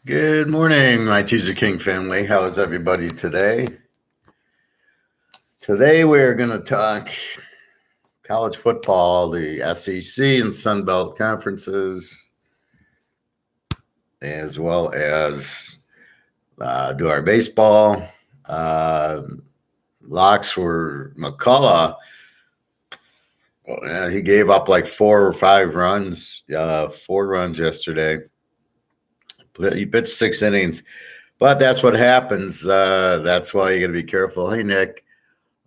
Good morning, my Teaserking family. How is everybody today? Today we're going to talk college football, the SEC and Sunbelt conferences, as well as do our baseball. Locks were McCullough. He gave up like 4 or 5 runs, 4 runs yesterday. He pitched 6 innings, but that's what happens. That's why you got to be careful. Hey, Nick,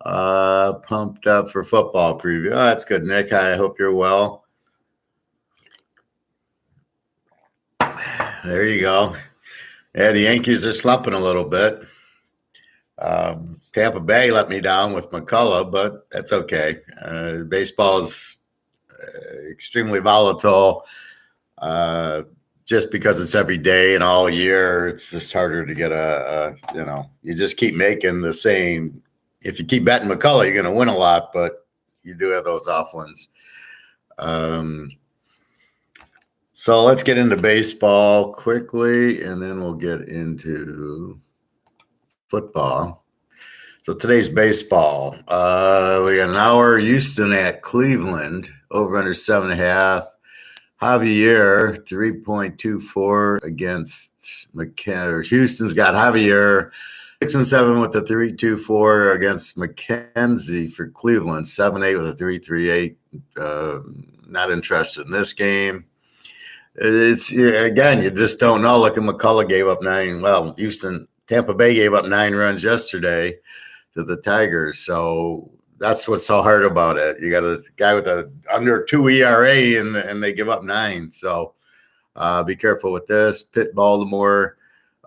pumped up for football preview. Oh, that's good, Nick. I hope you're well. There you go. Yeah, the Yankees are slumping a little bit. Tampa Bay let me down with McCullough, but that's okay. Baseball is extremely volatile. Just because it's every day and all year, it's just harder to get you just keep making the same. If you keep betting McCullough, you're going to win a lot, but you do have those off ones. So let's get into baseball quickly, and then we'll get into football. So today's baseball. We got an hour. Houston at Cleveland, over under 7.5. Javier, 3.24 against McKenzie. Houston's got Javier, 6-7 with a 3.24 against McKenzie for Cleveland, 7-8 with a 3.38. Not interested in this game. Again, you just don't know. Look at McCullough gave up 9. Well, Tampa Bay gave up 9 runs yesterday to the Tigers. So that's what's so hard about it. You got a guy with a under 2 ERA and they give up 9. So be careful with this. Pitt, Baltimore,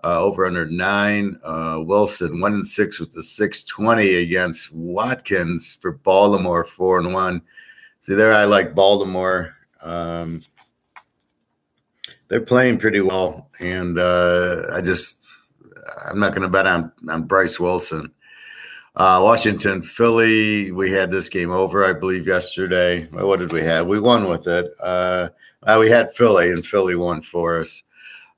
over under 9. Wilson 1-6 with the 6.20 against Watkins for Baltimore, 4-1. See there, I like Baltimore. They're playing pretty well, and I'm not going to bet on Bryce Wilson. Washington, Philly, we had this game over, I believe, yesterday. What did we have? We won with it. We had Philly, and Philly won for us.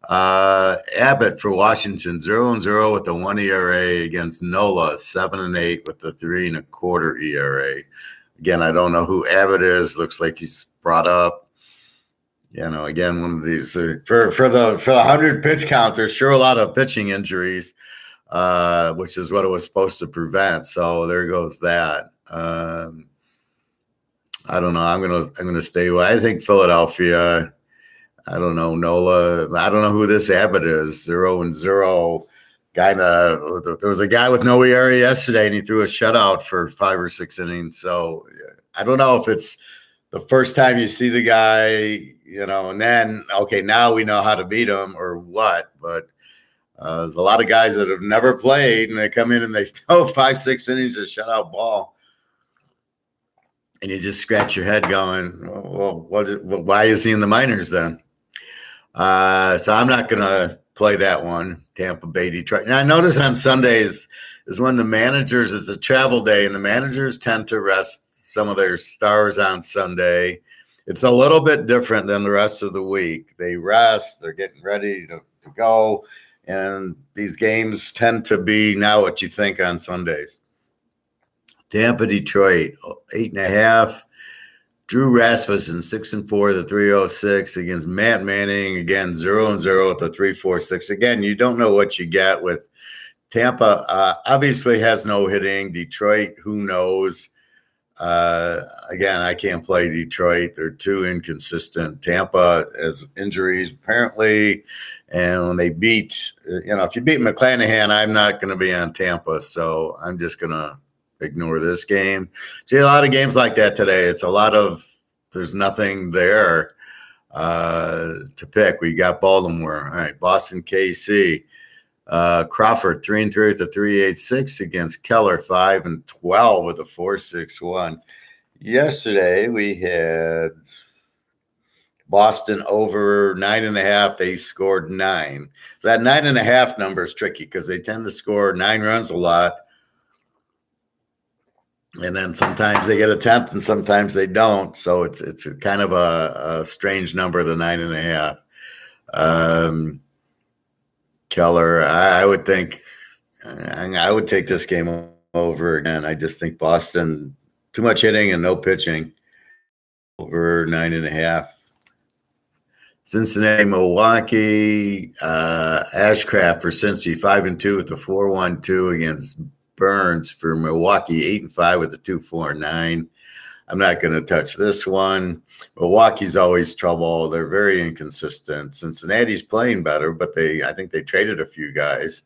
Abbott for Washington, 0-0 with a 1 ERA against Nola, 7-8 with a 3.25 ERA. Again, I don't know who Abbott is. Looks like he's brought up. Again, one of these for the 100 pitch count. There's sure a lot of pitching injuries. Which is what it was supposed to prevent. So there goes that. I don't know. I'm gonna stay away. I think Philadelphia. I don't know Nola. I don't know who this Abbott is. 0-0 guy. There was a guy with no ERA yesterday, and he threw a shutout for 5 or 6 innings. So I don't know if it's the first time you see the guy, and then okay, now we know how to beat him or what, but. There's a lot of guys that have never played, and they come in and they throw 5-6 innings of shutout ball, and you just scratch your head going, well, why is he in the minors then? So I'm not going to play that one, Tampa Bay, Detroit. Now, I notice on Sundays is when the managers, it's a travel day, and the managers tend to rest some of their stars on Sunday. It's a little bit different than the rest of the week. They rest, they're getting ready to go. And these games tend to be now what you think on Sundays. Tampa, Detroit, 8.5. Drew Rasmussen, 6-4, the 3.06 against Matt Manning. Again, 0-0 with the 3.46. Again, you don't know what you get with Tampa. Obviously has no hitting. Detroit, who knows? Again, I can't play Detroit. They're too inconsistent. Tampa has injuries apparently, and when they beat, if you beat McClanahan, I'm not going to be on Tampa, so I'm just going to ignore this game. See, a lot of games like that today. It's a lot of there's nothing there to pick. We got Baltimore. All right, Boston, KC. Crawford 3-3 with a 3.86 against Keller, 5-12 with a 4.61. Yesterday we had Boston over 9.5. They scored 9. That 9.5 number is tricky because they tend to score 9 runs a lot. And then sometimes they get a 10th and sometimes they don't. So it's a kind of a strange number, the 9.5. Keller. I would think I would take this game over again. I just think Boston, too much hitting and no pitching, over 9.5. Cincinnati, Milwaukee, Ashcraft for Cincy, 5-2 with the 4.12 against Burns for Milwaukee, 8-5 with the 2.49. I'm not going to touch this one. Milwaukee's always trouble. They're very inconsistent. Cincinnati's playing better, but I think they traded a few guys.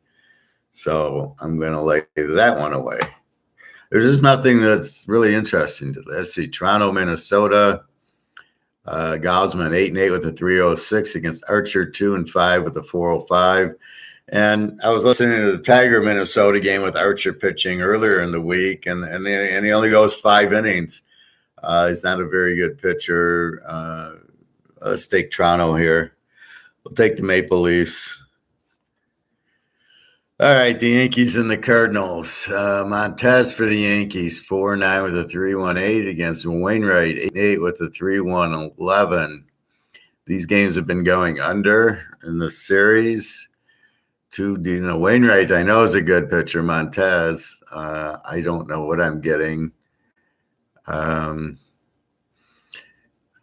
So I'm going to lay that one away. There's just nothing that's really interesting to this. Let's see, Toronto, Minnesota. Gausman 8-8 with a 3.06 against Archer 2-5 with a 4.05. And I was listening to the Tiger Minnesota game with Archer pitching earlier in the week, and he only goes 5 innings. He's not a very good pitcher. Let's take Toronto here. We'll take the Maple Leafs. All right, the Yankees and the Cardinals. Montez for the Yankees, 4-9 with a 3.18 against Wainwright, 8-8 with a 3.11. These games have been going under in the series. Wainwright, I know, is a good pitcher. Montez, I don't know what I'm getting.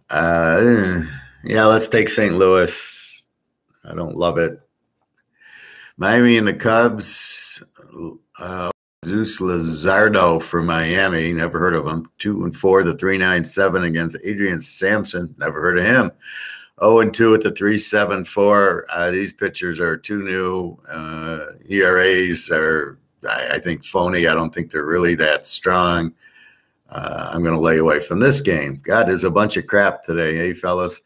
Let's take St. Louis. I don't love it. Miami and the Cubs. Zeus Luzardo for Miami. Never heard of him. 2-4, the 3.97 against Adrian Sampson. Never heard of him. 0-2 at the 3.74. These pitchers are too new. ERAs are, I think, phony. I don't think they're really that strong. I'm going to lay away from this game. God, there's a bunch of crap today, hey, fellas.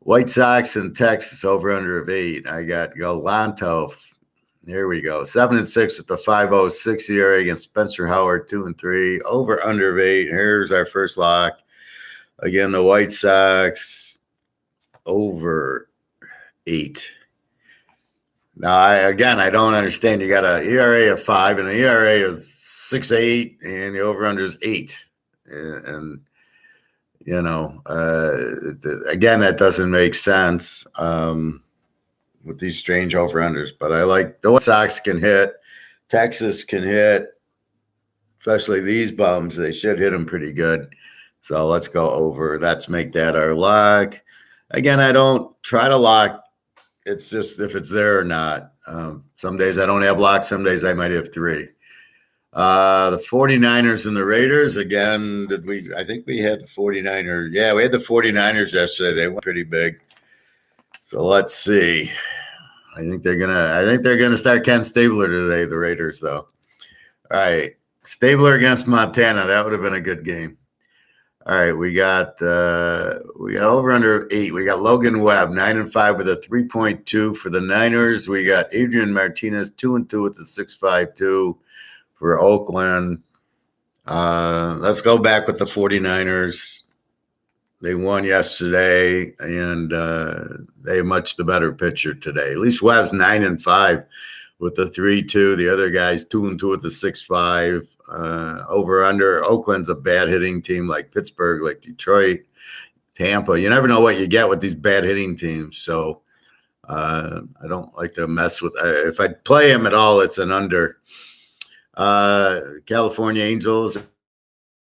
White Sox and Texas, over under of 8. I got Galanto. Here we go. 7-6 at the 5.06 ERA against Spencer Howard, 2-3. Over under of 8. Here's our first lock. Again, the White Sox, over 8. Now, I don't understand. You got an ERA of 5 and an ERA of 6.8, and the over under is 8. And again, that doesn't make sense with these strange over-unders. But I like the White Sox can hit. Texas can hit, especially these bums. They should hit them pretty good. So let's go over. Let's make that our lock. Again, I don't try to lock. It's just if it's there or not. Some days I don't have locks. Some days I might have 3. The 49ers and the Raiders, again, I think we had the 49ers. Yeah, we had the 49ers yesterday. They went pretty big. So let's see. I think they're gonna start Ken Stabler today, the Raiders, though. All right. Stabler against Montana. That would have been a good game. All right, we got over under 8. We got Logan Webb, 9-5 with a 3.2 for the Niners. We got Adrian Martinez, 2-2 with the 6.52 for Oakland. Let's go back with the 49ers. They won yesterday, and they have much the better pitcher today. At least Webb's 9-5 with the 3.2. The other guy's 2-2 with the 6.5. Over under. Oakland's a bad hitting team like Pittsburgh, like Detroit, Tampa. You never know what you get with these bad hitting teams. So I don't like to mess with. If I play him at all, it's an under. California Angels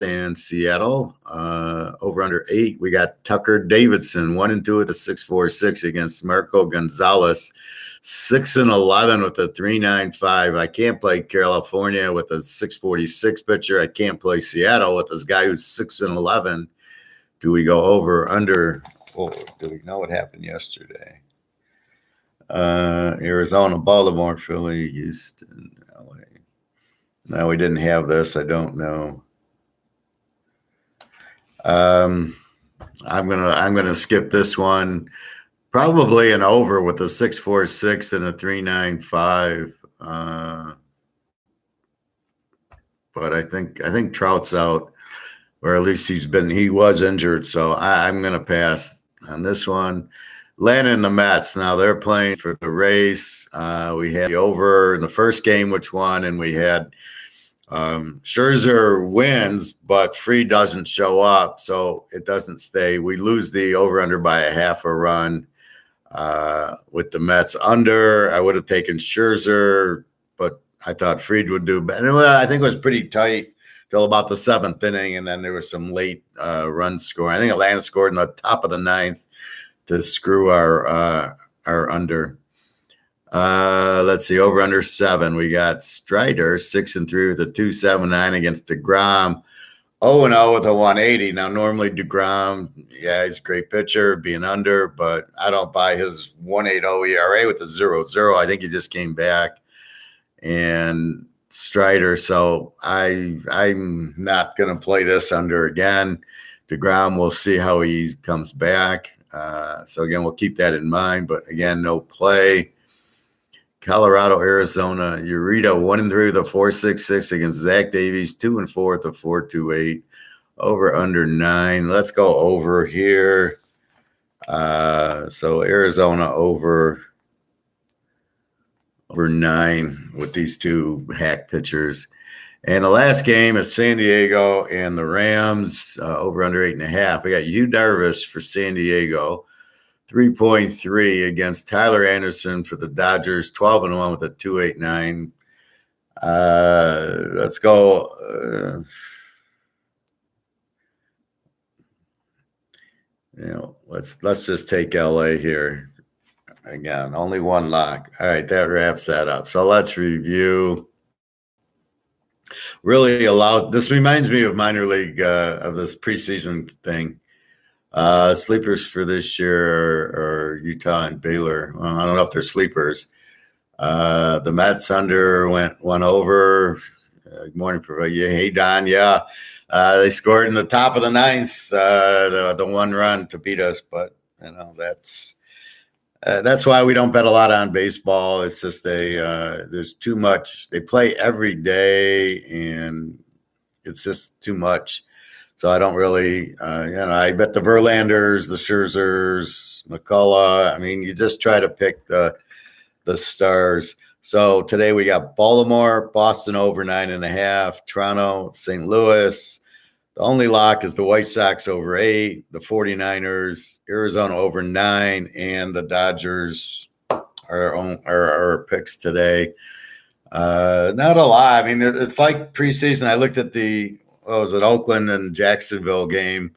and Seattle, over under 8. We got Tucker Davidson, 1-2 with a 6.46 against Marco Gonzalez, 6-11 with a 3.95. I can't play California with a 6.46 pitcher. I can't play Seattle with this guy who's 6-11. Do we go over under? Oh, do we know what happened yesterday? Arizona, Baltimore, Philly, Houston, LA. No, we didn't have this. I don't know. I'm gonna skip this one. Probably an over with a 6.46 and a 3.95. But I think Trout's out, or at least he was injured. So I'm gonna pass on this one. Atlanta and the Mets. Now they're playing for the race. We had the over in the first game, which won, and we had Scherzer wins, but Free doesn't show up, so it doesn't stay. We lose the over-under by a half a run. with the Mets under. I would have taken Scherzer, but I thought Fried would do better. Well, I think it was pretty tight till about the 7th inning, and then there was some late run scoring. I think Atlanta scored in the top of the 9th to screw our under. Let's see, over under 7. We got Strider 6-3 with a 2.79 against DeGrom. 0-0 with a 180. Now, normally DeGrom, yeah, he's a great pitcher, being under, but I don't buy his 1.80 ERA with a 0.0. I think he just came back. And Strider, so I'm not going to play this under again. DeGrom, we'll see how he comes back. So, again, we'll keep that in mind. But, again, no play. Colorado, Arizona, Ureta 1-3 with a 4.66 against Zach Davies, 2-4 with a 4.28. Over under 9. Let's go over here. So Arizona over 9 with these two hack pitchers. And the last game is San Diego and the Rams, over under 8.5. We got Yu Darvish for San Diego. 3.3 against Tyler Anderson for the Dodgers, 12-1 with a 2.89. Let's go. Let's just take LA here. Again, only one lock. All right, that wraps that up. So let's review. Really this reminds me of minor league, of this preseason thing. Sleepers for this year are Utah and Baylor. Well, I don't know if they're sleepers. The Mets under went over. Good morning, hey Don. Yeah, they scored in the top of the 9th, the one run to beat us. But that's why we don't bet a lot on baseball. It's just there's too much. They play every day, and it's just too much. So I don't really, I bet the Verlanders, the Scherzers, McCullough. I mean, you just try to pick the stars. So today we got Baltimore, Boston over 9.5, Toronto, St. Louis. The only lock is the White Sox over 8, the 49ers, Arizona over 9, and the Dodgers are our picks today. Not a lot. I mean, it's like preseason. I looked at the Oakland and Jacksonville game.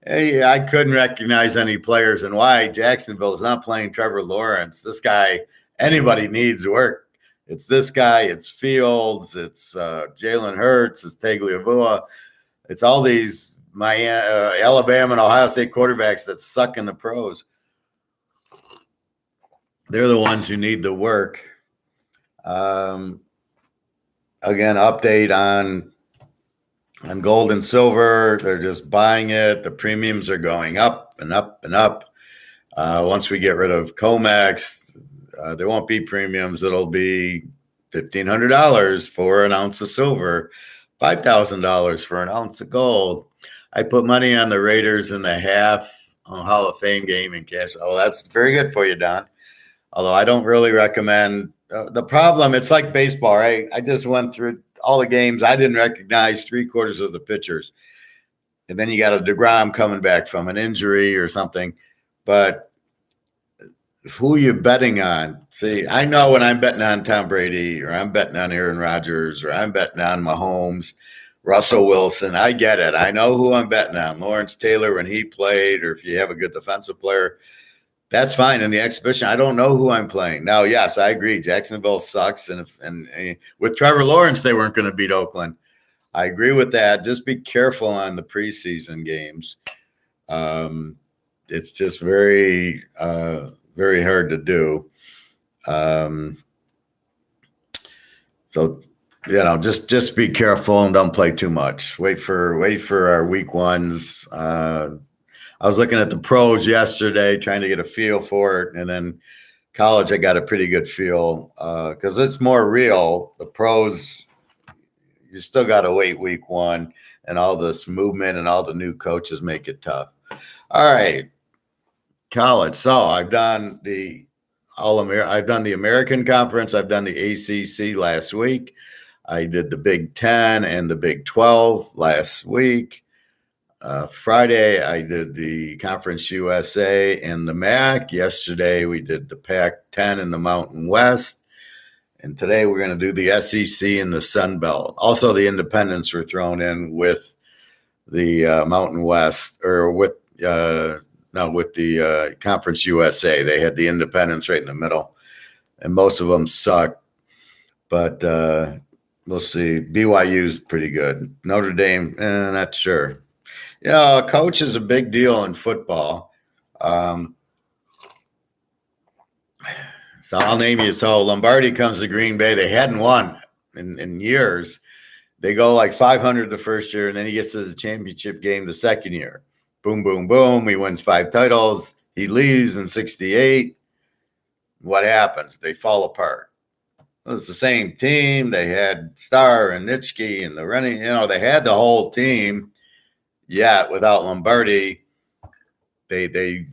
Hey, I couldn't recognize any players, and why? Jacksonville is not playing Trevor Lawrence. This guy, anybody needs work. It's this guy. It's Fields. It's Jalen Hurts. It's Tagliabue. It's all these Alabama and Ohio State quarterbacks that suck in the pros. They're the ones who need the work. Again, update on gold and silver. They're just buying it. The premiums are going up and up and up. Once we get rid of COMEX, there won't be premiums. It'll be $1,500 for an ounce of silver, $5,000 for an ounce of gold. I put money on the Raiders in the half Hall of Fame game in cash. Oh, that's very good for you, Don. Although I don't really recommend the problem. It's like baseball, right? I just went through all the games. I didn't recognize 3/4 of the pitchers. And then you got a DeGrom coming back from an injury or something. But who are you betting on? See, I know when I'm betting on Tom Brady, or I'm betting on Aaron Rodgers, or I'm betting on Mahomes, Russell Wilson. I get it. I know who I'm betting on. Lawrence Taylor when he played, or if you have a good defensive player, that's fine. In the exhibition, I don't know who I'm playing. Now, yes, I agree. Jacksonville sucks. And with Trevor Lawrence, they weren't going to beat Oakland. I agree with that. Just be careful on the preseason games. It's just very, very hard to do. So, just be careful and don't play too much. Wait for our week ones. I was looking at the pros yesterday, trying to get a feel for it. And then college, I got a pretty good feel because it's more real. The pros, you still got to wait week 1, and all this movement and all the new coaches make it tough. All right, college. So I've done the American Conference. I've done the ACC last week. I did the Big 10 and the Big 12 last week. Friday, I did the Conference USA and the MAC. Yesterday, we did the Pac-10 and the Mountain West. And today, we're going to do the SEC and the Sunbelt. Also, the independents were thrown in with the Mountain West, or with the Conference USA. They had the independents right in the middle, and most of them suck. But we'll see. BYU's pretty good. Notre Dame, not sure. Yeah, a coach is a big deal in football. So I'll name you. So Lombardi comes to Green Bay. They hadn't won in years. They go like 500 the first year, and then he gets to the championship game the second year. Boom, boom, boom. He wins 5 titles. He leaves in 68. What happens? They fall apart. It's the same team. They had Starr and Nitschke and the running. They had the whole team. Yet without Lombardi, they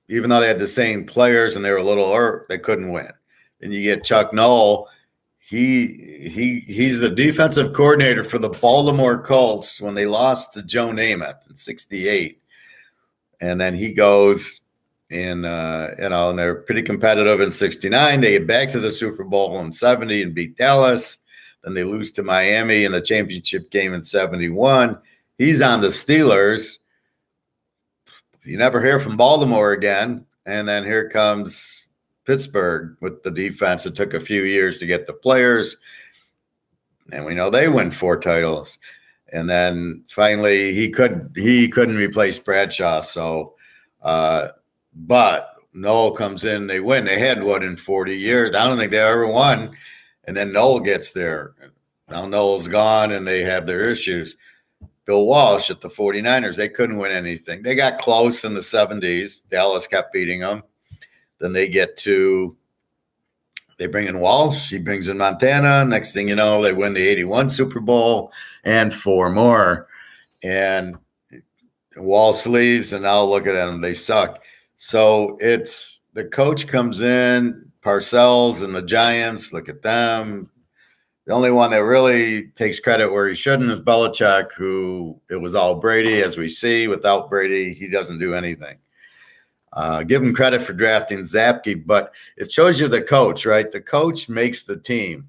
even though they had the same players and they were a little hurt, they couldn't win. And you get Chuck Noll. He's the defensive coordinator for the Baltimore Colts when they lost to Joe Namath in 68. And then he goes and they're pretty competitive in 69. They get back to the Super Bowl in 70 and beat Dallas. Then they lose to Miami in the championship game in 71. He's on the Steelers. You never hear from Baltimore again. And then here comes Pittsburgh with the defense. It took a few years to get the players. And we know they win 4 titles. And then finally he couldn't replace Bradshaw. So but Noll comes in, they win. They hadn't won in 40 years. I don't think they ever won. And then Noll gets there. Now Noll's gone and they have their issues. Bill Walsh at the 49ers, they couldn't win anything. They got close in the 70s. Dallas kept beating them. Then they bring in Walsh. He brings in Montana. Next thing you know, they win the 81 Super Bowl and 4 more. And Walsh leaves, and now look at them. They suck. So it's the coach comes in, Parcells and the Giants, look at them. The only one that really takes credit where he shouldn't is Belichick, who it was all Brady, as we see. Without Brady, he doesn't do anything. Give him credit for drafting Zapke, but it shows you the coach, right? The coach makes the team.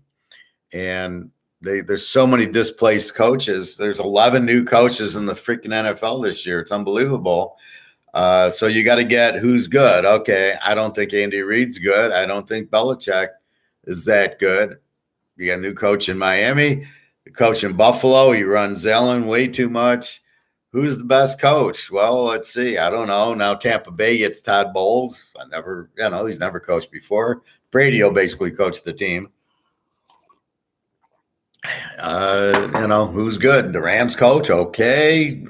And there's so many displaced coaches. There's 11 new coaches in the freaking NFL this year. It's unbelievable. So you got to get who's good. Okay, I don't think Andy Reid's good. I don't think Belichick is that good. You got a new coach in Miami, the coach in Buffalo. He runs Allen way too much. Who's the best coach? Well, let's see. I don't know. Now Tampa Bay gets Todd Bowles. He's never coached before. Brady will basically coach the team. Who's good? The Rams coach, okay.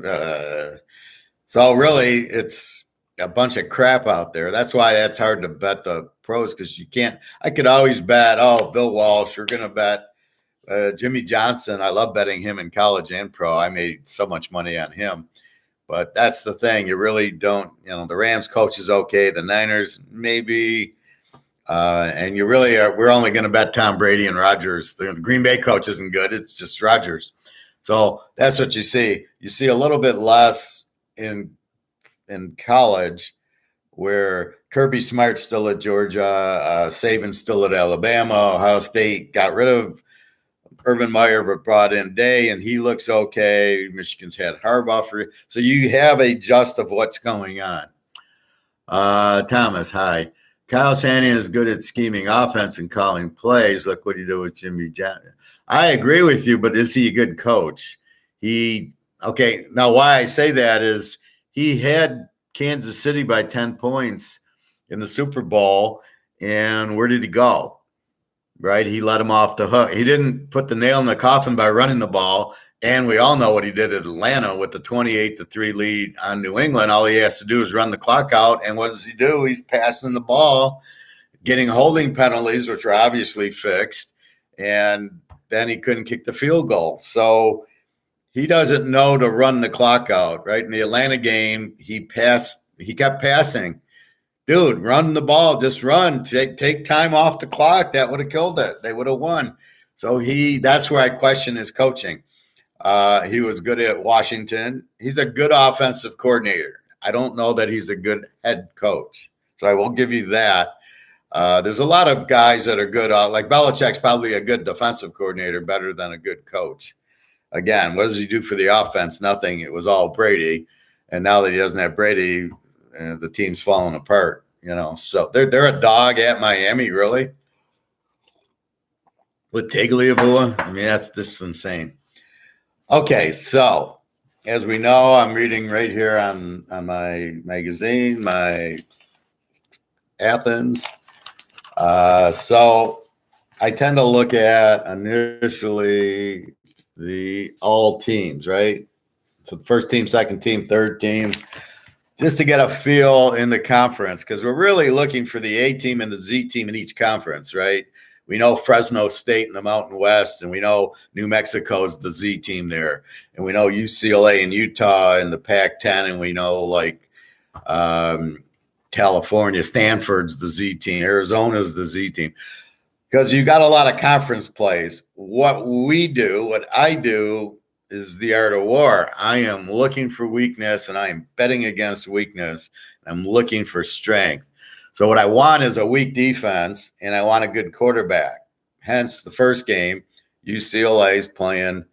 So really, it's a bunch of crap out there. That's why that's hard to bet the pros, because you can't. I could always bet, Bill Walsh. We're going to bet Jimmy Johnson. I love betting him in college and pro. I made so much money on him. But that's the thing. You really don't. The Rams coach is okay. The Niners, maybe. And you really are. We're only going to bet Tom Brady and Rodgers. The Green Bay coach isn't good. It's just Rodgers. So that's what you see. You see a little bit less in college, where Kirby Smart's still at Georgia, Saban's still at Alabama, Ohio State got rid of Urban Meyer but brought in Day, and he looks okay. Michigan's had Harbaugh for – so you have a gist of what's going on. Thomas, hi. Kyle Shanahan is good at scheming offense and calling plays. Look what he did with Jimmy Johnson. I agree with you, but is he a good coach? Now why I say that is he had Kansas City by 10 points in the Super Bowl, and where did he go? Right? He let him off the hook. He didn't put the nail in the coffin by running the ball, and we all know what he did at Atlanta with the 28-3 lead on New England. All he has to do is run the clock out, and what does he do? He's passing the ball, getting holding penalties, which are obviously fixed, and then he couldn't kick the field goal. So he doesn't know to run the clock out, right? In the Atlanta game, he kept passing. Dude, run the ball, just run. Take time off the clock. That would have killed it. They would have won. So that's where I question his coaching. He was good at Washington. He's a good offensive coordinator. I don't know that he's a good head coach. So I will give you that. There's a lot of guys that are good. Like Belichick's probably a good defensive coordinator, better than a good coach. Again, what does he do for the offense? Nothing. It was all Brady. And now that he doesn't have Brady, the team's falling apart. So they're a dog at Miami, really, with Tagliabue. I mean, that's just insane. Okay, so as we know, I'm reading right here on my magazine, my Athens. So I tend to look at initially the all teams, right? So the first team, second team, third team, just to get a feel in the conference, because we're really looking for the A team and the Z team in each conference, right? We know Fresno State in the Mountain West, and we know New Mexico's the Z team there, and we know UCLA and Utah in the Pac-10, and we know California, Stanford's the Z team, Arizona's the Z team, because you got a lot of conference plays. What I do is the art of war. I am looking for weakness, and I am betting against weakness. I'm looking for strength. So what I want is a weak defense, and I want a good quarterback. Hence, the first game, UCLA is playing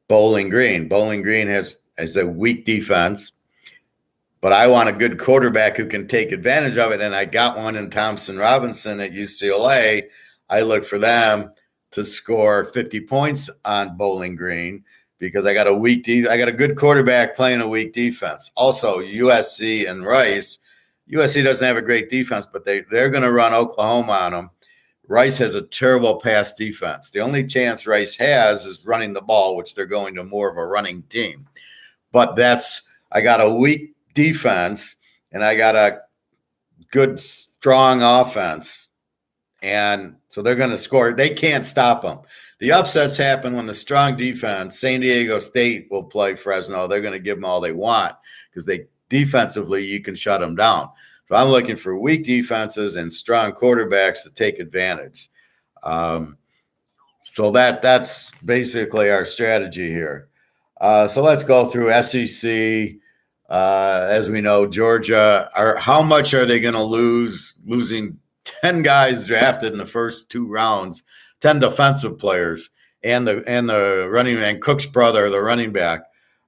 Bowling Green. Bowling Green has a weak defense, but I want a good quarterback who can take advantage of it, and I got one in Thompson Robinson at UCLA. I look for them to score 50 points on Bowling Green because I got a good quarterback playing a weak defense. Also, USC and Rice. USC doesn't have a great defense, but they're going to run Oklahoma on them. Rice has a terrible pass defense. The only chance Rice has is running the ball, which they're going to more of a running team. But I got a weak defense, and I got a good, strong offense. And so they're going to score. They can't stop them. The upsets happen when the strong defense, San Diego State will play Fresno. They're going to give them all they want because defensively, you can shut them down. So I'm looking for weak defenses and strong quarterbacks to take advantage. So that's basically our strategy here. So let's go through SEC. As we know, Georgia, how much are they going to losing 10 guys drafted in the first 2 rounds, 10 defensive players, and the running man, Cook's brother, the running back.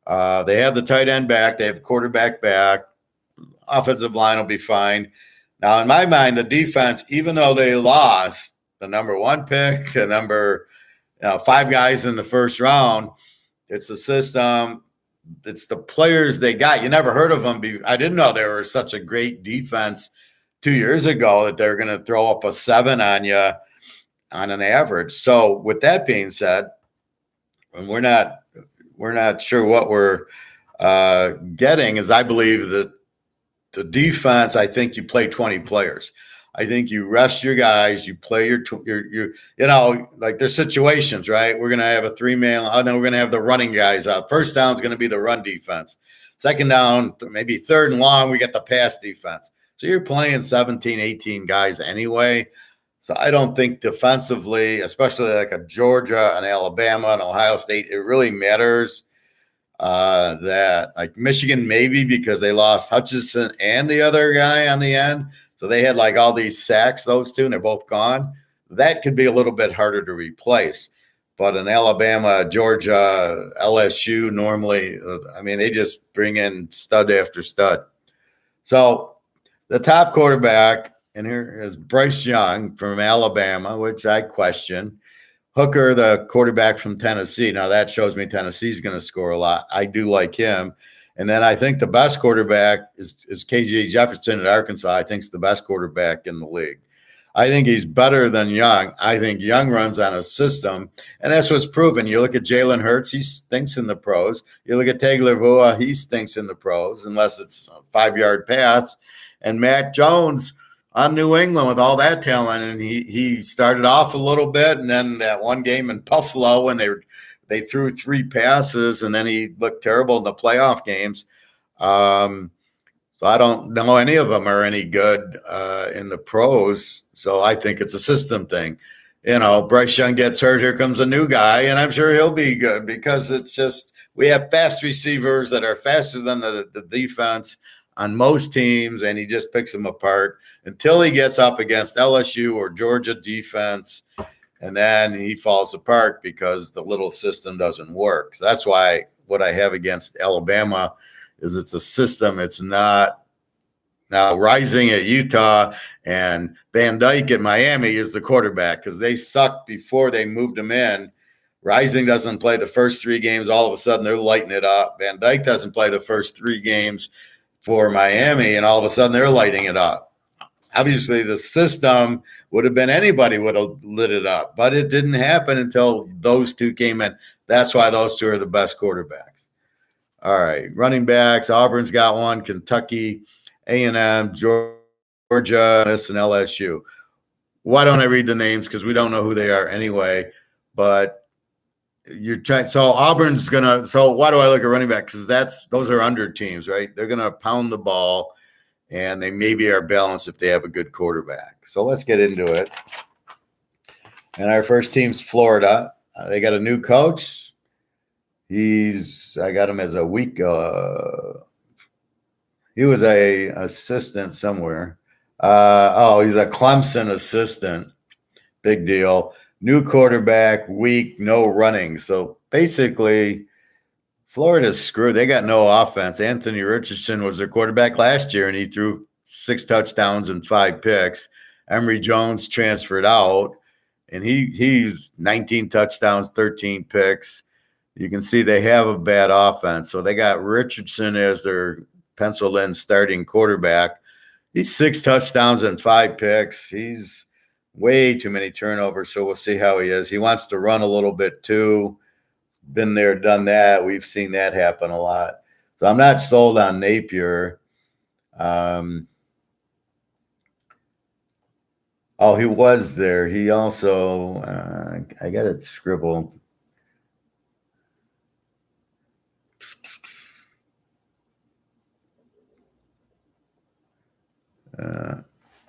They have the tight end back. They have the quarterback back. Offensive line will be fine. Now, in my mind, the defense, even though they lost the number 1 pick, the number 5 guys in the first round, it's the system. It's the players they got. You never heard of them. I didn't know they were such a great defense 2 years ago that they're going to throw up a 7 on you on an average. So with that being said, we're not sure what we're getting, as I believe that the defense, I think you play 20 players. I think you rest your guys, you play your like there's situations, right? We're going to have a 3-man, and then we're going to have the running guys out. First down is going to be the run defense. Second down, maybe third and long, we get the pass defense. So you're playing 17, 18 guys anyway. So I don't think defensively, especially like a Georgia, an Alabama, an Ohio State, it really matters that like Michigan, maybe because they lost Hutchinson and the other guy on the end. So they had like all these sacks, those two, and they're both gone. That could be a little bit harder to replace. But in Alabama, Georgia, LSU, normally, I mean, they just bring in stud after stud. So the top quarterback, and here is Bryce Young from Alabama, which I question. Hooker, the quarterback from Tennessee. Now, that shows me Tennessee's going to score a lot. I do like him. And then I think the best quarterback is KJ Jefferson at Arkansas. I think he's the best quarterback in the league. I think he's better than Young. I think Young runs on a system, and that's what's proven. You look at Jalen Hurts, he stinks in the pros. You look at Tagliabue, he stinks in the pros, unless it's a 5-yard pass. And Matt Jones on New England with all that talent, and he started off a little bit, and then that one game in Buffalo when they threw 3 passes, and then he looked terrible in the playoff games. So I don't know any of them are any good in the pros. So I think it's a system thing. Bryce Young gets hurt. Here comes a new guy, and I'm sure he'll be good because it's just we have fast receivers that are faster than the defense on most teams, and he just picks them apart until he gets up against LSU or Georgia defense, and then he falls apart because the little system doesn't work. So that's why what I have against Alabama is it's a system. It's not. Now, Rising at Utah and Van Dyke at Miami is the quarterback because they sucked before they moved him in. Rising doesn't play the first 3 games. All of a sudden, they're lighting it up. Van Dyke doesn't play the first 3 games for Miami, and all of a sudden, they're lighting it up. Obviously, the system would have been anybody would have lit it up, but it didn't happen until those 2 came in. That's why those 2 are the best quarterbacks. All right, running backs. Auburn's got one. Kentucky, A&M, Georgia, and LSU. Why don't I read the names? Because we don't know who they are anyway. But you're trying. So Auburn's gonna. So why do I look at running back? Because those are under teams, right? They're gonna pound the ball, and they maybe are balanced if they have a good quarterback. So let's get into it. And our first team's Florida. They got a new coach. I got him as a week. He was a assistant somewhere. He's a Clemson assistant. Big deal. New quarterback, weak, no running. So basically, Florida's screwed. They got no offense. Anthony Richardson was their quarterback last year, and he threw 6 touchdowns and 5 picks. Emory Jones transferred out, and he's 19 touchdowns, 13 picks. You can see they have a bad offense. So they got Richardson as their penciled in starting quarterback. He's 6 touchdowns and 5 picks. He's way too many turnovers, so we'll see how he is. He wants to run a little bit too. Been there, done that. We've seen that happen a lot. So I'm not sold on Napier. He was there. He also, I got it scribbled.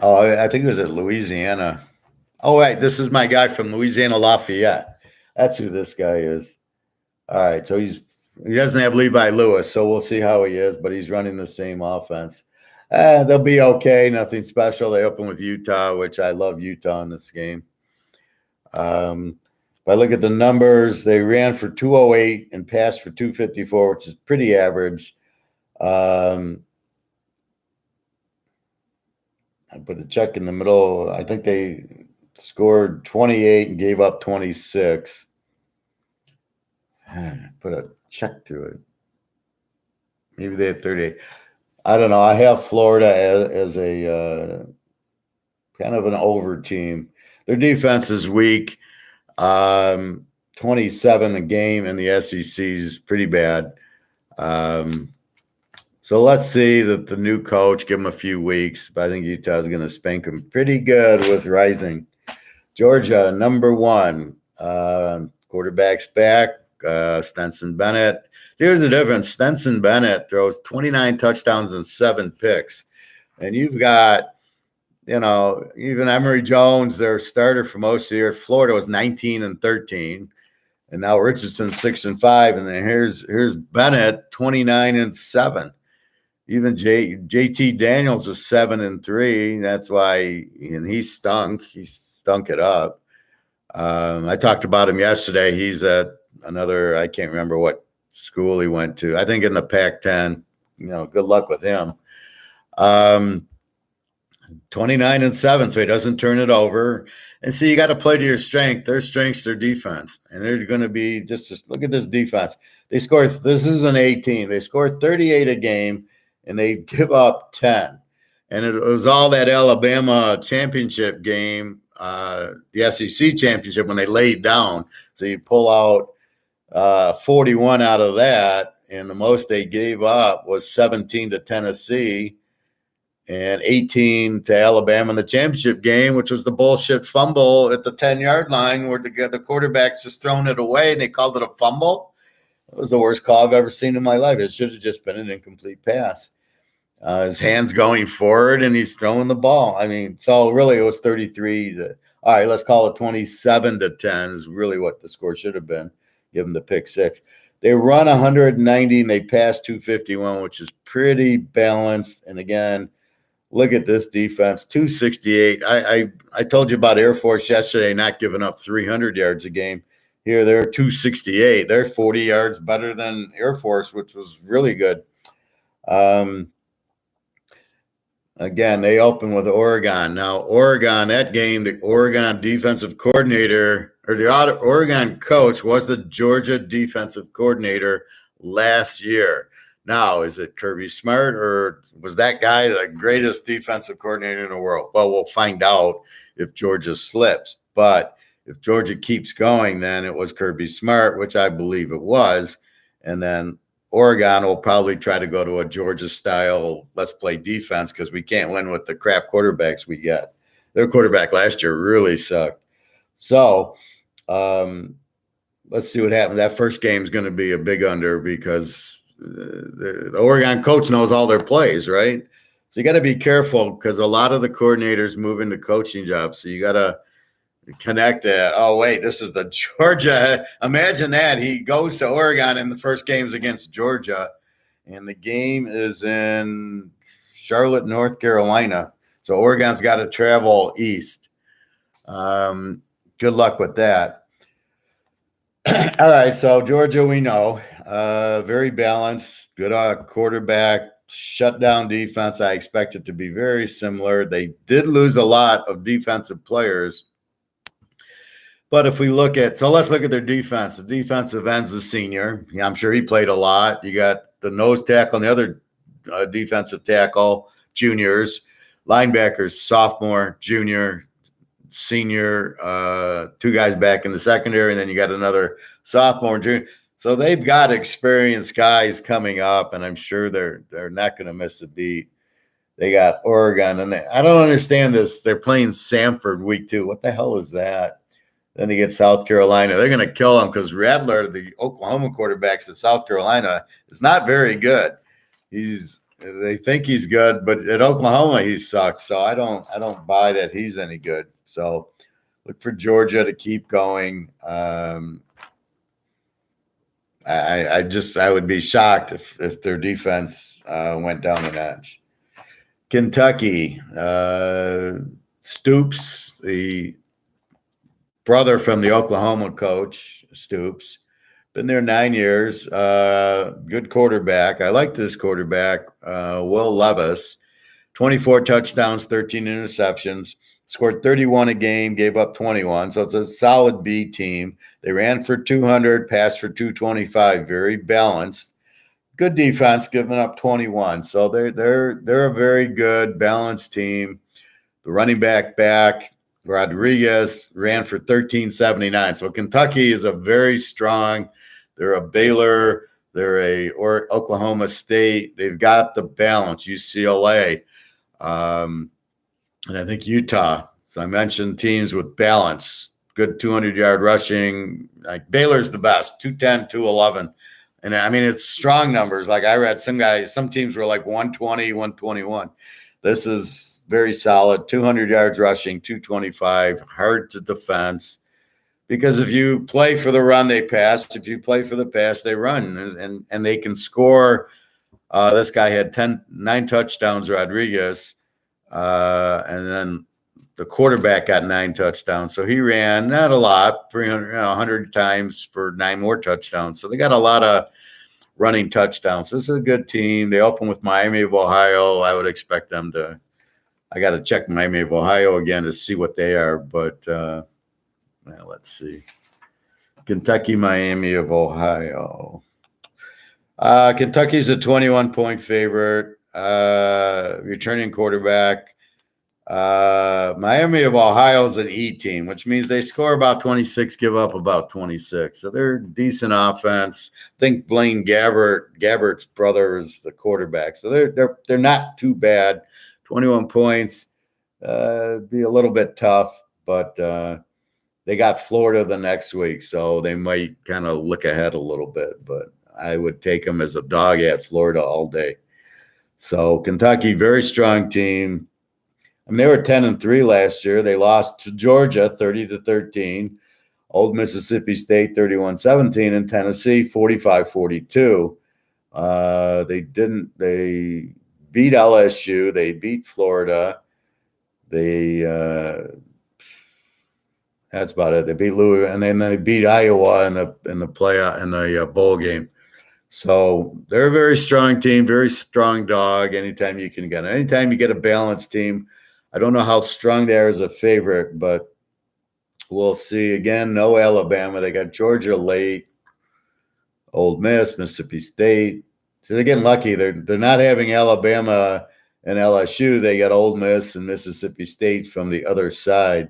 I think it was at Louisiana. Oh, wait, this is my guy from Louisiana Lafayette. That's who this guy is. All right, so he doesn't have Levi Lewis, so we'll see how he is, but he's running the same offense. They'll be okay, nothing special. They open with Utah, which I love Utah in this game. If I look at the numbers, they ran for 208 and passed for 254, which is pretty average. I put a check in the middle. I think they scored 28 and gave up 26. Put a check through it. Maybe they had 38. I don't know. I have Florida as a kind of an over team. Their defense is weak. 27 a game in the SEC is pretty bad. So let's see that the new coach, give him a few weeks, but I think Utah's going to spank him pretty good with Rising. Georgia, number 1. Quarterback's back, Stenson Bennett. Here's the difference. Stenson Bennett throws 29 touchdowns and 7 picks. And you've got, even Emory Jones, their starter for most of the year. Florida was 19 and 13. And now Richardson 6 and 5. And then here's Bennett, 29 and 7. Even JT Daniels was 7 and 3. That's why, and he stunk. He stunk it up. I talked about him yesterday. He's at another, I can't remember what school he went to. I think in the Pac-10. Good luck with him. 29 and 7, so he doesn't turn it over. And see, you got to play to your strength. Their strength's their defense. And they're going to be just look at this defense. This is an A team. They score 38 a game, and they give up 10. And it was all that Alabama championship game, the SEC championship, when they laid down. So you pull out 41 out of that, and the most they gave up was 17 to Tennessee and 18 to Alabama in the championship game, which was the bullshit fumble at the 10-yard line where the quarterback's just thrown it away, and they called it a fumble. It was the worst call I've ever seen in my life. It should have just been an incomplete pass. His hands going forward, and he's throwing the ball. I mean, so really it was 33 to, all right, let's call it 27 to 10 is really what the score should have been, given the pick six. They run 190 and they pass 251, which is pretty balanced. And again, look at this defense, 268. I told you about Air Force yesterday, not giving up 300 yards a game. Here they're 268. They're 40 yards better than Air Force, which was really good. Again, they open with Oregon. Now, Oregon, that game, the Oregon defensive coordinator or the Oregon coach was the Georgia defensive coordinator last year. Now, is it Kirby Smart or was that guy the greatest defensive coordinator in the world? Well, we'll find out if Georgia slips. But if Georgia keeps going, then it was Kirby Smart, which I believe it was. And then Oregon will probably try to go to a Georgia-style let's play defense because we can't win with the crap quarterbacks we get. Their quarterback last year really sucked. So let's see what happens. That first game is going to be a big under because the Oregon coach knows all their plays, right? So you got to be careful because a lot of the coordinators move into coaching jobs. So you got to connect that. Oh, wait, this is the Georgia. Imagine that. He goes to Oregon and the first game's against Georgia. And the game is in Charlotte, North Carolina. So Oregon's got to travel east. Good luck with that. All right, so Georgia, we know. Very balanced, good quarterback, shutdown defense. I expect it to be very similar. They did lose a lot of defensive players. But if we look at, so let's look at their defense. The defensive end's the senior. Yeah, I'm sure he played a lot. You got the nose tackle and the other defensive tackle, juniors, linebackers, sophomore, junior, senior, two guys back in the secondary, and then you got another sophomore and junior. So they've got experienced guys coming up, and I'm sure they're not going to miss a beat. They got Oregon, and I don't understand this. They're playing Samford week 2. What the hell is that? Then they get South Carolina. They're going to kill them because Rattler, the Oklahoma quarterbacks at South Carolina, is not very good. They think he's good, but at Oklahoma he sucks. So I don't buy that he's any good. So look for Georgia to keep going. I would be shocked if their defense went down a notch. Kentucky, Stoops, the brother from the Oklahoma coach, Stoops, been there 9 years. Good quarterback. I like this quarterback, Will Levis. 24 touchdowns, 13 interceptions. Scored 31 a game, gave up 21. So it's a solid B team. They ran for 200, passed for 225. Very balanced. Good defense, giving up 21. So they're a very good, balanced team. The running back Rodriguez ran for 1379. So Kentucky is a very strong. They're a Baylor. They're a Oklahoma State. They've got the balance. UCLA, and I think Utah. So I mentioned teams with balance. Good 200-yard rushing. Like Baylor's the best. 210, 211. And I mean, it's strong numbers. Like I read some teams were like 120, 121. This is very solid. 200 yards rushing, 225, hard to defense. Because if you play for the run, they pass. If you play for the pass, they run. And they can score. This guy had 9 touchdowns, Rodriguez. And then the quarterback got 9 touchdowns. So he ran not a lot, 100 times for 9 more touchdowns. So they got a lot of running touchdowns. This is a good team. They open with Miami of Ohio. I would expect them to. I got to check Miami of Ohio again to see what they are. But let's see. Kentucky, Miami of Ohio. Kentucky's a 21-point favorite. Returning quarterback. Miami of Ohio is an E team, which means they score about 26, give up about 26. So they're decent offense. I think Blaine Gabbert's brother is the quarterback. So they're not too bad. 21 points, be a little bit tough, but they got Florida the next week, so they might kind of look ahead a little bit. But I would take them as a dog at Florida all day. So Kentucky, very strong team. I mean, they were 10-3 last year. They lost to Georgia 30-13, Old Mississippi State 31-17, and Tennessee 45-42. They beat LSU, they beat Florida. That's about it. They beat Louisville, and then they beat Iowa in the playoff in the bowl game. So they're a very strong team, very strong dog. Anytime you can get it. Anytime you get a balanced team, I don't know how strong they are as a favorite, but we'll see. Again, no Alabama. They got Georgia late, Ole Miss, Mississippi State. So they're getting lucky. They're not having Alabama and LSU. They got Ole Miss and Mississippi State from the other side.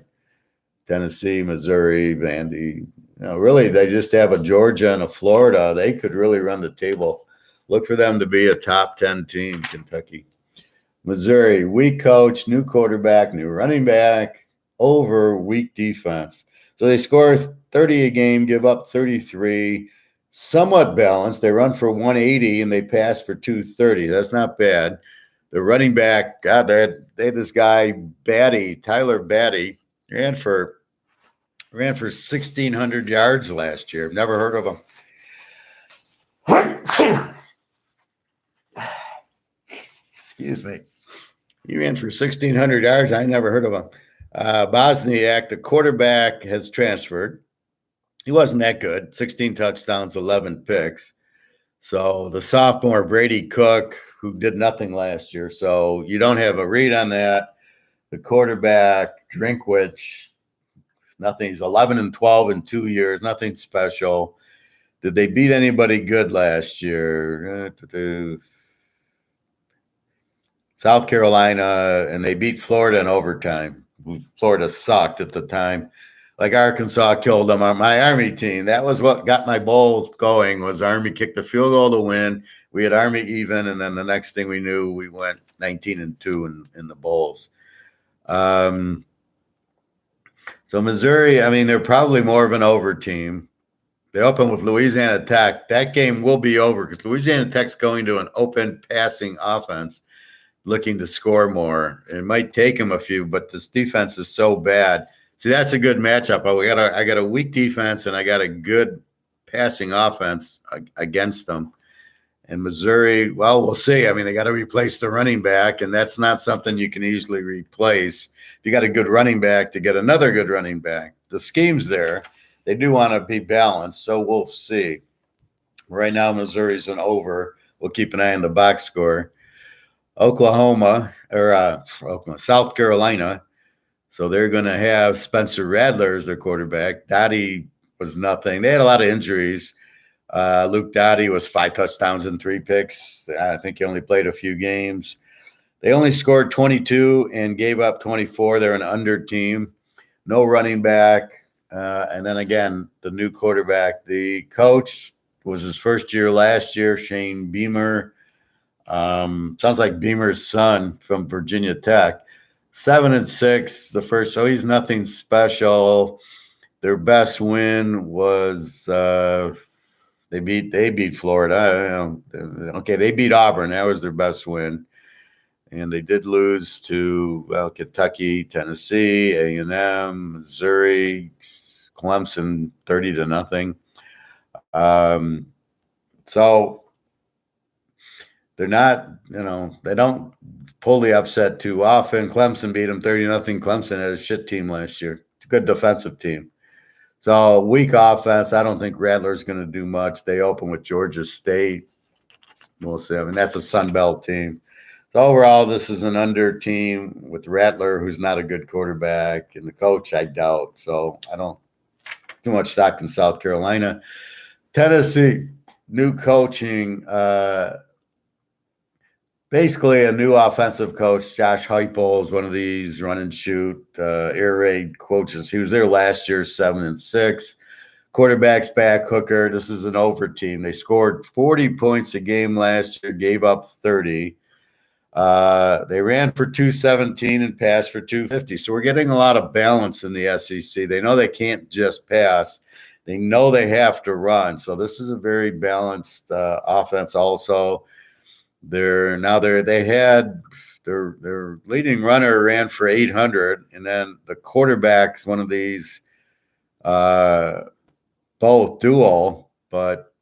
Tennessee, Missouri, Vandy. Really, they just have a Georgia and a Florida. They could really run the table. Look for them to be a top 10 team, Kentucky. Missouri, weak coach, new quarterback, new running back, over weak defense. So they score 30 a game, give up 33. Somewhat balanced. They run for 180 and they pass for 230. That's not bad. The running back, God, they had this guy, Tyler Batty, ran for 1,600 yards last year. Never heard of him. Excuse me. He ran for 1,600 yards. I never heard of him. Bosniak, the quarterback, has transferred. He wasn't that good. 16 touchdowns, 11 picks. So the sophomore, Brady Cook, who did nothing last year. So you don't have a read on that. The quarterback, Drinkwich, nothing. He's 11-12 in 2 years. Nothing special. Did they beat anybody good last year? South Carolina, and they beat Florida in overtime. Florida sucked at the time. Like Arkansas killed them on my Army team. That was what got my bowl going, was Army kicked the field goal to win. We had Army even, and then the next thing we knew, we went 19-2 in the bowls. So Missouri, I mean, they're probably more of an over team. They open with Louisiana Tech. That game will be over because Louisiana Tech's going to an open passing offense, looking to score more. It might take them a few, but this defense is so bad. See, that's a good matchup. I got a weak defense and I got a good passing offense against them. And Missouri, well, we'll see. I mean, they got to replace the running back, and that's not something you can easily replace. If you got a good running back, to get another good running back. The scheme's there. They do want to be balanced, so we'll see. Right now, Missouri's an over. We'll keep an eye on the box score. South Carolina. So they're going to have Spencer Rattler as their quarterback. Dottie was nothing. They had a lot of injuries. Luke Dottie was 5 touchdowns and 3 picks. I think he only played a few games. They only scored 22 and gave up 24. They're an under team. No running back. And then again, the new quarterback. The coach was his first year last year, Shane Beamer. Sounds like Beamer's son from Virginia Tech. 7-6 the first, so he's nothing special. Their best win was they beat Florida. Okay, they beat Auburn. That was their best win. And they did lose to Kentucky, Tennessee, A&M, Missouri, Clemson, 30-0. So they're not, they don't pull the upset too often. Clemson beat them 30-0. Clemson had a shit team last year. It's a good defensive team. So weak offense. I don't think Rattler's going to do much. They open with Georgia State. We'll see. I mean, that's a Sunbelt team. So overall, this is an under team with Rattler, who's not a good quarterback, and the coach, I doubt. So I don't too much stock in South Carolina. Tennessee, new coaching. Basically, a new offensive coach, Josh Heupel, is one of these run and shoot air raid coaches. He was there last year, 7-6. Quarterback's back, Hooker. This is an over team. They scored 40 points a game last year, gave up 30. They ran for 217 and passed for 250. So we're getting a lot of balance in the SEC. They know they can't just pass. They know they have to run. So this is a very balanced offense also. They had their leading runner ran for 800, and then the quarterback's one of these both dual, but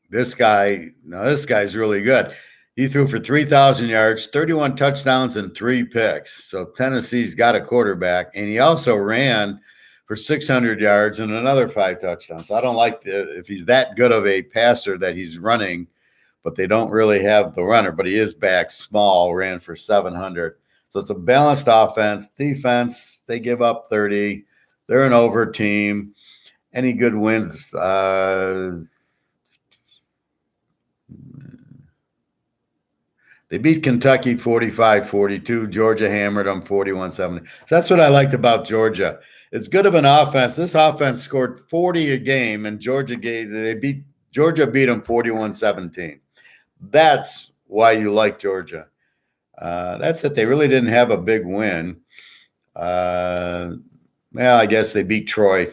this guy's really good. He threw for 3,000 yards, 31 touchdowns, and 3 picks. So Tennessee's got a quarterback, and he also ran for 600 yards and another 5 touchdowns. So I don't like if he's that good of a passer that he's running, but they don't really have the runner. But he is back small, ran for 700. So it's a balanced offense. Defense, they give up 30. They're an over team. Any good wins? They beat Kentucky 45-42. Georgia hammered them 41-70. So that's what I liked about Georgia. It's good of an offense. This offense scored 40 a game, and Georgia beat them 41-17. That's why you like Georgia. That's it. They really didn't have a big win. Well, I guess they beat Troy.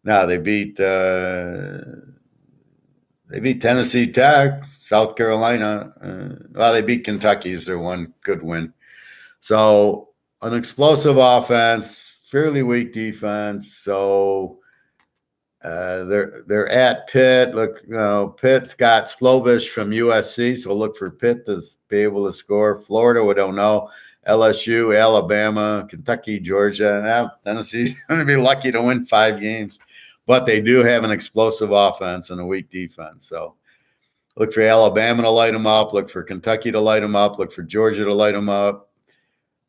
No, they beat Tennessee Tech, South Carolina. They beat Kentucky is their one good win. So an explosive offense, fairly weak defense. So they're at Pitt. Look, Pitt's got Slovish from USC, so look for Pitt to be able to score. Florida, we don't know. LSU, Alabama, Kentucky, Georgia. Tennessee's going to be lucky to win 5 games. But they do have an explosive offense and a weak defense. So look for Alabama to light them up. Look for Kentucky to light them up. Look for Georgia to light them up.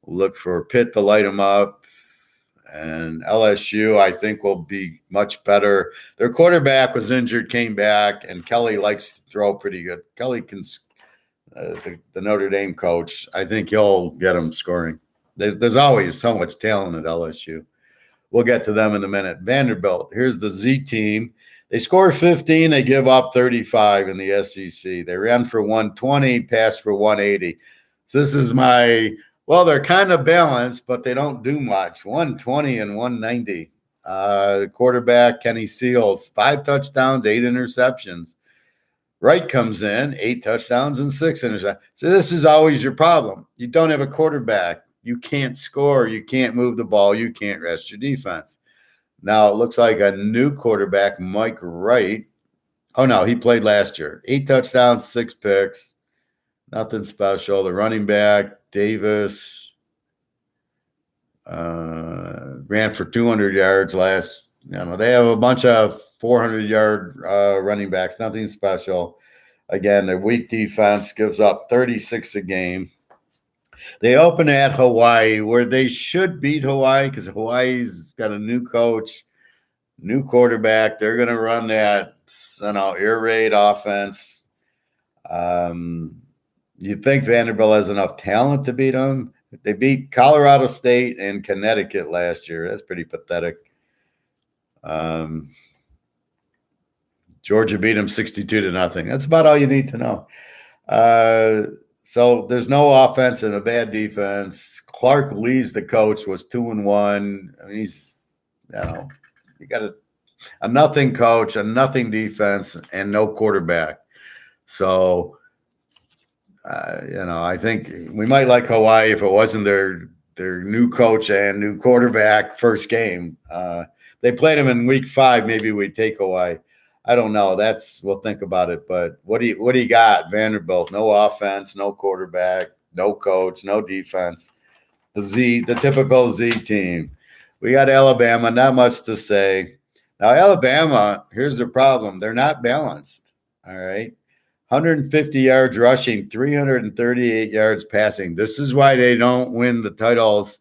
Look for Pitt to light them up. And LSU, I think, will be much better. Their quarterback was injured, came back, and Kelly likes to throw pretty good. Kelly can, the Notre Dame coach, I think he'll get them scoring. There's always so much talent at LSU. We'll get to them in a minute. Vanderbilt, here's the Z team. They score 15. They give up 35 in the SEC. They ran for 120, passed for 180. So this is they're kind of balanced, but they don't do much. 120 and 190. The quarterback, Kenny Seals, 5 touchdowns, 8 interceptions. Wright comes in, 8 touchdowns and 6 interceptions. So this is always your problem. You don't have a quarterback. You can't score. You can't move the ball. You can't rest your defense. Now, it looks like a new quarterback, Mike Wright. Oh, no, he played last year. 8 touchdowns, 6 picks. Nothing special. The running back, Davis, ran for 200 yards last. They have a bunch of 400-yard running backs. Nothing special. Again, their weak defense gives up 36 a game. They open at Hawaii, where they should beat Hawaii because Hawaii's got a new coach, new quarterback. They're going to run that, air raid offense. You think Vanderbilt has enough talent to beat them? They beat Colorado State and Connecticut last year. That's pretty pathetic. Georgia beat them 62-0. That's about all you need to know. So there's no offense and a bad defense. Clark Lee's the coach, was 2-1. He's, you got a nothing coach, a nothing defense, and no quarterback. So, I think we might like Hawaii if it wasn't their new coach and new quarterback first game. They played him in week 5. Maybe we'd take Hawaii. I don't know. We'll think about it. But what do you got? Vanderbilt, no offense, no quarterback, no coach, no defense. The typical Z team. We got Alabama, not much to say. Now, Alabama, here's the problem. They're not balanced. All right. 150 yards rushing, 338 yards passing. This is why they don't win the titles.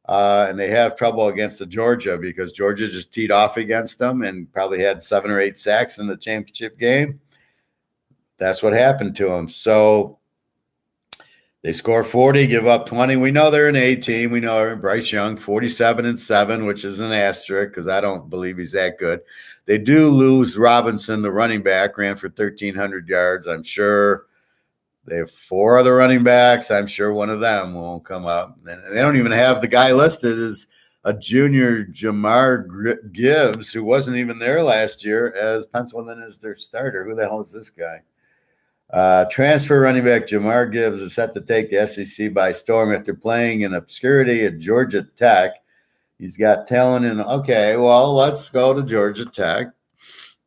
And they have trouble against the Georgia because Georgia just teed off against them and probably had 7 or 8 sacks in the championship game. That's what happened to them. So they score 40, give up 20. We know they're an A team. We know Bryce Young, 47-7, which is an asterisk because I don't believe he's that good. They do lose Robinson, the running back, ran for 1,300 yards. I'm sure they have 4 other running backs. I'm sure one of them won't come up. And they don't even have the guy listed as a junior, Jamar Gibbs, who wasn't even there last year, as penciled in as their starter. Who the hell is this guy? Transfer running back Jamar Gibbs is set to take the SEC by storm after playing in obscurity at Georgia Tech. He's got talent in. Okay, well, let's go to Georgia Tech.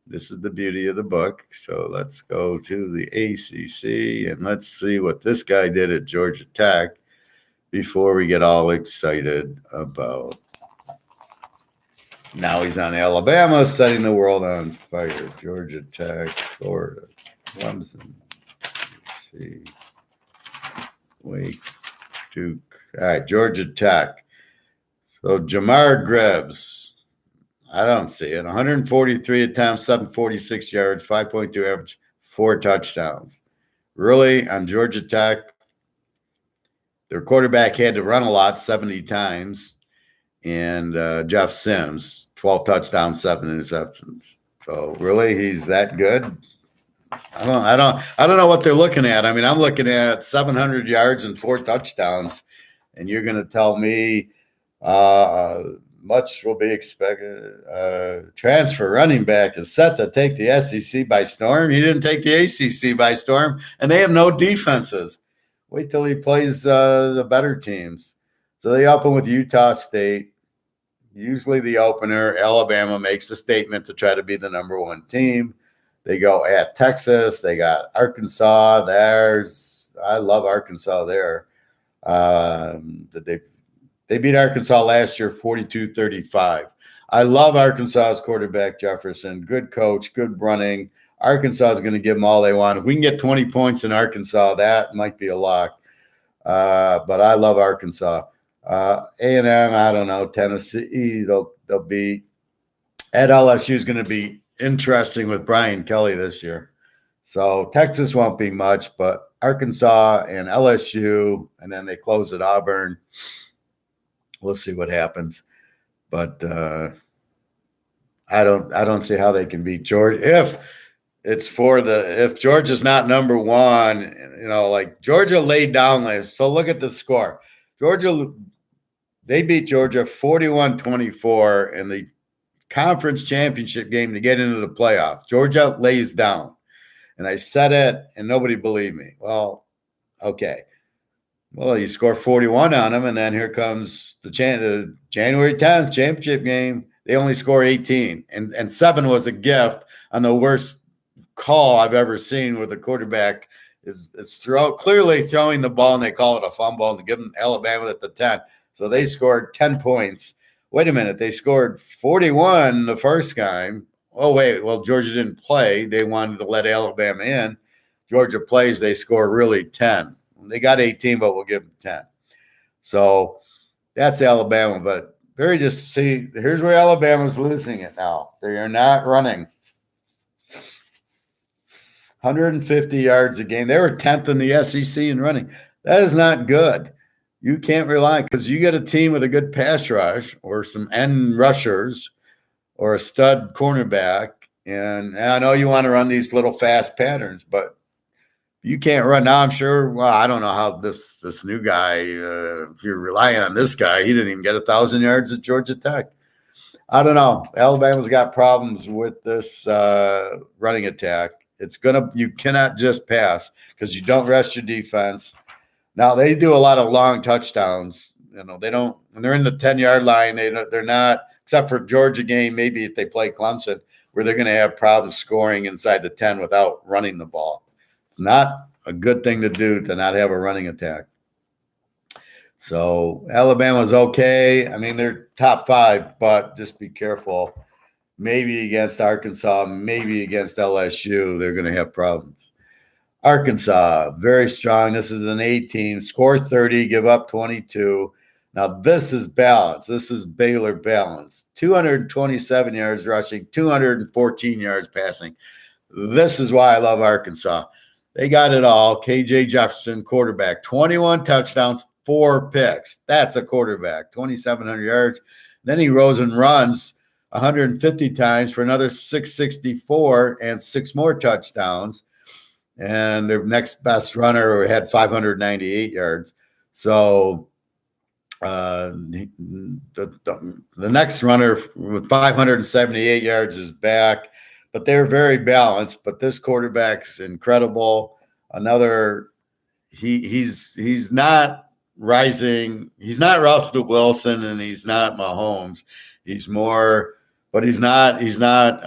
This is the beauty of the book. So let's go to the ACC and let's see what this guy did at Georgia Tech before we get all excited about. Now he's on Alabama, setting the world on fire. Georgia Tech, Florida, Clemson. See. Wake, Duke. All right, Georgia Tech. So Jamar Gibbs, I don't see it. 143 attempts, 746 yards, 5.2 average, 4 touchdowns. Really, on Georgia Tech, their quarterback had to run a lot, 70 times, and Jeff Sims, 12 touchdowns, 7 interceptions. So really, he's that good. I don't know what they're looking at. I mean, I'm looking at 700 yards and 4 touchdowns, and you're going to tell me much will be expected. Transfer running back is set to take the SEC by storm. He didn't take the ACC by storm, and they have no defenses. Wait till he plays the better teams. So they open with Utah State. Usually the opener, Alabama makes a statement to try to be the number 1 team. They go at Texas. They got Arkansas. I love Arkansas there. They beat Arkansas last year 42-35. I love Arkansas's quarterback, Jefferson. Good coach, good running. Arkansas is going to give them all they want. If we can get 20 points in Arkansas, that might be a lock. But I love Arkansas. A&M, I don't know. Tennessee, they'll beat. At LSU is going to be interesting with Brian Kelly this year. So Texas won't be much, but Arkansas and LSU, and then they close at Auburn. We'll see what happens. But I don't see how they can beat Georgia. If Georgia's not number 1, like Georgia laid down last. So look at the score. They beat Georgia 41-24 in the conference championship game to get into the playoff. Georgia lays down. And I said it, and nobody believed me. Well, okay. Well, you score 41 on them, and then here comes the January 10th championship game. They only score 18, and 7 was a gift on the worst call I've ever seen, where the quarterback is clearly throwing the ball, and they call it a fumble and give them Alabama at the 10. So they scored 10 points. Wait a minute, they scored 41 the first time. Oh, wait, well, Georgia didn't play. They wanted to let Alabama in. Georgia plays, they score really 10. They got 18, but we'll give them 10. So that's Alabama. But here's where Alabama's losing it now. They are not running. 150 yards a game. They were 10th in the SEC in running. That is not good. You can't rely, because you get a team with a good pass rush or some end rushers or a stud cornerback. And I know you want to run these little fast patterns, but you can't run. Now I'm sure, well, I don't know how this new guy, if you're relying on this guy, he didn't even get 1,000 yards at Georgia Tech. I don't know. Alabama's got problems with this running attack. You cannot just pass, because you don't rest your defense. Now they do a lot of long touchdowns. They don't, when they're in the 10-yard line, they're not, except for Georgia game, maybe if they play Clemson, where they're going to have problems scoring inside the 10 without running the ball. It's not a good thing to do to not have a running attack. So Alabama's okay. I mean, they're top 5, but just be careful. Maybe against Arkansas, maybe against LSU, they're going to have problems. Arkansas, very strong. This is an A team. Score 30, give up 22. Now, this is balance. This is Baylor balance. 227 yards rushing, 214 yards passing. This is why I love Arkansas. They got it all. KJ Jefferson, quarterback, 21 touchdowns, 4 picks. That's a quarterback, 2,700 yards. Then he rose and runs 150 times for another 664 and 6 more touchdowns. And their next best runner had 598 yards. So the next runner with 578 yards is back. But they're very balanced. But this quarterback's incredible. another. He's not rising. He's not Russell Wilson, and he's not Mahomes. He's more, but he's not. He's not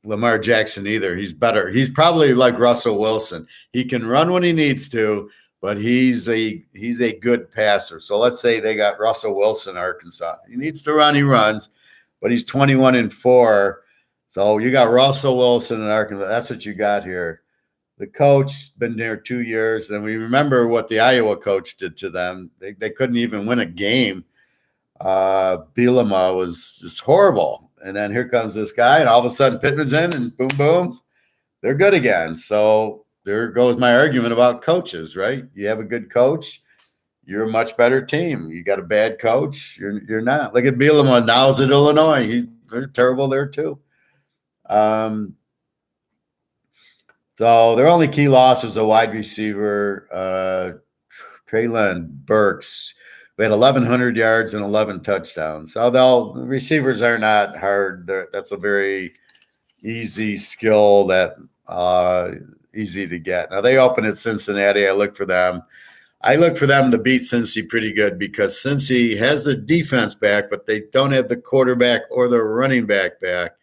Lamar Jackson either. He's better. He's probably like Russell Wilson. He can run when he needs to, but he's a good passer. So let's say they got Russell Wilson, Arkansas. He needs to run, he runs, but he's 21-4. So you got Russell Wilson in Arkansas. That's what you got here. The coach been there 2 years, and we remember what the Iowa coach did to them. They couldn't even win a game. Bielema was just horrible. And then here comes this guy, and all of a sudden Pittman's in, and boom, boom, they're good again. So there goes my argument about coaches, right? You have a good coach, you're a much better team. You got a bad coach, you're not. Look at Bielema now is at Illinois. They're terrible there too. So their only key loss was a wide receiver, Traylon Burks. We had 1,100 yards and 11 touchdowns. Although receivers are not hard, that's a very easy skill that easy to get. Now they open at Cincinnati. I look for them to beat Cincy pretty good because Cincy has the defense back, but they don't have the quarterback or the running back back.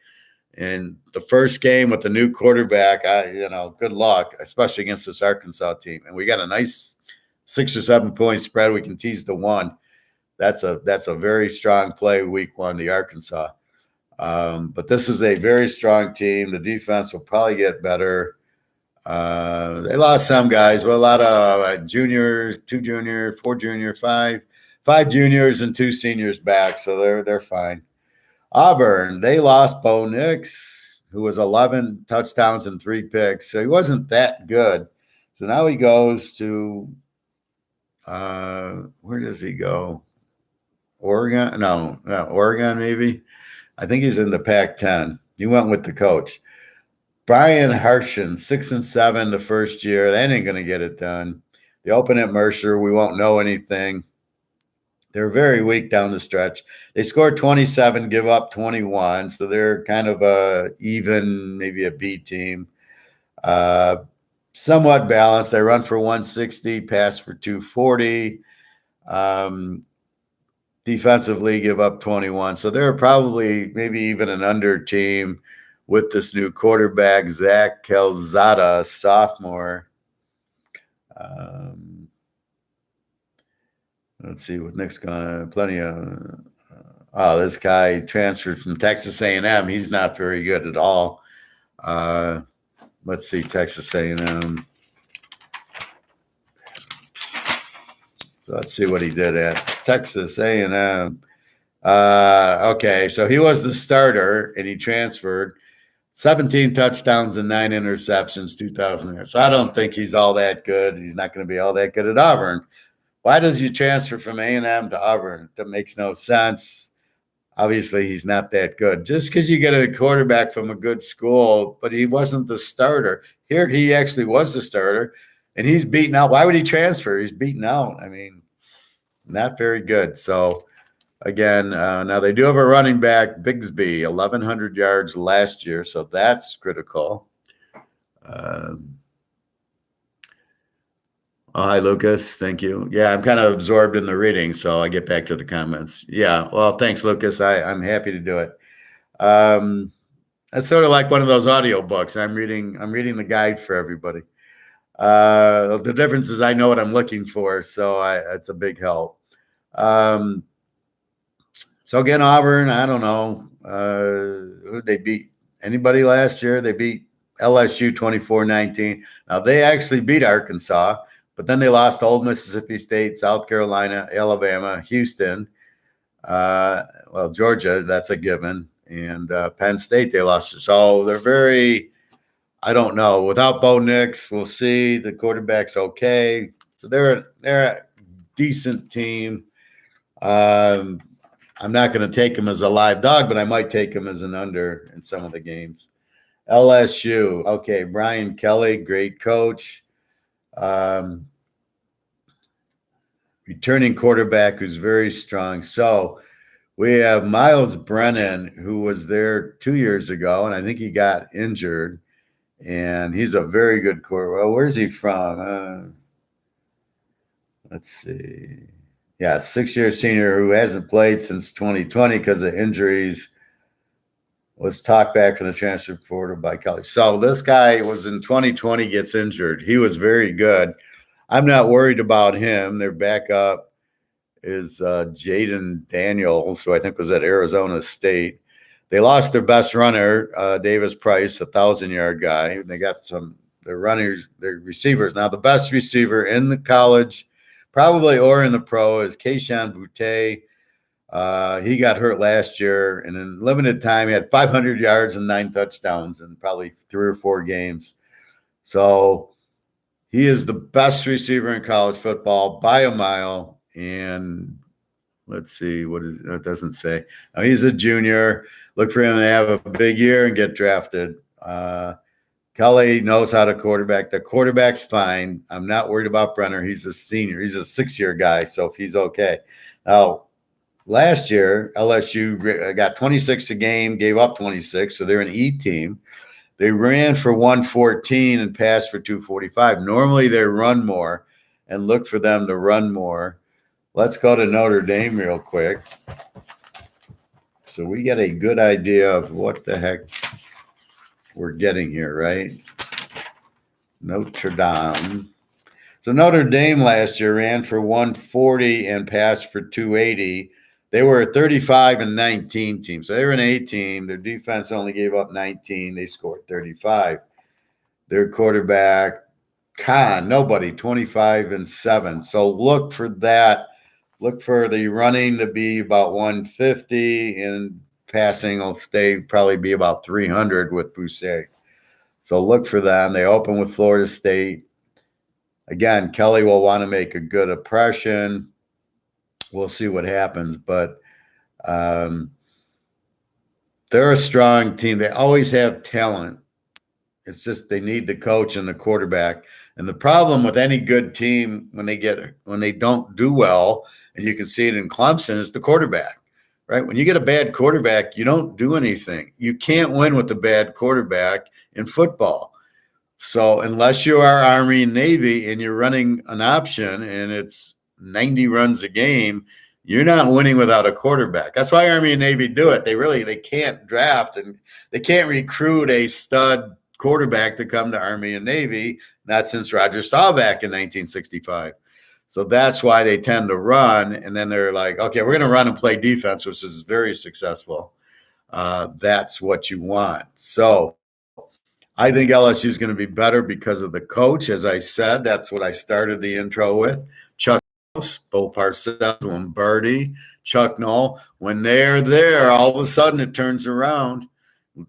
And the first game with the new quarterback, good luck, especially against this Arkansas team. And we got a nice 6 or 7 point spread. We can tease the one. That's a very strong play week one, the Arkansas. But this is a very strong team. The defense will probably get better. They lost some guys, but a lot of juniors, 2 junior, 4 junior, 5 juniors, and 2 seniors back. So they're fine. Auburn, they lost Bo Nix, who was 11 touchdowns and 3 picks. So he wasn't that good. So now he goes to where does he go? Oregon? No, Oregon maybe. I think he's in the Pac-10. He went with the coach. Brian Harshin, 6-7 the first year. That ain't going to get it done. They open at Mercer. We won't know anything. They're very weak down the stretch. They scored 27, give up 21. So they're kind of a even, maybe a B team. Somewhat balanced. They run for 160, pass for 240. Defensively, give up 21. So they're probably maybe even an under team with this new quarterback, Zach Calzada, sophomore. Let's see what Nick's gonna. Plenty of. This guy transferred from Texas A&M. He's not very good at all. Let's see, Texas A&M. Let's see what he did at Texas A&M. Okay, so he was the starter, and he transferred. 17 touchdowns and 9 interceptions, 2,000 yards. So I don't think he's all that good. He's not going to be all that good at Auburn. Why does you transfer from A&M to Auburn? That makes no sense. Obviously, he's not that good. Just because you get a quarterback from a good school, but he wasn't the starter. Here, he actually was the starter, and he's beaten out. Why would he transfer? He's beaten out. I mean, not very good. So, again, now they do have a running back, Bigsby, 1,100 yards last year, so that's critical. Hi, Lucas. Thank you. Yeah, I'm kind of absorbed in the reading, so I get back to the comments. Yeah, well, thanks, Lucas. I'm happy to do it. That's sort of like one of those audio books. I'm reading the guide for everybody. The difference is I know what I'm looking for, so it's a big help. So again, Auburn, I don't know. Who they beat? Anybody last year? They beat LSU 24-19. Now, they actually beat Arkansas, but then they lost to Old Mississippi State, South Carolina, Alabama, Houston. Georgia, that's a given. And Penn State, they lost. So they're very, I don't know. Without Bo Nix, we'll see. The quarterback's okay. So they're a decent team. I'm not going to take him as a live dog, but I might take him as an under in some of the games. LSU, okay, Brian Kelly, great coach. Returning quarterback who's very strong. So we have Miles Brennan, who was there 2 years ago, and I think he got injured. And he's a very good quarterback. Well, where's he from? Let's see. Yeah, 6-year senior who hasn't played since 2020 because of injuries. Was talked back from the transfer portal by Kelly. So this guy was in 2020, gets injured. He was very good. I'm not worried about him. Their backup is Jaden Daniels, who I think was at Arizona State. They lost their best runner, Davis Price, 1,000-yard guy. They got their runners, their receivers. Now, the best receiver in the college, probably or in the pro, is Keishan Bootay. He got hurt last year, and in limited time, he had 500 yards and 9 touchdowns in probably 3 or 4 games. So he is the best receiver in college football by a mile. And let's see, it doesn't say. Now, he's a junior. Look for him to have a big year and get drafted. Kelly knows how to quarterback. The quarterback's fine. I'm not worried about Brenner. He's a senior. He's a 6-year guy, so if he's okay. Now, last year, LSU got 26 a game, gave up 26, so they're an E team. They ran for 114 and passed for 245. Normally, they run more, and look for them to run more. Let's go to Notre Dame real quick. So we get a good idea of what the heck we're getting here, right? Notre Dame. So Notre Dame last year ran for 140 and passed for 280. They were a 35-19 team. So they were an A team. Their defense only gave up 19. They scored 35. Their quarterback, nobody, 25-7. So look for that. Look for the running to be about 150, and passing will probably be about 300 with Bootay. So look for them. They open with Florida State. Again, Kelly will want to make a good impression. We'll see what happens, but they're a strong team. They always have talent. It's just they need the coach and the quarterback. And the problem with any good team when they don't do well, and you can see it in Clemson, is the quarterback, right? When you get a bad quarterback, you don't do anything. You can't win with a bad quarterback in football. So unless you are Army and Navy and you're running an option and it's 90 runs a game, you're not winning without a quarterback. That's why Army and Navy do it. They can't draft and they can't recruit a stud quarterback to come to Army and Navy, not since Roger Staubach in 1965. So that's why they tend to run, and then they're like, okay, we're going to run and play defense, which is very successful. That's what you want. So I think LSU is going to be better because of the coach. As I said, that's what I started the intro with. Chuck, Bo Parcells, Lombardi, Chuck Noll. When they're there, all of a sudden it turns around.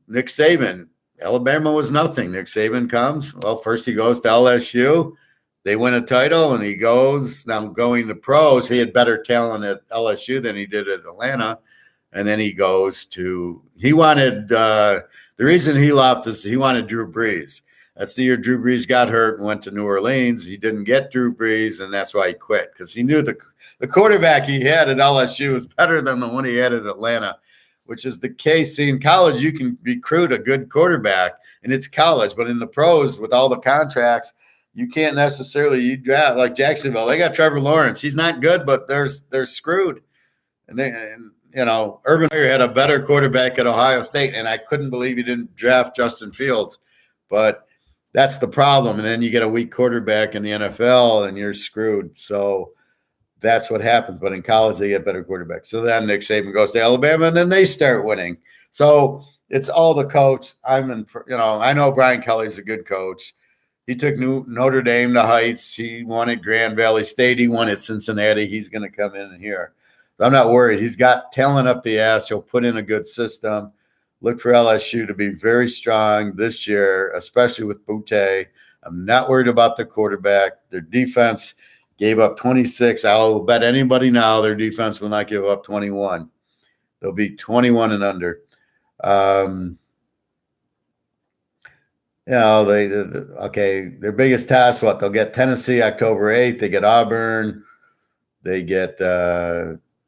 Nick Saban. Alabama was nothing. Nick Saban comes. Well, first he goes to LSU. They win a title, and he goes. Now going to pros, he had better talent at LSU than he did at Atlanta. And then he goes to – he wanted the reason he left is he wanted Drew Brees. That's the year Drew Brees got hurt and went to New Orleans. He didn't get Drew Brees, and that's why he quit, because he knew the quarterback he had at LSU was better than the one he had at Atlanta, which is the case. See, in college, you can recruit a good quarterback, and it's college. But in the pros, with all the contracts, you can't necessarily draft like Jacksonville. They got Trevor Lawrence. He's not good, but they're screwed. And Urban Meyer had a better quarterback at Ohio State, and I couldn't believe he didn't draft Justin Fields. But that's the problem. And then you get a weak quarterback in the NFL, and you're screwed. So that's what happens. But in college, they get better quarterbacks. So then Nick Saban goes to Alabama, and then they start winning. So it's all the coach. I know Brian Kelly's a good coach. He took Notre Dame to heights. He won at Grand Valley State. He won at Cincinnati. He's going to come in here. I'm not worried. He's got talent up the ass. He'll put in a good system. Look for LSU to be very strong this year, especially with Bootay. I'm not worried about the quarterback. Their defense gave up 26. I'll bet anybody now their defense will not give up 21. They'll be 21 and under. Their biggest task, they'll get Tennessee October 8th. They get Auburn. They get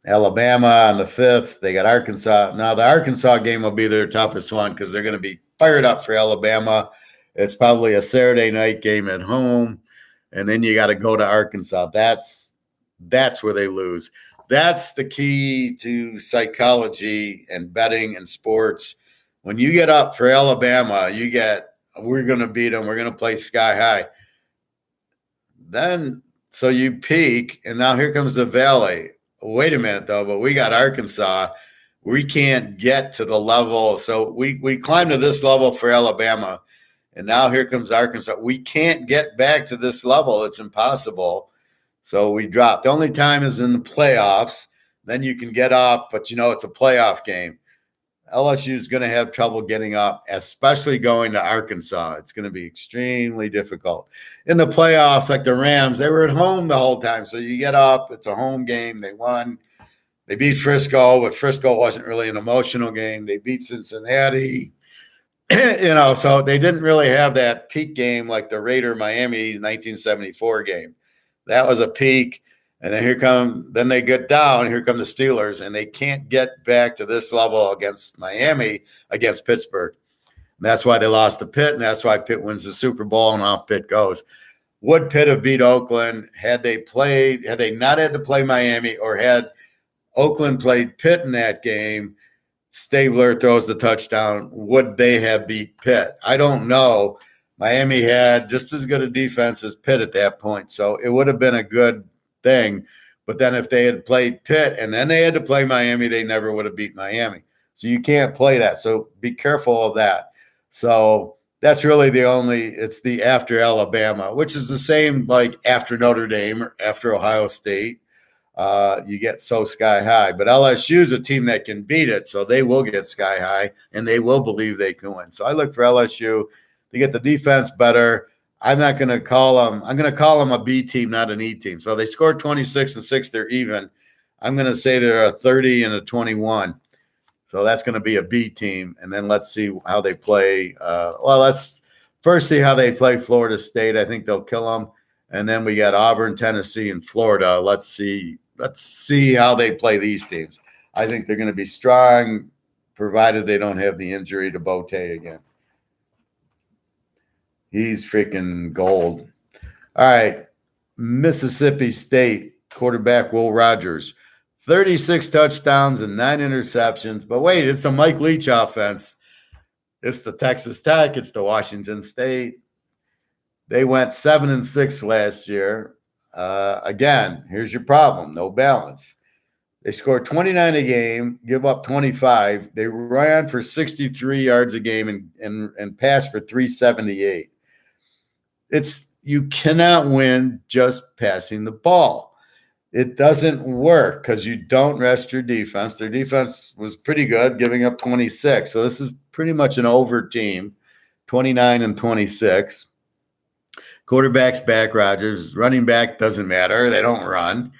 Alabama on the 5th. They got Arkansas. Now, the Arkansas game will be their toughest one because they're going to be fired up for Alabama. It's probably a Saturday night game at home, and then you got to go to Arkansas. That's where they lose. That's the key to psychology and betting and sports. When you get up for Alabama, we're going to beat them. We're going to play sky high. Then, so you peak, and now here comes the Valley. Wait a minute, though, but we got Arkansas. We can't get to the level. So we climbed to this level for Alabama, and now here comes Arkansas. We can't get back to this level. It's impossible. So we dropped. The only time is in the playoffs. Then you can get up, but it's a playoff game. LSU is going to have trouble getting up, especially going to Arkansas. It's going to be extremely difficult. In the playoffs, like the Rams, they were at home the whole time. So you get up, it's a home game. They won. They beat Frisco, but Frisco wasn't really an emotional game. They beat Cincinnati. So they didn't really have that peak game like the Raider-Miami 1974 game. That was a peak. And then they get down. Here come the Steelers, and they can't get back to this level against Miami, against Pittsburgh. And that's why they lost to Pitt, and that's why Pitt wins the Super Bowl, and off Pitt goes. Would Pitt have beat Oakland had they not had to play Miami, or had Oakland played Pitt in that game? Stabler throws the touchdown. Would they have beat Pitt? I don't know. Miami had just as good a defense as Pitt at that point, so it would have been a good thing. But then if they had played Pitt and then they had to play Miami, they never would have beat Miami. So you can't play that. So be careful of that. So that's really it's the after Alabama, which is the same like after Notre Dame or after Ohio State. You get so sky high. But LSU is a team that can beat it, so they will get sky high, and they will believe they can win. So I look for LSU to get the defense better. I'm not going to call them. I'm going to call them a B team, not an E team. So they scored 26-6. They're even. I'm going to say they're a 30 and a 21. So that's going to be a B team. And then let's see how they play. Let's first see how they play Florida State. I think they'll kill them. And then we got Auburn, Tennessee, and Florida. Let's see how they play these teams. I think they're going to be strong, provided they don't have the injury to Bootay again. He's freaking gold. All right. Mississippi State quarterback Will Rogers, 36 touchdowns and 9 interceptions. But wait, it's a Mike Leach offense. It's the Texas Tech. It's the Washington State. They went 7-6 last year. Again, here's your problem. No balance. They scored 29 a game, give up 25. They ran for 63 yards a game and passed for 378. You cannot win just passing the ball. It doesn't work because you don't rest your defense. Their defense was pretty good, giving up 26. So this is pretty much an over team, 29-26. Quarterback's back, Rodgers. Running back doesn't matter. They don't run.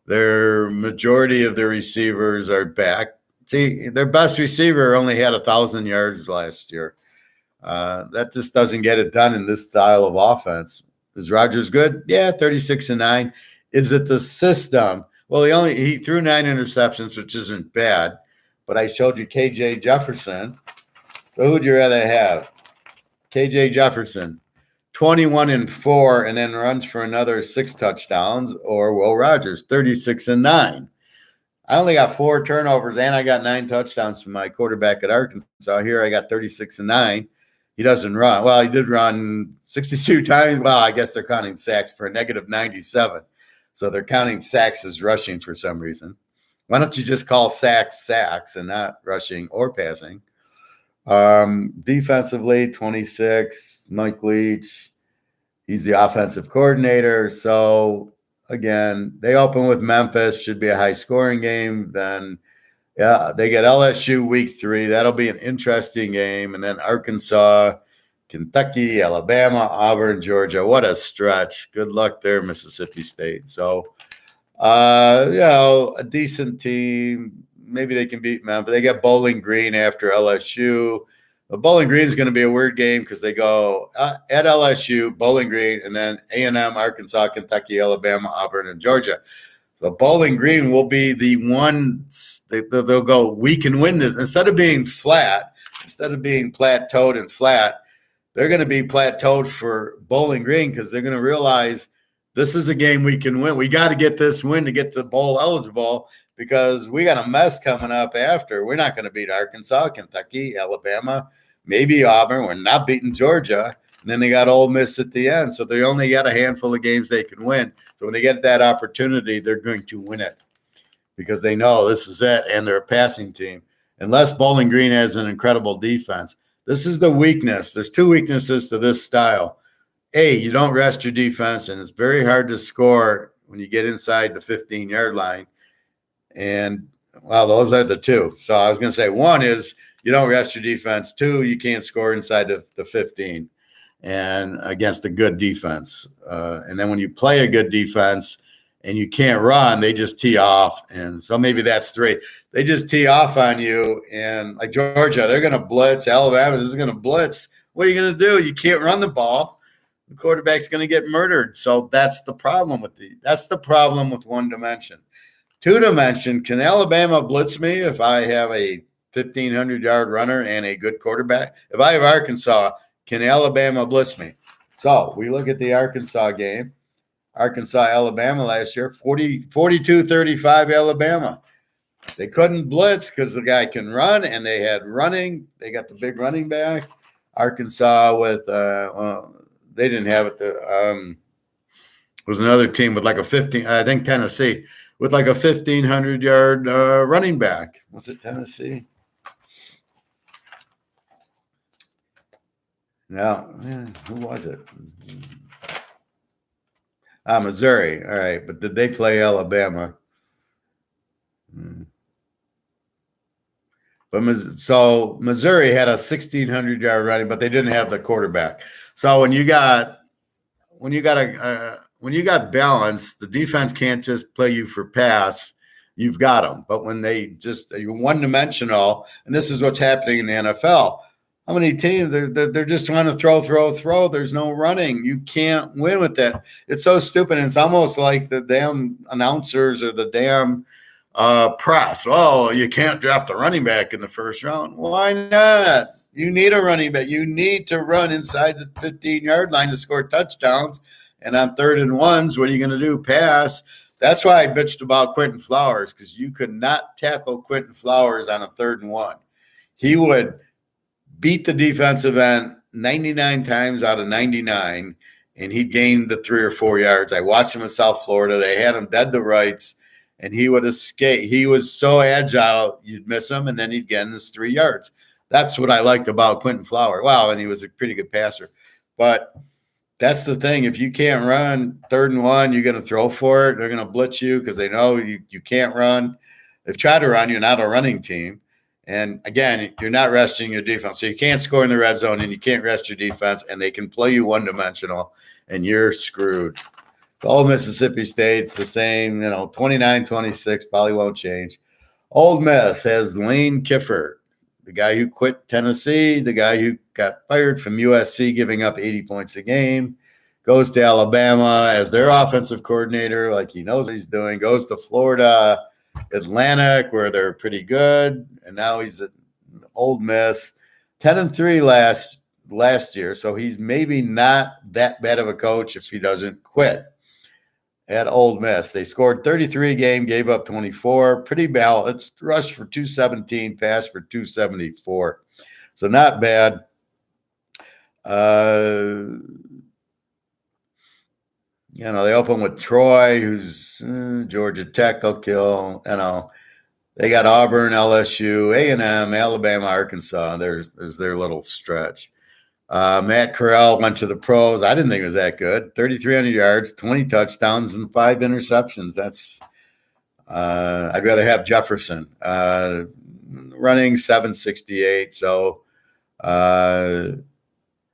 Their majority of their receivers are back. See, their best receiver only had 1,000 yards last year. That just doesn't get it done in this style of offense. Is Rodgers good? Yeah, 36-9. Is it the system? Well, he threw 9 interceptions, which isn't bad. But I showed you KJ Jefferson. So who would you rather have? KJ Jefferson, 21-4, and then runs for another 6 touchdowns, or Will Rogers, 36-9. I only got 4 turnovers, and I got 9 touchdowns from my quarterback at Arkansas. Here I got 36-9. He doesn't run. Well, he did run 62 times. Well, I guess they're counting sacks for a -97. So they're counting sacks as rushing for some reason. Why don't you just call sacks and not rushing or passing? Defensively, 26, Mike Leach. He's the offensive coordinator. So, again, they open with Memphis. Should be a high-scoring game. Then, they get LSU week 3. That'll be an interesting game. And then Arkansas, Kentucky, Alabama, Auburn, Georgia. What a stretch. Good luck there, Mississippi State. So, a decent team. Maybe they can beat Memphis. They get Bowling Green after LSU. But Bowling Green is going to be a weird game because they go at LSU, Bowling Green, and then A&M, Arkansas, Kentucky, Alabama, Auburn, and Georgia. So Bowling Green will be the one they'll go, we can win this. Instead of being plateaued and flat, they're going to be plateaued for Bowling Green because they're going to realize this is a game we can win. We got to get this win to get to bowl eligible because we got a mess coming up after. We're not going to beat Arkansas, Kentucky, Alabama, maybe Auburn. We're not beating Georgia. And then they got Ole Miss at the end. So they only got a handful of games they can win. So when they get that opportunity, they're going to win it because they know this is it, and they're a passing team. Unless Bowling Green has an incredible defense. This is the weakness. There's two weaknesses to this style. A, you don't rest your defense, and it's very hard to score when you get inside the 15-yard line. And, well, those are the two. So I was going to say, one is you don't rest your defense. Two, you can't score inside the 15 and against a good defense. And then when you play a good defense and you can't run, they just tee off. And so maybe that's three. They just tee off on you. And like Georgia, they're going to blitz. Alabama is going to blitz. What are you going to do? You can't run the ball. The quarterback's going to get murdered. So that's the problem with one dimension. Two dimension, can Alabama blitz me if I have a 1,500-yard runner and a good quarterback? If I have Arkansas, can Alabama blitz me? So we look at the Arkansas game. Arkansas, Alabama last year, 42-35 Alabama. They couldn't blitz because the guy can run, and they had running. They got the big running back. Arkansas with they didn't have it. Was another team with like a 15. I think Tennessee with like a 1,500-yard running back. Was it Tennessee? No, who was it? Missouri. All right, but did they play Alabama? But so Missouri had a 1,600-yard running, but they didn't have the quarterback. So when you got balance, the defense can't just play you for pass. You've got them. But when you're one-dimensional, and this is what's happening in the NFL. How many teams they're just trying to throw? There's no running. You can't win with that. It's so stupid. And it's almost like the damn announcers or the damn press. Oh, you can't draft a running back in the first round. Why not? You need a running back. You need to run inside the 15-yard line to score touchdowns. And on 3rd and 1s, what are you going to do? Pass. That's why I bitched about Quentin Flowers, because you could not tackle Quentin Flowers on a 3rd and 1. He would beat the defensive end 99 times out of 99, and he'd gain the 3 or 4 yards. I watched him in South Florida. They had him dead to rights, and he would escape. He was so agile, you'd miss him, and then he'd get in his 3 yards. That's what I liked about Quentin Flowers. Wow, and he was a pretty good passer. But that's the thing. If you can't run 3rd and 1, you're going to throw for it. They're going to blitz you because they know you can't run. They've tried to run. You're not a running team. And, again, you're not resting your defense. So you can't score in the red zone, and you can't rest your defense, and they can play you one-dimensional, and you're screwed. Old Mississippi State's the same, 29-26, probably won't change. Ole Miss has Lane Kifford, the guy who quit Tennessee, the guy who got fired from USC, giving up 80 points a game, goes to Alabama as their offensive coordinator, like he knows what he's doing, goes to Florida Atlantic, where they're pretty good, and now he's at Ole Miss, 10-3 last year, so he's maybe not that bad of a coach if he doesn't quit. At Ole Miss, they scored 33 a game, gave up 24, pretty balanced, rushed for 217, passed for 274, so not bad. They open with Troy, who's Georgia Tech. They'll kill. They got Auburn, LSU, A&M, Alabama, Arkansas. There's their little stretch. Matt Corral went to the pros. I didn't think it was that good. 3,300 yards, 20 touchdowns, and 5 interceptions. That's I'd rather have Jefferson. Running 768. So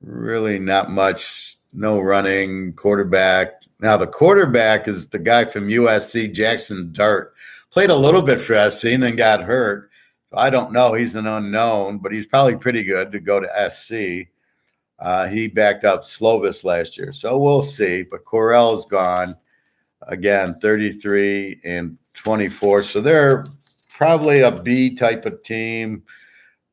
really not much. No running. Quarterback. Now, the quarterback is the guy from USC, Jackson Dart. Played a little bit for SC and then got hurt. So I don't know. He's an unknown, but he's probably pretty good to go to SC. He backed up Slovis last year. So we'll see. But Correll's gone. Again, 33 and 24. So they're probably a B type of team.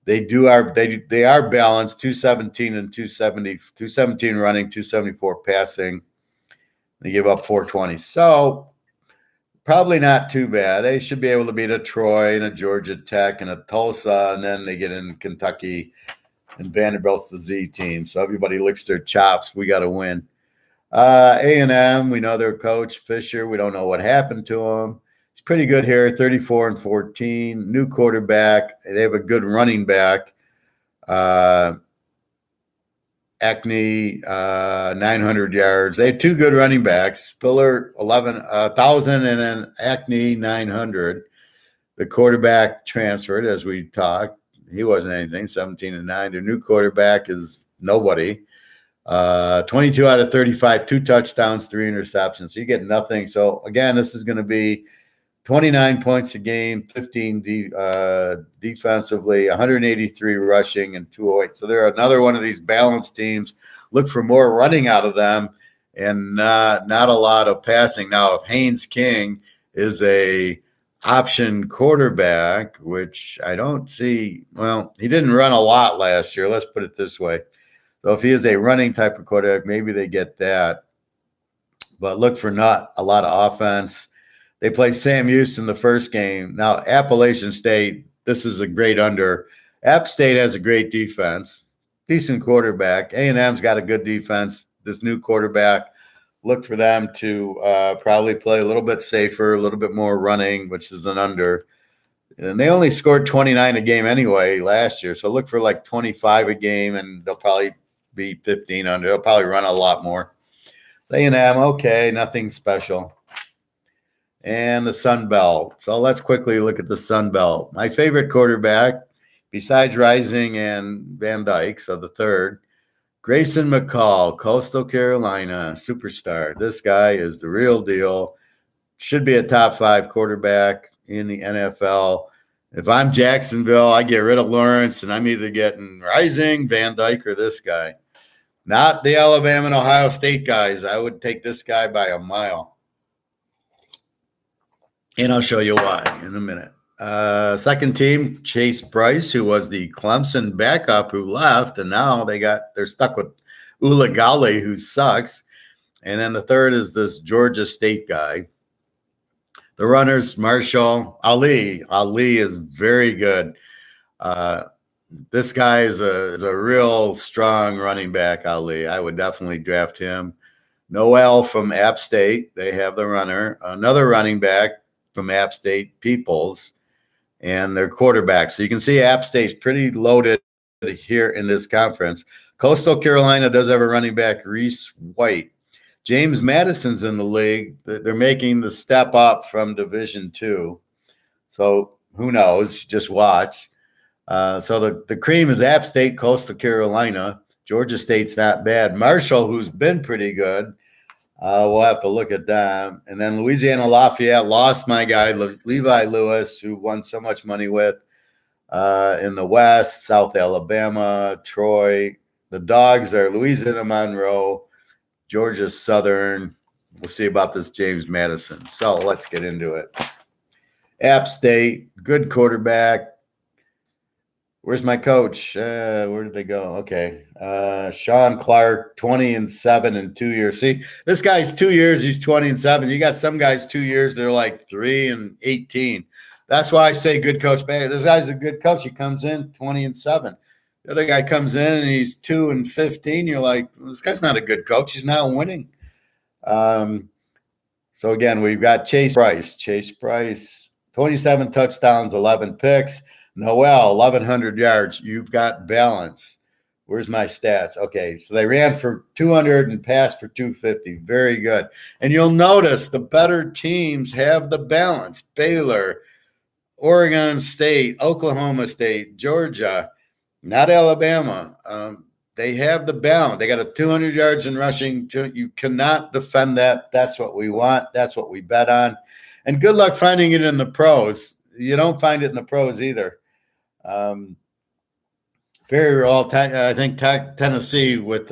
They are balanced, 217 and 270, 217 running, 274 passing. They give up 420. So probably not too bad. They should be able to beat a Troy and a Georgia Tech and a Tulsa, and then they get in Kentucky and Vanderbilt's the Z team. So everybody licks their chops. We got to win. A&M, we know their coach, Fisher. We don't know what happened to him. He's pretty good here, 34 and 14. New quarterback. They have a good running back. Acne, 900 yards. They had two good running backs, Spiller, 1,000, and then Acne, 900. The quarterback transferred, as we talked. He wasn't anything, 17 and 9. Their new quarterback is nobody. 22 out of 35, 2 touchdowns, 3 interceptions. So you get nothing. So, again, this is going to be 29 points a game, 15 defensively, 183 rushing, and 208. So they're another one of these balanced teams. Look for more running out of them and not a lot of passing. Now, if Haynes King is a option quarterback, which I don't see, well, he didn't run a lot last year. Let's put it this way. So if he is a running type of quarterback, maybe they get that. But look for not a lot of offense. They played Sam Houston the first game. Now, Appalachian State, this is a great under. App State has a great defense, decent quarterback. A&M's got a good defense. This new quarterback, look for them to probably play a little bit safer, a little bit more running, which is an under. And they only scored 29 a game anyway last year. So look for like 25 a game, and they'll probably be 15 under. They'll probably run a lot more. A&M, okay, nothing special. And the Sunbelt. So let's quickly look at the Sunbelt. My favorite quarterback, besides Rising and Van Dyke, so the third, Grayson McCall, Coastal Carolina, superstar. This guy is the real deal. Should be a top 5 quarterback in the NFL. If I'm Jacksonville, I get rid of Lawrence, and I'm either getting Rising, Van Dyke, or this guy. Not the Alabama and Ohio State guys. I would take this guy by a mile. And I'll show you why in a minute. Second team, Chase Bryce, who was the Clemson backup who left, and now they're stuck with Ulagali, who sucks. And then the third is this Georgia State guy. The runners, Marshall, Ali. Ali is very good. This guy is a real strong running back, Ali. I would definitely draft him. Noel from App State. They have the runner. Another running back from App State, Peoples, and their quarterback. So you can see App State's pretty loaded here in this conference. Coastal Carolina does have a running back, Reese White. James Madison's in the league. They're making the step up from Division II. So who knows? Just watch. So the cream is App State, Coastal Carolina. Georgia State's not bad. Marshall, who's been pretty good. We'll have to look at that. And then Louisiana Lafayette lost my guy, Levi Lewis, who won so much money with in the West, South Alabama, Troy. The Dogs are Louisiana Monroe, Georgia Southern. We'll see about this James Madison. So let's get into it. App State, good quarterback. Where's my coach? Where did they go? Okay. Sean Clark, 20-7 in 2 years. See, this guy's 2 years, he's 20-7. You got some guys 2 years, they're like 3-18. That's why I say good coach. Man, this guy's a good coach. He comes in 20-7. The other guy comes in and he's 2-15. You're like, this guy's not a good coach. He's not winning. So again, we've got Chase Bryce. Chase Bryce, 27 touchdowns, 11 picks. Noel, 1,100 yards. You've got balance. Where's my stats? Okay, so they ran for 200 and passed for 250. Very good. And you'll notice the better teams have the balance. Baylor, Oregon State, Oklahoma State, Georgia, not Alabama. They have the balance. They got a 200 yards in rushing. You cannot defend that. That's what we want. That's what we bet on. And good luck finding it in the pros. You don't find it in the pros either. Very well, I think Tennessee with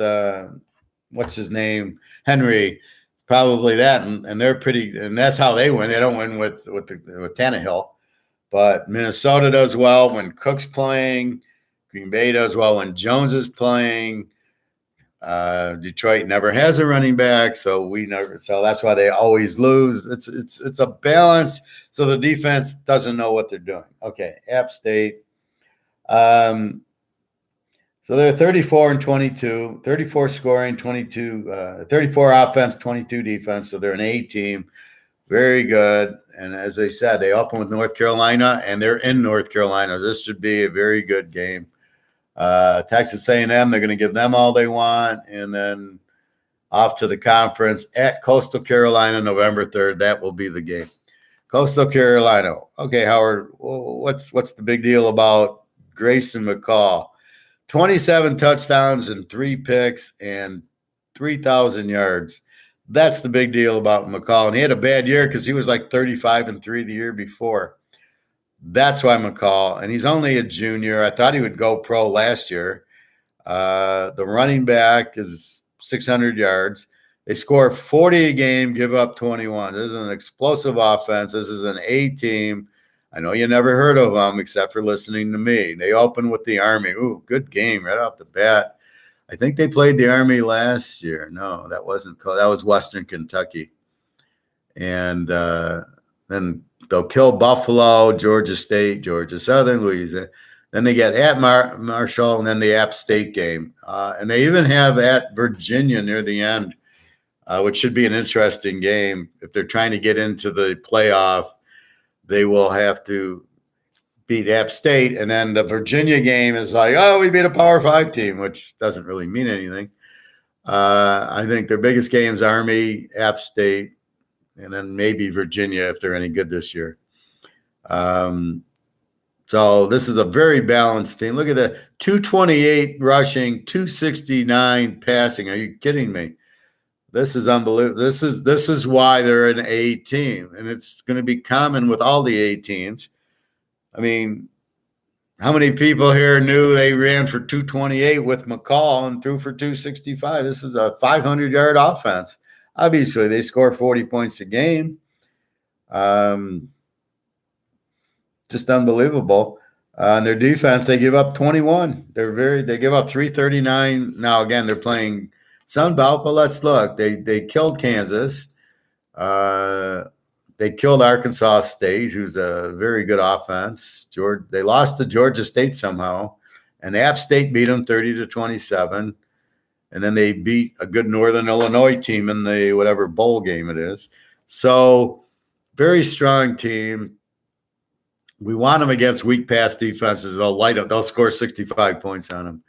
what's his name, Henry, probably that, and they're pretty, and that's how they win. They don't win with Tannehill, but Minnesota does well when Cook's playing. Green Bay does well when Jones is playing. Detroit never has a running back, so that's why they always lose. It's a balance, so the defense doesn't know what they're doing. Okay, App State. So they're 34-22, 34 scoring, 34 offense, 22 defense. So they're an A team. Very good. And as I said, they open with North Carolina, and they're in North Carolina. This should be a very good game. Texas A&M, they're going to give them all they want, and then off to the conference at Coastal Carolina, November 3rd. That will be the game. Coastal Carolina. Okay, Howard, what's the big deal about Grayson McCall? 27 touchdowns and 3 picks and 3,000 yards. That's the big deal about McCall. And he had a bad year because he was like 35-3 the year before. That's why McCall, and he's only a junior. I thought he would go pro last year. The running back is 600 yards. They score 40 a game, give up 21. This is an explosive offense. This is an A team. I know you never heard of them except for listening to me. They open with the Army. Ooh, good game right off the bat. I think they played the Army last year. No, that wasn't. That was Western Kentucky. And then they'll kill Buffalo, Georgia State, Georgia Southern, Louisiana. Then they get at Marshall, and then the App State game. And they even have at Virginia near the end, which should be an interesting game. If they're trying to get into the playoff, they will have to beat App State. And then the Virginia game is like, oh, we beat a Power 5 team, which doesn't really mean anything. I think their biggest games, Army, App State, and then maybe Virginia if they're any good this year. So this is a very balanced team. Look at that, 228 rushing, 269 passing. Are you kidding me? This is unbelievable. This is why they're an A team, and it's going to be common with all the A teams. I mean, how many people here knew they ran for 228 with McCall and threw for 265? This is a 500-yard offense. Obviously, they score 40 points a game. Just unbelievable. On their defense, they give up 21. They give up 339. Now, again, they're playing Sunbelt, but let's look. They killed Kansas. They killed Arkansas State, who's a very good offense. They lost to Georgia State somehow, and App State beat them 30-27. And then they beat a good Northern Illinois team in the whatever bowl game it is. So, very strong team. We want them against weak pass defenses. They'll score 65 points on them.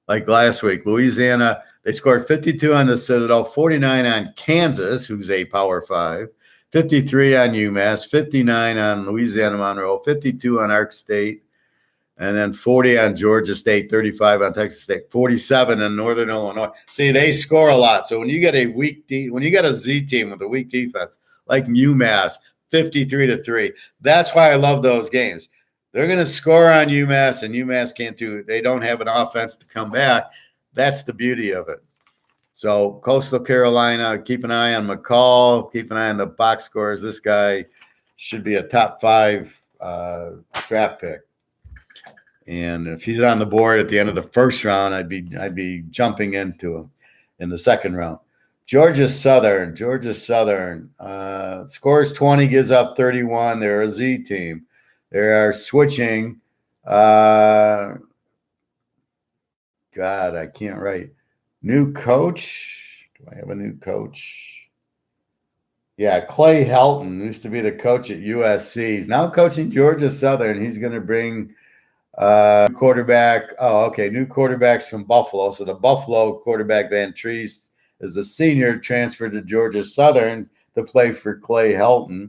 Like last week, Louisiana, they scored 52 on the Citadel, 49 on Kansas, who's a Power 5, 53 on UMass, 59 on Louisiana Monroe, 52 on Ark State, and then 40 on Georgia State, 35 on Texas State, 47 in Northern Illinois. See, they score a lot. So when you get a Z team with a weak defense like UMass, 53-3, that's why I love those games. They're going to score on UMass, and UMass can't do it. They don't have an offense to come back. That's the beauty of it. So Coastal Carolina, keep an eye on McCall. Keep an eye on the box scores. This guy should be a top 5 draft pick. And if he's on the board at the end of the first round, I'd be jumping into him in the second round. Georgia Southern scores 20, gives up 31. They're a Z team. They are switching. God, I can't write. New coach. Do I have a new coach? Yeah, Clay Helton used to be the coach at USC. He's now coaching Georgia Southern. He's going to bring quarterback. Oh, okay. New quarterbacks from Buffalo. So the Buffalo quarterback, Van Treese, is a senior transferred to Georgia Southern to play for Clay Helton.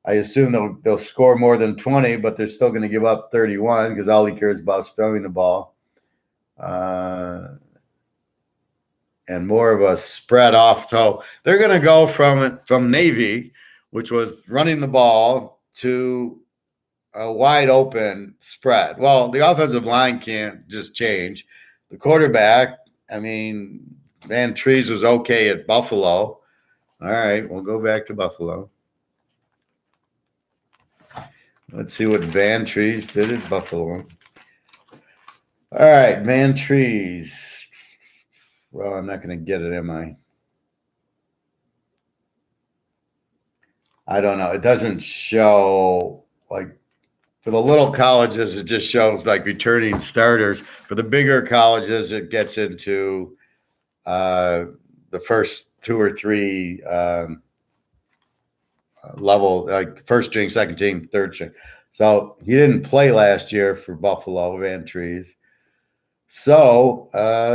I assume they'll score more than 20, but they're still going to give up 31 because all he cares about is throwing the ball. And more of a spread off. So they're going to go from Navy, which was running the ball, to a wide open spread. Well, the offensive line can't just change. The quarterback, I mean, Van Treese was okay at Buffalo. All right, we'll go back to Buffalo. Let's see what Van Treese did at Buffalo. All right, man, trees. Well, I'm not going to get it, am I? I don't know. It doesn't show like for the little colleges, it just shows like returning starters. For the bigger colleges, it gets into the first two or three level, like first string, second team, third string. So he didn't play last year for Buffalo, Van Trees. So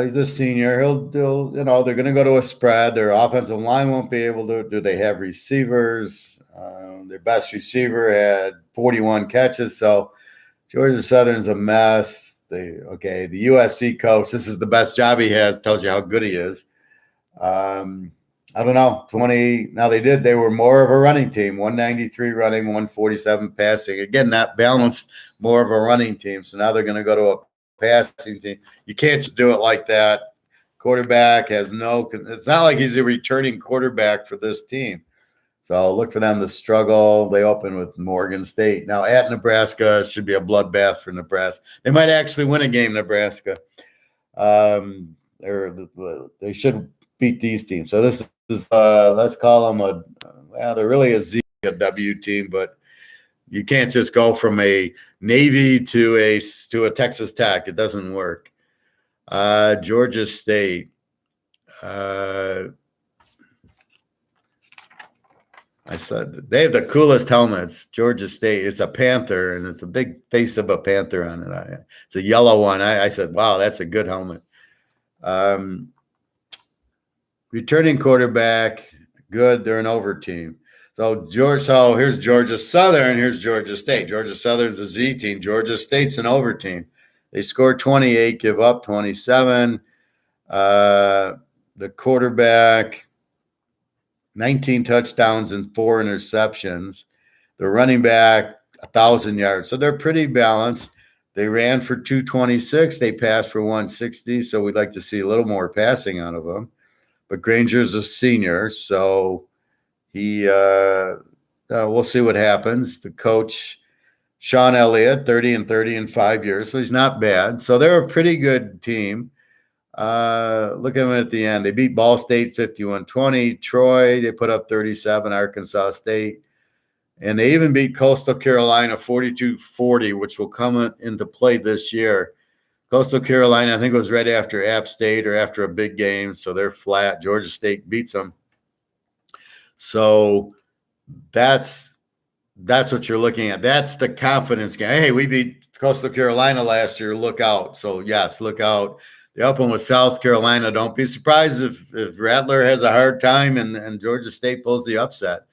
he's a senior. They're going to go to a spread. Their offensive line won't be able to. Do they have receivers? Their best receiver had 41 catches. So Georgia Southern's a mess. The USC coach. This is the best job he has. Tells you how good he is. I don't know. 20. Now they were more of a running team. 193 running, 147 passing. Again, not balanced. More of a running team. So now they're going to go to a passing team. You can't just do it like that. Quarterback has no. It's not like he's a returning quarterback for this team. So look for them to struggle. They open with Morgan State. Now at Nebraska should be a bloodbath for Nebraska. They might actually win a game, Nebraska. They should beat these teams. So this is let's call them they're really a W team, but you can't just go from a Navy to a Texas Tech. It doesn't work. Georgia State. I said they have the coolest helmets. Georgia State. It's a panther, and it's a big face of a panther on it. It's a yellow one. I said, wow, that's a good helmet. Returning quarterback, good. They're an over team. So here's Georgia Southern. Here's Georgia State. Georgia Southern's a Z team. Georgia State's an over team. They score 28, give up 27. The quarterback, 19 touchdowns and 4 interceptions. The running back, 1,000 yards. So they're pretty balanced. They ran for 226. They passed for 160. So we'd like to see a little more passing out of them. But Granger's a senior, so we'll see what happens. The coach, Sean Elliott, 30-30 in 5 years, so he's not bad. So they're a pretty good team. Look at them at the end. They beat Ball State 51-20. Troy, they put up 37. Arkansas State. And they even beat Coastal Carolina 42-40, which will come into play this year. Coastal Carolina, I think it was right after App State or after a big game, so they're flat. Georgia State beats them. So that's what you're looking at. That's the confidence game. Hey, we beat Coastal Carolina last year. Look out. So, yes, look out. They open with South Carolina. Don't be surprised if Rattler has a hard time and Georgia State pulls the upset.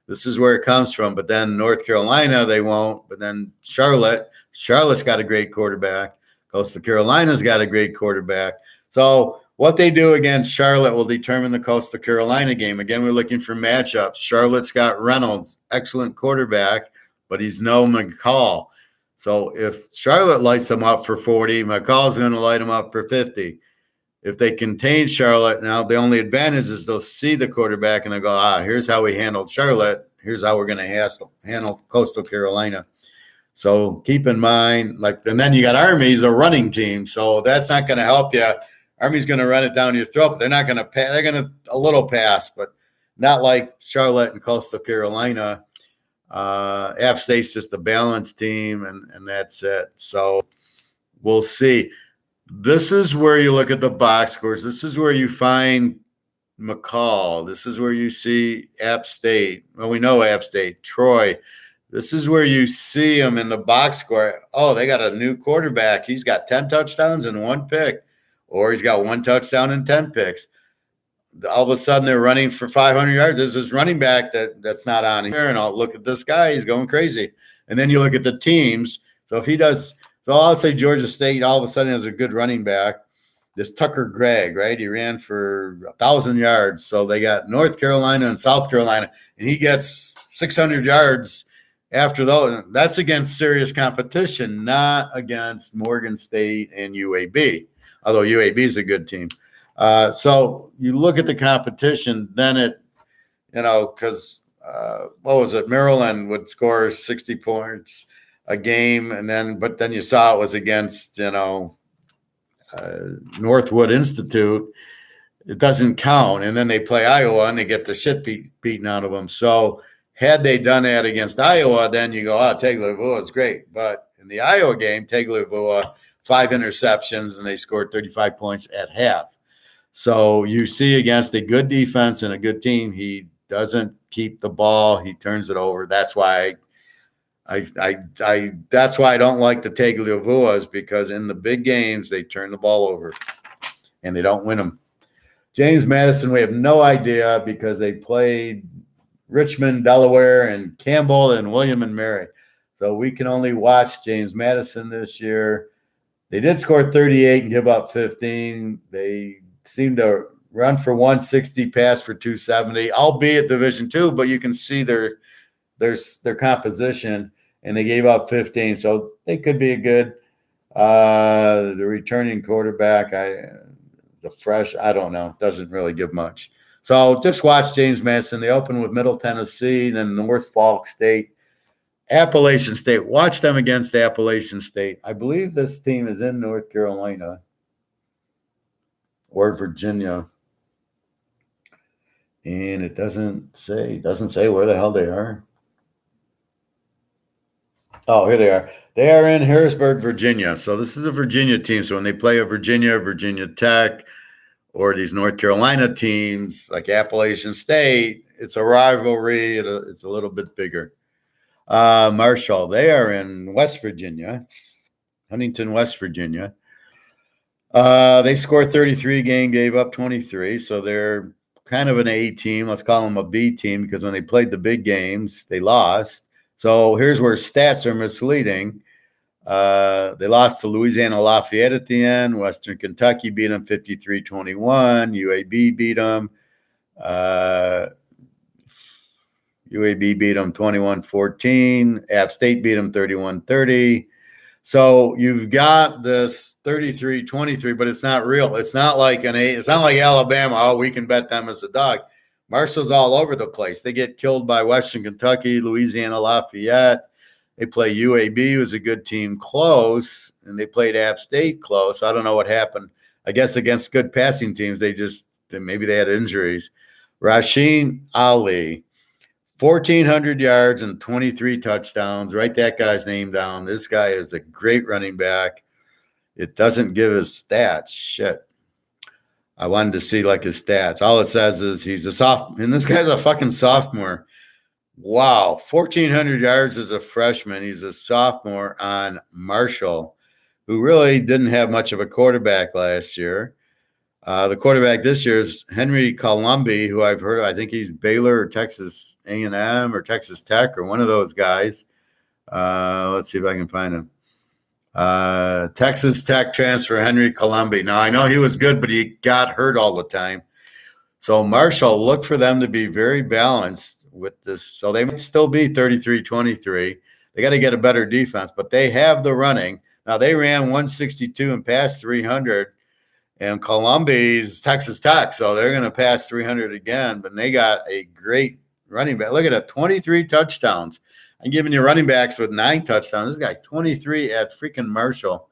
This is where it comes from. But then North Carolina, they won't. But then Charlotte's got a great quarterback. Coastal Carolina's got a great quarterback. So what they do against Charlotte will determine the Coastal Carolina game. Again, we're looking for matchups. Charlotte's got Reynolds, excellent quarterback, but he's no McCall. So if Charlotte lights them up for 40, McCall's going to light them up for 50. If they contain Charlotte, now the only advantage is they'll see the quarterback and they'll go, here's how we handled Charlotte. Here's how we're going to handle Coastal Carolina. So keep in mind, and then you got Army's a running team, so that's not going to help you. Army's going to run it down your throat, but they're not going to pass. They're going to a little pass, but not like Charlotte and Coastal Carolina. App State's just a balanced team, and that's it. So we'll see. This is where you look at the box scores. This is where you find McCall. This is where you see App State. Well, we know App State, Troy. This is where you see them in the box score. Oh, they got a new quarterback. He's got 10 touchdowns and 1 pick, or he's got 1 touchdown and 10 picks. All of a sudden, they're running for 500 yards. There's this running back that's not on here, and I'll look at this guy. He's going crazy. And then you look at the teams. So if he does – so I'll say Georgia State all of a sudden has a good running back. This Tucker Gregg, right? He ran for 1,000 yards. So they got North Carolina and South Carolina, and he gets 600 yards after those. That's against serious competition, not against Morgan State and UAB, although UAB is a good team. So you look at the competition, then because what was it? Maryland would score 60 points a game, but then you saw it was against, Northwood Institute, it doesn't count. And then they play Iowa and they get the shit beaten out of them. So had they done that against Iowa, then you go, oh, Tagovailoa is great. But in the Iowa game, Tagovailoa, 5 interceptions, and they scored 35 points at half. So you see against a good defense and a good team, he doesn't keep the ball. He turns it over. That's why that's why I don't like the Tagovailoas, because in the big games they turn the ball over and they don't win them. James Madison, we have no idea because they played Richmond, Delaware, and Campbell and William and Mary. So we can only watch James Madison this year. They did score 38 and give up 15. They seem to run for 160, pass for 270, albeit Division II, but you can see their composition, and they gave up 15. So they could be a good the returning quarterback. I don't know. Doesn't really give much. So just watch James Madison. They open with Middle Tennessee, then Norfolk State, Appalachian State. Watch them against Appalachian State. I believe this team is in North Carolina or Virginia. And it doesn't say where the hell they are. Oh, here they are. They are in Harrisburg, Virginia. So this is a Virginia team. So when they play a Virginia Tech, or these North Carolina teams like Appalachian State, it's a rivalry. It's a little bit bigger. Marshall, they are in West Virginia, Huntington, West Virginia. They scored 33 game, gave up 23. So they're kind of an A team. Let's call them a B team, because when they played the big games, they lost. So here's where stats are misleading. They lost to Louisiana Lafayette at the end. Western Kentucky beat them 53-21. UAB beat them. UAB beat them 21-14. App State beat them 31-30. So you've got this 33-23, but it's not real. It's not like it's not like Alabama. Oh, we can bet them as a dog. Marshall's all over the place. They get killed by Western Kentucky, Louisiana Lafayette. They play UAB, who's a good team, close, and they played App State close. I don't know what happened. I guess against good passing teams, maybe they had injuries. Rasheen Ali, 1,400 yards and 23 touchdowns. Write that guy's name down. This guy is a great running back. It doesn't give his stats. Shit. I wanted to see like his stats. All it says is he's a sophomore, and this guy's a fucking sophomore. Wow, 1,400 yards as a freshman. He's a sophomore on Marshall, who really didn't have much of a quarterback last year. The quarterback this year is Henry Colombi, who I've heard of. I think he's Baylor or Texas A&M or Texas Tech or one of those guys. Let's see if I can find him. Texas Tech transfer Henry Colombi. Now, I know he was good, but he got hurt all the time. So Marshall, look for them to be very balanced with this. So they might still be 33-23. They got to get a better defense, but they have the running. Now, they ran 162 and passed 300, and Colombi's Texas Tech, so they're going to pass 300 again, but they got a great running back. Look at that, 23 touchdowns. I'm giving you running backs with 9 touchdowns. This guy, 23 at freaking Marshall.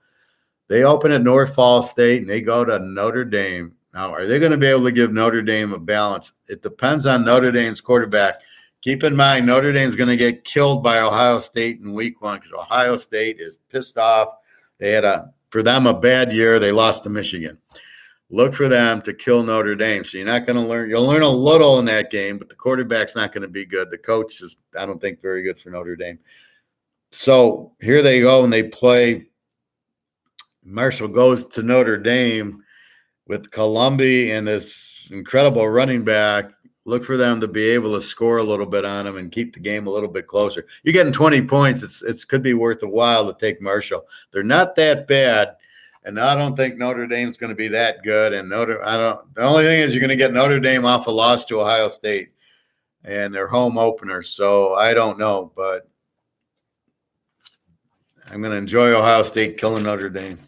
They open at Norfolk State, and they go to Notre Dame. Now, are they going to be able to give Notre Dame a balance? It depends on Notre Dame's quarterback. Keep in mind, Notre Dame's going to get killed by Ohio State in week 1 because Ohio State is pissed off. They had for them a bad year. They lost to Michigan. Look for them to kill Notre Dame. So you're not going to learn. You'll learn a little in that game, but the quarterback's not going to be good. The coach is, I don't think, very good for Notre Dame. So here they go, and they play. Marshall goes to Notre Dame with Colombi and this incredible running back. Look for them to be able to score a little bit on them and keep the game a little bit closer. You're getting 20 points. It could be worth a while to take Marshall. They're not that bad, and I don't think Notre Dame's going to be that good. And the only thing is you're going to get Notre Dame off a loss to Ohio State and their home opener. So I don't know, but I'm going to enjoy Ohio State killing Notre Dame.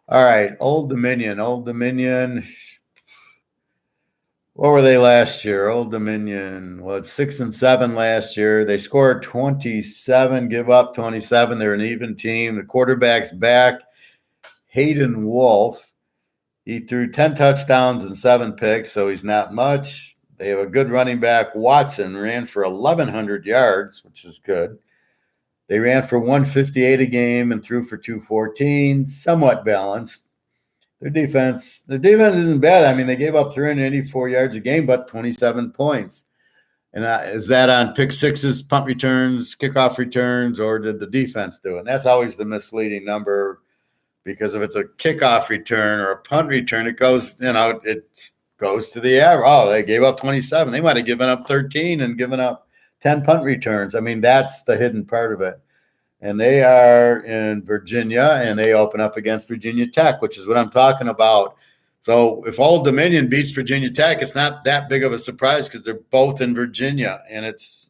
All right, Old Dominion. What were they last year? Old Dominion was 6-7 last year. They scored 27, give up 27. They're an even team. The quarterback's back. Hayden Wolf. He threw 10 touchdowns and 7 picks, so he's not much. They have a good running back. Watson ran for 1,100 yards, which is good. They ran for 158 a game and threw for 214, somewhat balanced. Their defense isn't bad. I mean, they gave up 384 yards a game, but 27 points. And is that on pick sixes, punt returns, kickoff returns, or did the defense do it? And that's always the misleading number, because if it's a kickoff return or a punt return, it goes to the average. Oh, they gave up 27. They might have given up 13 and given up 10 punt returns. I mean, that's the hidden part of it. And they are in Virginia, and they open up against Virginia Tech, which is what I'm talking about. So if Old Dominion beats Virginia Tech, it's not that big of a surprise because they're both in Virginia. And it's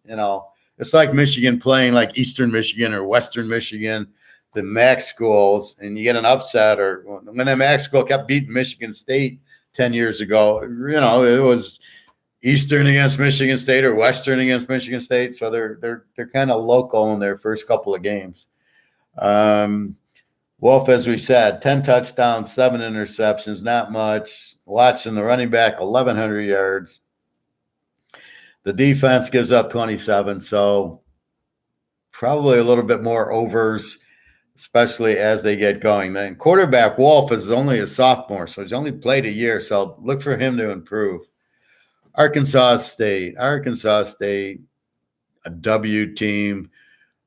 like Michigan playing like Eastern Michigan or Western Michigan, the MAC schools, and you get an upset. Or when the MAC school kept beating Michigan State 10 years ago, it was Eastern against Michigan State or Western against Michigan State. So they're kind of local in their first couple of games. Wolf, as we said, 10 touchdowns, 7 interceptions, not much. Watson, the running back, 1,100 yards. The defense gives up 27, so probably a little bit more overs, especially as they get going. Then quarterback Wolf is only a sophomore, so he's only played a year, so look for him to improve. Arkansas State, a W team,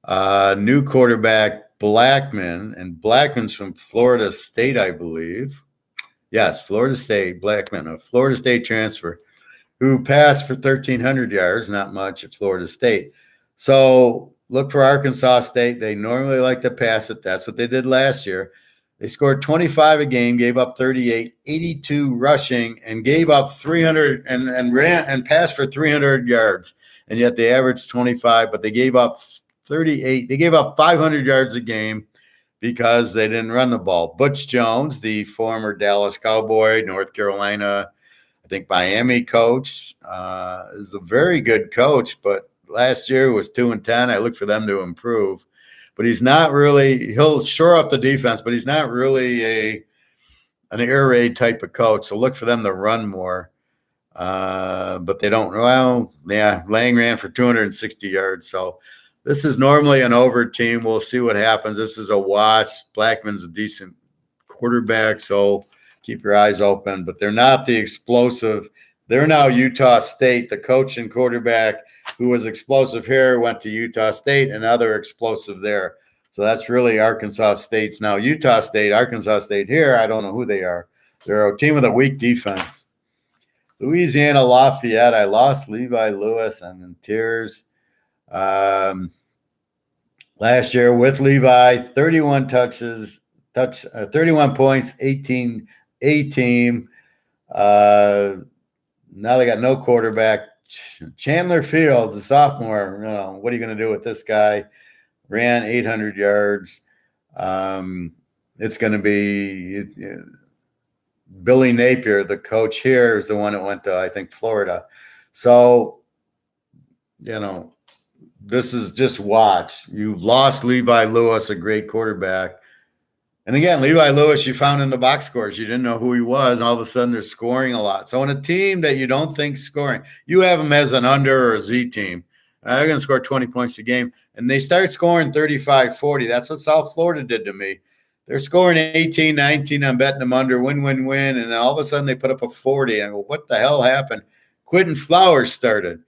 new quarterback Blackman, and Blackman's from Florida State, I believe. Yes, Florida State, Blackman, a Florida State transfer who passed for 1,300 yards, not much at Florida State. So look for Arkansas State. They normally like to pass it. That's what they did last year. They scored 25 a game, gave up 38, 82 rushing, and gave up 300 and ran and passed for 300 yards. And yet they averaged 25, but they gave up 38. They gave up 500 yards a game because they didn't run the ball. Butch Jones, the former Dallas Cowboy, North Carolina, I think Miami coach, is a very good coach, but last year was 2-10. I look for them to improve. But he's not really – he'll shore up the defense, but he's not really an air raid type of coach. So look for them to run more. But they don't – well, yeah, Lang ran for 260 yards. So this is normally an over team. We'll see what happens. This is a watch. Blackman's a decent quarterback, so keep your eyes open. But they're not the explosive – they're now Utah State. The coach and quarterback who was explosive here went to Utah State, and other explosive there. So that's really Arkansas State's now Utah State. Arkansas State here, I don't know who they are. They're a team with a weak defense. Louisiana Lafayette, I lost Levi Lewis. I'm in tears. Last year with Levi, 31 touches, 31 points, 18 A team. Now they got no quarterback. Chandler Fields, a sophomore. What are you going to do with this guy? Ran 800 yards. It's going to be Billy Napier, the coach here, is the one that went to, I think, Florida. So, this is just watch. You've lost Levi Lewis, a great quarterback. And again, Levi Lewis, you found in the box scores. You didn't know who he was, and all of a sudden they're scoring a lot. So in a team that you don't think scoring, you have them as an under or a Z team. They're going to score 20 points a game. And they start scoring 35, 40. That's what South Florida did to me. They're scoring 18, 19. I'm betting them under, win. And then all of a sudden they put up a 40. I go, what the hell happened? Quentin Flowers started.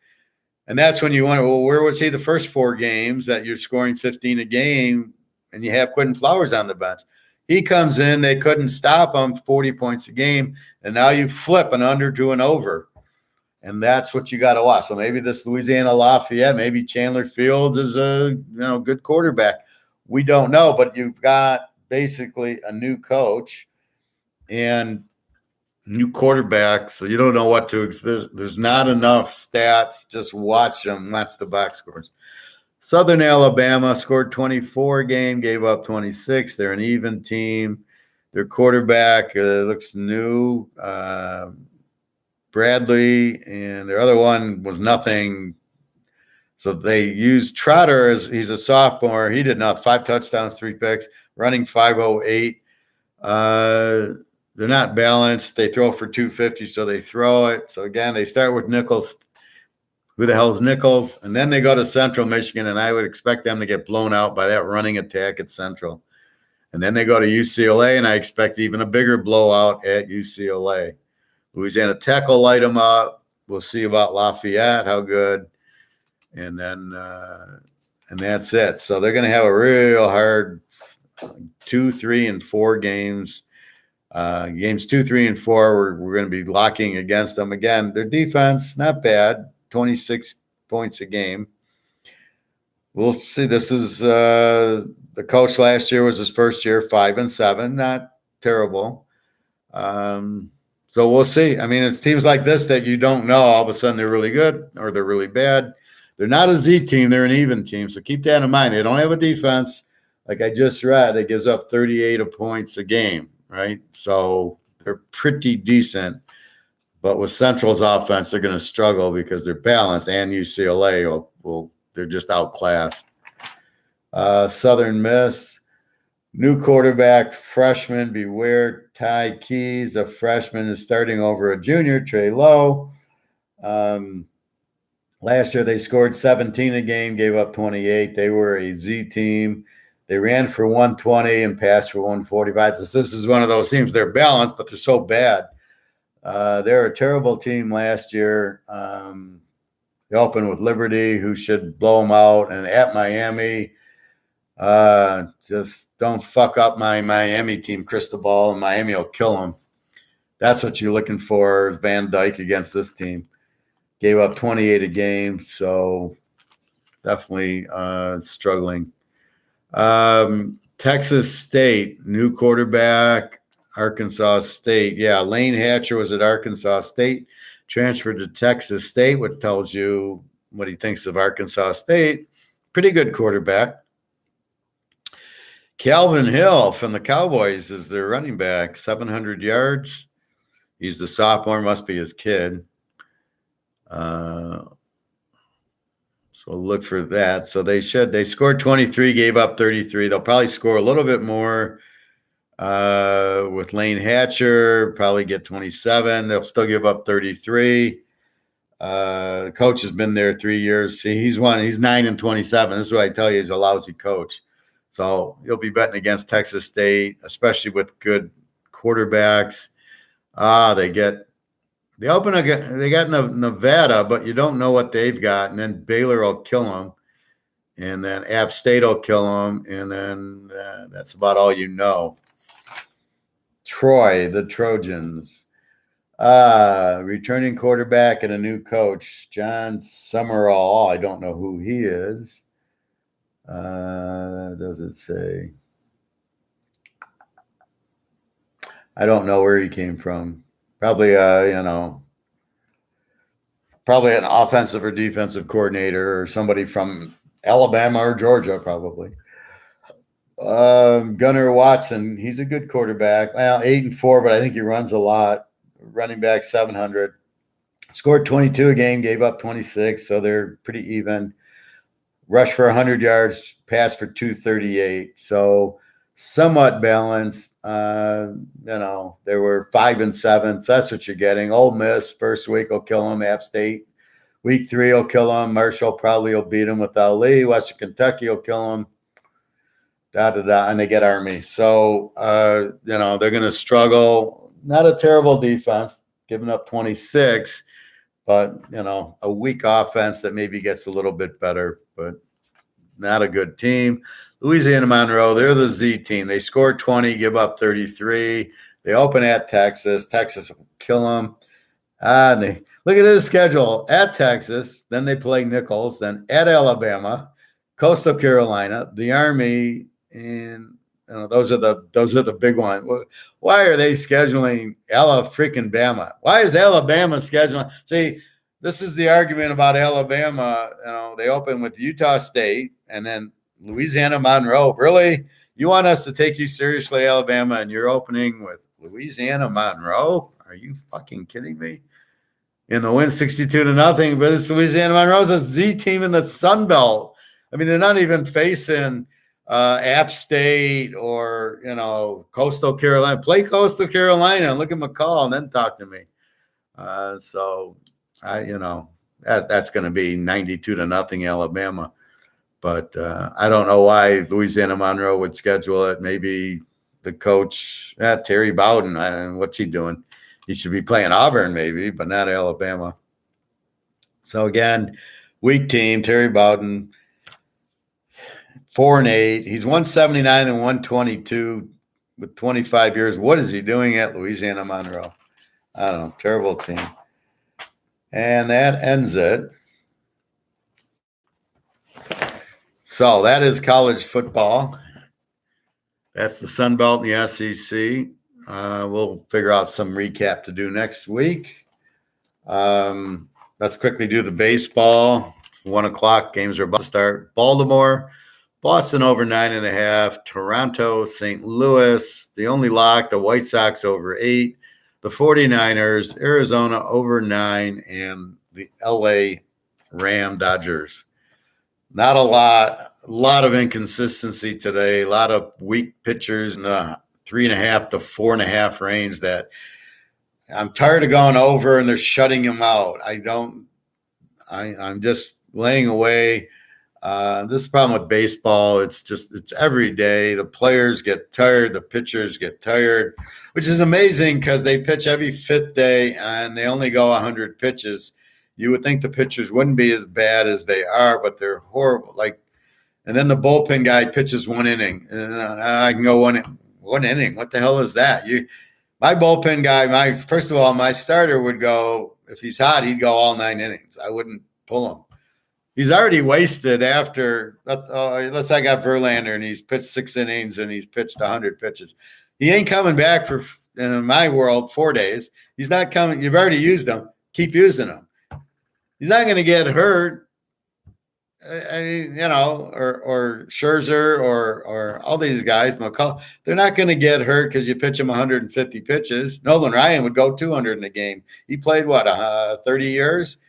And that's when you wonder, well, where was he the first 4 games that you're scoring 15 a game and you have Quentin Flowers on the bench? He comes in, they couldn't stop him, 40 points a game, and now you flip an under to an over. And that's what you got to watch. So maybe this Louisiana Lafayette, maybe Chandler Fields is a good quarterback. We don't know, but you've got basically a new coach and new quarterback, so you don't know what to expect. There's not enough stats. Just watch them. Watch the box scores. Southern Alabama scored 24 a game, gave up 26. They're an even team. Their quarterback looks new. Bradley, and their other one was nothing. So they used Trotter as he's a sophomore. He did not 5 touchdowns, 3 picks, running 508. They're not balanced. They throw for 250, so they throw it. So again, they start with Nichols. Who the hell's Nichols? And then they go to Central Michigan, and I would expect them to get blown out by that running attack at Central. And then they go to UCLA, and I expect even a bigger blowout at UCLA. Louisiana Tech will light them up. We'll see about Lafayette, how good. And then and that's it. So they're going to have a real hard 2, 3, and 4 games. Games 2, 3, and 4, we're going to be locking against them. Again, their defense, not bad, 26 points a game. We'll see. This is the coach last year was his first year, 5-7, not terrible. So we'll see. I mean, it's teams like this that you don't know. All of a sudden they're really good or they're really bad. They're not a Z team. They're an even team. So keep that in mind. They don't have a defense, like I just read, that gives up 38 points a game, right? So they're pretty decent. But with Central's offense, they're going to struggle because they're balanced, and UCLA they're just outclassed. Southern Miss, new quarterback, freshman, beware. Ty Keys, a freshman, is starting over a junior, Trey Lowe. Last year they scored 17 a game, gave up 28. They were a Z team. They ran for 120 and passed for 145. This is one of those teams. They're balanced, but they're so bad. They're a terrible team last year. They opened with Liberty, who should blow them out, and at Miami. Just don't fuck up my Miami team, Cristobal, and Miami will kill them. That's what you're looking for, Van Dyke against this team. Gave up 28 a game, so definitely struggling. Texas State, new quarterback, Arkansas State. Yeah, Lane Hatcher was at Arkansas State, transferred to Texas State, which tells you what he thinks of Arkansas State. Pretty good quarterback. Calvin Hill from the Cowboys is their running back, 700 yards. He's the sophomore, must be his kid. So look for that. So they scored 23, gave up 33. They'll probably score a little bit more with Lane Hatcher, probably get 27. They'll still give up 33. The coach has been there 3 years. See, he's 9-27. This is what I tell you, he's a lousy coach. So you'll be betting against Texas State, especially with good quarterbacks. They got Nevada, but you don't know what they've got. And then Baylor will kill them. And then App State will kill them. And then that's about all you know. Troy, the Trojans. Returning quarterback and a new coach, John Summerall. I don't know who he is. Does it say? I don't know where he came from. Probably, probably an offensive or defensive coordinator or somebody from Alabama or Georgia, probably. Gunnar Watson, he's a good quarterback. Well, 8-4, but I think he runs a lot. Running back, 700. Scored 22 a game, gave up 26, so they're pretty even. Rush for 100 yards, pass for 238. So somewhat balanced. They were 5-7. So that's what you're getting. Ole Miss, first week will kill them. App State, week 3 will kill them. Marshall probably will beat them with Ali. Western Kentucky will kill them. And they get Army. So, they're going to struggle. Not a terrible defense, giving up 26. But, a weak offense that maybe gets a little bit better, but not a good team. Louisiana Monroe, they're the Z team. They scored 20, give up 33. They open at Texas. Texas will kill them. And they look at this schedule. At Texas, then they play Nichols, then at Alabama, Coastal Carolina, the Army, and those are the big ones. Why are they scheduling Bama? Why is Alabama scheduling? See, this is the argument about Alabama. They open with Utah State and then Louisiana Monroe. Really? You want us to take you seriously, Alabama, and you're opening with Louisiana Monroe? Are you fucking kidding me? In the win 62-0, but it's Louisiana Monroe's a Z team in the Sunbelt. I mean, they're not even facing App State or, Coastal Carolina. Play Coastal Carolina and look at McCall and then talk to me. So that's going to be 92-0 Alabama. But I don't know why Louisiana Monroe would schedule it. Maybe the coach, Terry Bowden, what's he doing? He should be playing Auburn maybe, but not Alabama. So again, weak team, Terry Bowden, 4-8. He's 179 and 122 with 25 years. What is he doing at Louisiana Monroe? I don't know. Terrible team. And that ends it. So that is college football. That's the Sunbelt and the SEC. We'll figure out some recap to do next week. Let's quickly do the baseball. It's 1:00. Games are about to start. Baltimore, Boston over 9.5. Toronto, St. Louis. The only lock, the White Sox over 8. The 49ers, Arizona over 9. And the LA Dodgers. Not a lot of inconsistency today. A lot of weak pitchers in the 3.5 to 4.5 range that I'm tired of going over, and they're shutting them out. I'm just laying away. This is the problem with baseball. It's every day. The players get tired. The pitchers get tired, which is amazing because they pitch every 5th day and they only go 100 pitches. You would think the pitchers wouldn't be as bad as they are, but they're horrible. And then the bullpen guy pitches 1 inning. And I can go one inning. What the hell is that? My bullpen guy, first of all, my starter would go, if he's hot, he'd go all 9 innings. I wouldn't pull him. He's already wasted after, let's say I got Verlander and he's pitched 6 innings and he's pitched 100 pitches. He ain't coming back for, in my world, 4 days. He's not coming. You've already used him. Keep using him. He's not going to get hurt, or Scherzer or all these guys, McCall. They're not going to get hurt because you pitch them 150 pitches. Nolan Ryan would go 200 in a game. He played, 30 years?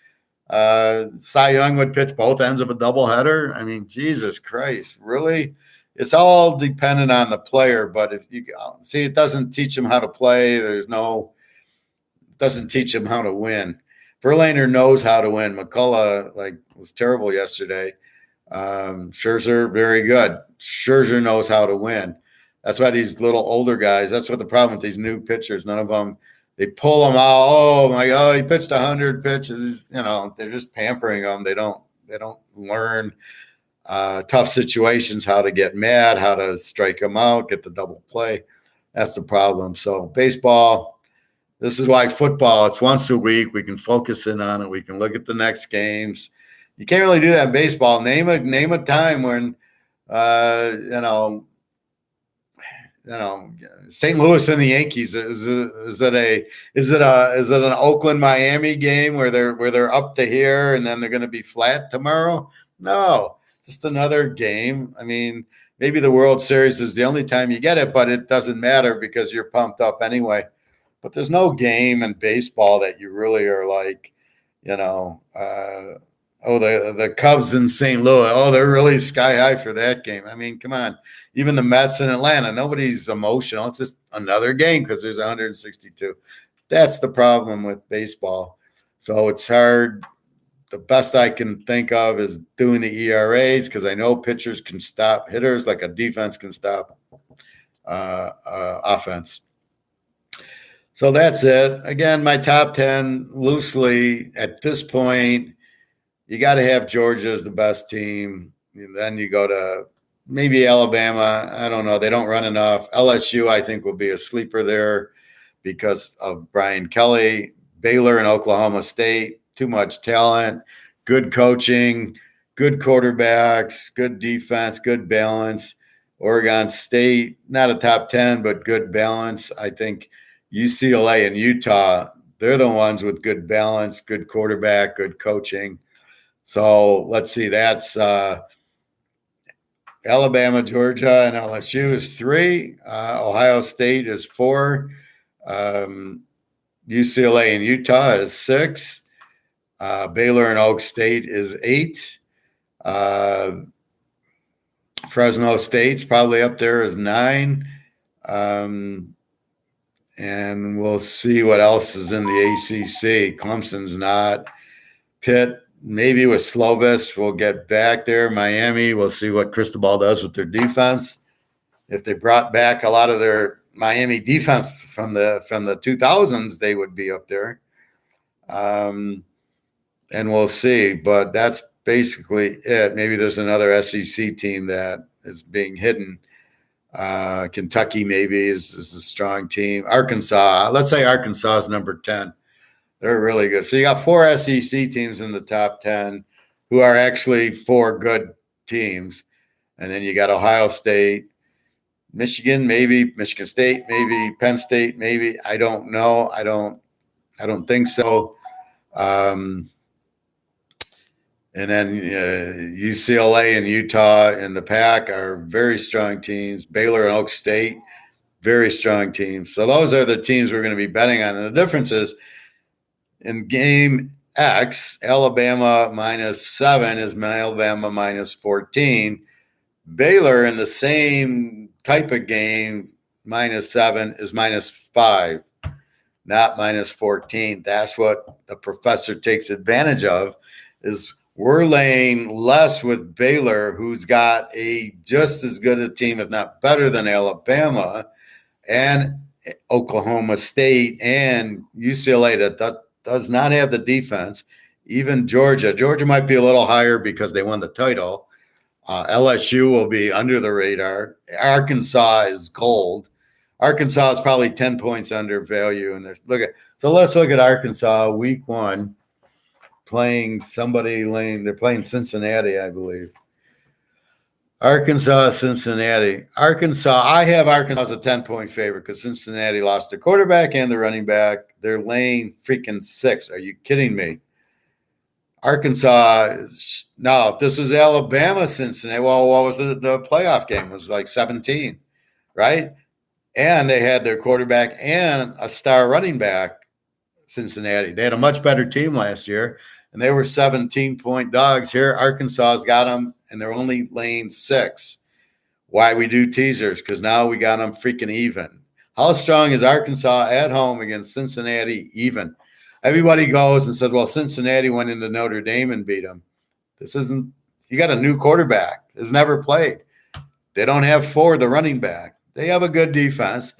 Cy Young would pitch both ends of a doubleheader. I mean, Jesus Christ, really? It's all dependent on the player. But if you see, it doesn't teach them how to play. It doesn't teach them how to win. Verlander knows how to win. McCullough was terrible yesterday. Scherzer, very good. Scherzer knows how to win. That's why these little older guys, that's what the problem with these new pitchers, none of them, they pull them out. Oh my God, he pitched 100 pitches. They're just pampering them. They don't learn tough situations, how to get mad, how to strike them out, get the double play. That's the problem. So baseball, this is why football, it's once a week. We can focus in on it. We can look at the next games. You can't really do that in baseball. Name a time when, St. Louis and the Yankees. Is it an Oakland Miami game where they're up to here and then they're going to be flat tomorrow? No, just another game. I mean, maybe the World Series is the only time you get it, but it doesn't matter because you're pumped up anyway. But there's no game in baseball that you really are the Cubs in St. Louis. Oh, they're really sky high for that game. I mean, come on. Even the Mets in Atlanta, nobody's emotional. It's just another game because there's 162. That's the problem with baseball. So it's hard. The best I can think of is doing the ERAs because I know pitchers can stop hitters like a defense can stop offense. So that's it. Again, my top 10 loosely at this point, you got to have Georgia as the best team. And then you go to maybe Alabama. I don't know. They don't run enough. LSU, I think, will be a sleeper there because of Brian Kelly. Baylor and Oklahoma State, too much talent, good coaching, good quarterbacks, good defense, good balance. Oregon State, not a top 10, but good balance. I think UCLA and Utah, they're the ones with good balance, good quarterback, good coaching. So let's see, that's Alabama, Georgia, and LSU is 3. Ohio State is 4. UCLA and Utah is 6. Baylor and Oak State is 8. Fresno State's probably up there as 9. And we'll see what else is in the ACC. Clemson's not. Pitt, maybe with Slovis, we'll get back there. Miami, we'll see what Cristobal does with their defense. If they brought back a lot of their Miami defense from the 2000s, they would be up there. And we'll see. But that's basically it. Maybe there's another SEC team that is being hidden. Kentucky maybe is a strong team. Arkansas, let's say Arkansas is number 10. They're really good. So you got 4 SEC teams in the top 10 who are actually 4 good teams. And then you got Ohio State, Michigan, maybe Michigan State, maybe Penn State, maybe. I don't know. I don't think so. And then UCLA and Utah in the pack are very strong teams. Baylor and Oak State, very strong teams. So those are the teams we're going to be betting on. And the difference is in game X, Alabama -7 is Alabama -14. Baylor in the same type of game, -7 is -5, not -14. That's what the professor takes advantage of, is we're laying less with Baylor, who's got a just as good a team, if not better than Alabama, and Oklahoma State and UCLA that does not have the defense. Even Georgia. Georgia might be a little higher because they won the title. LSU will be under the radar. Arkansas is gold. Arkansas is probably 10 points under value. And so let's look at Arkansas week 1. Playing somebody lane. They're playing Cincinnati, I believe. Arkansas, Cincinnati. Arkansas, I have Arkansas as a 10-point favorite because Cincinnati lost their quarterback and their running back. They're laying freaking 6. Are you kidding me? Arkansas, no, if this was Alabama, Cincinnati, well, what was the playoff game? It was like 17, right? And they had their quarterback and a star running back, Cincinnati. They had a much better team last year, and they were 17-point dogs. Here, Arkansas's got them, and they're only laying 6. Why we do teasers? Because now we got them freaking even. How strong is Arkansas at home against Cincinnati? Even. Everybody goes and says, well, Cincinnati went into Notre Dame and beat them. This isn't – you got a new quarterback who's never played. They don't have Ford, the running back. They have a good defense.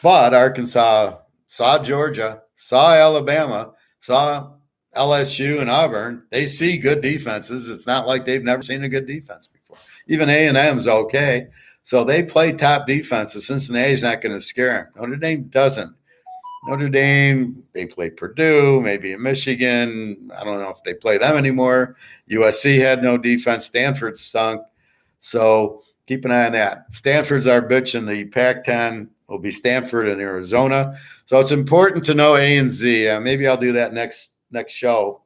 But Arkansas saw Georgia, saw Alabama, saw LSU and Auburn. They see good defenses. It's not like they've never seen a good defense before. Even A&M's okay. So they play top defenses. Cincinnati's not going to scare them. Notre Dame doesn't. Notre Dame, they play Purdue, maybe in Michigan. I don't know if they play them anymore. USC had no defense. Stanford stunk. So keep an eye on that. Stanford's our bitch in the Pac-10. Will be Stanford and Arizona. So it's important to know A and Z. Maybe I'll do that next show.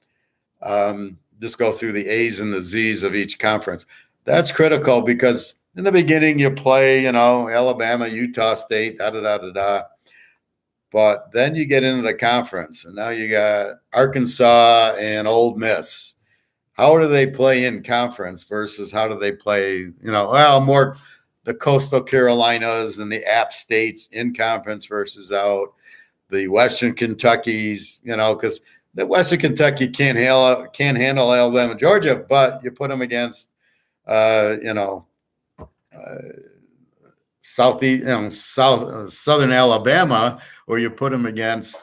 Just go through the A's and the Z's of each conference. That's critical because in the beginning you play, Alabama, Utah State, da-da-da-da-da. But then you get into the conference, and now you got Arkansas and Ole Miss. How do they play in conference versus how do they play, more the Coastal Carolinas and the App States in conference versus out, the Western Kentuckys, because the Western Kentucky can't handle Alabama and Georgia, but you put them against, Southern Alabama, or you put them against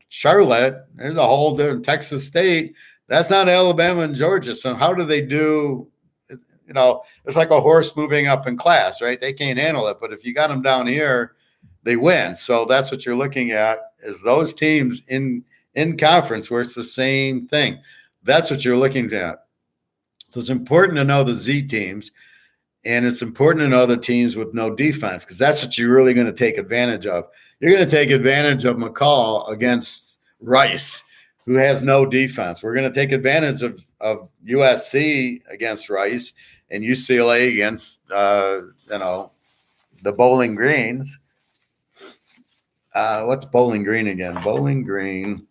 Charlotte. There's a whole different Texas State. That's not Alabama and Georgia. So how do they do? It's like a horse moving up in class, right? They can't handle it. But if you got them down here, they win. So that's what you're looking at is those teams in conference where it's the same thing. That's what you're looking at. So it's important to know the Z teams. And it's important to know the teams with no defense because that's what you're really going to take advantage of. You're going to take advantage of McCall against Rice, who has no defense. We're going to take advantage of USC against Rice and UCLA against, the Bowling Greens. What's Bowling Green again? Bowling Green.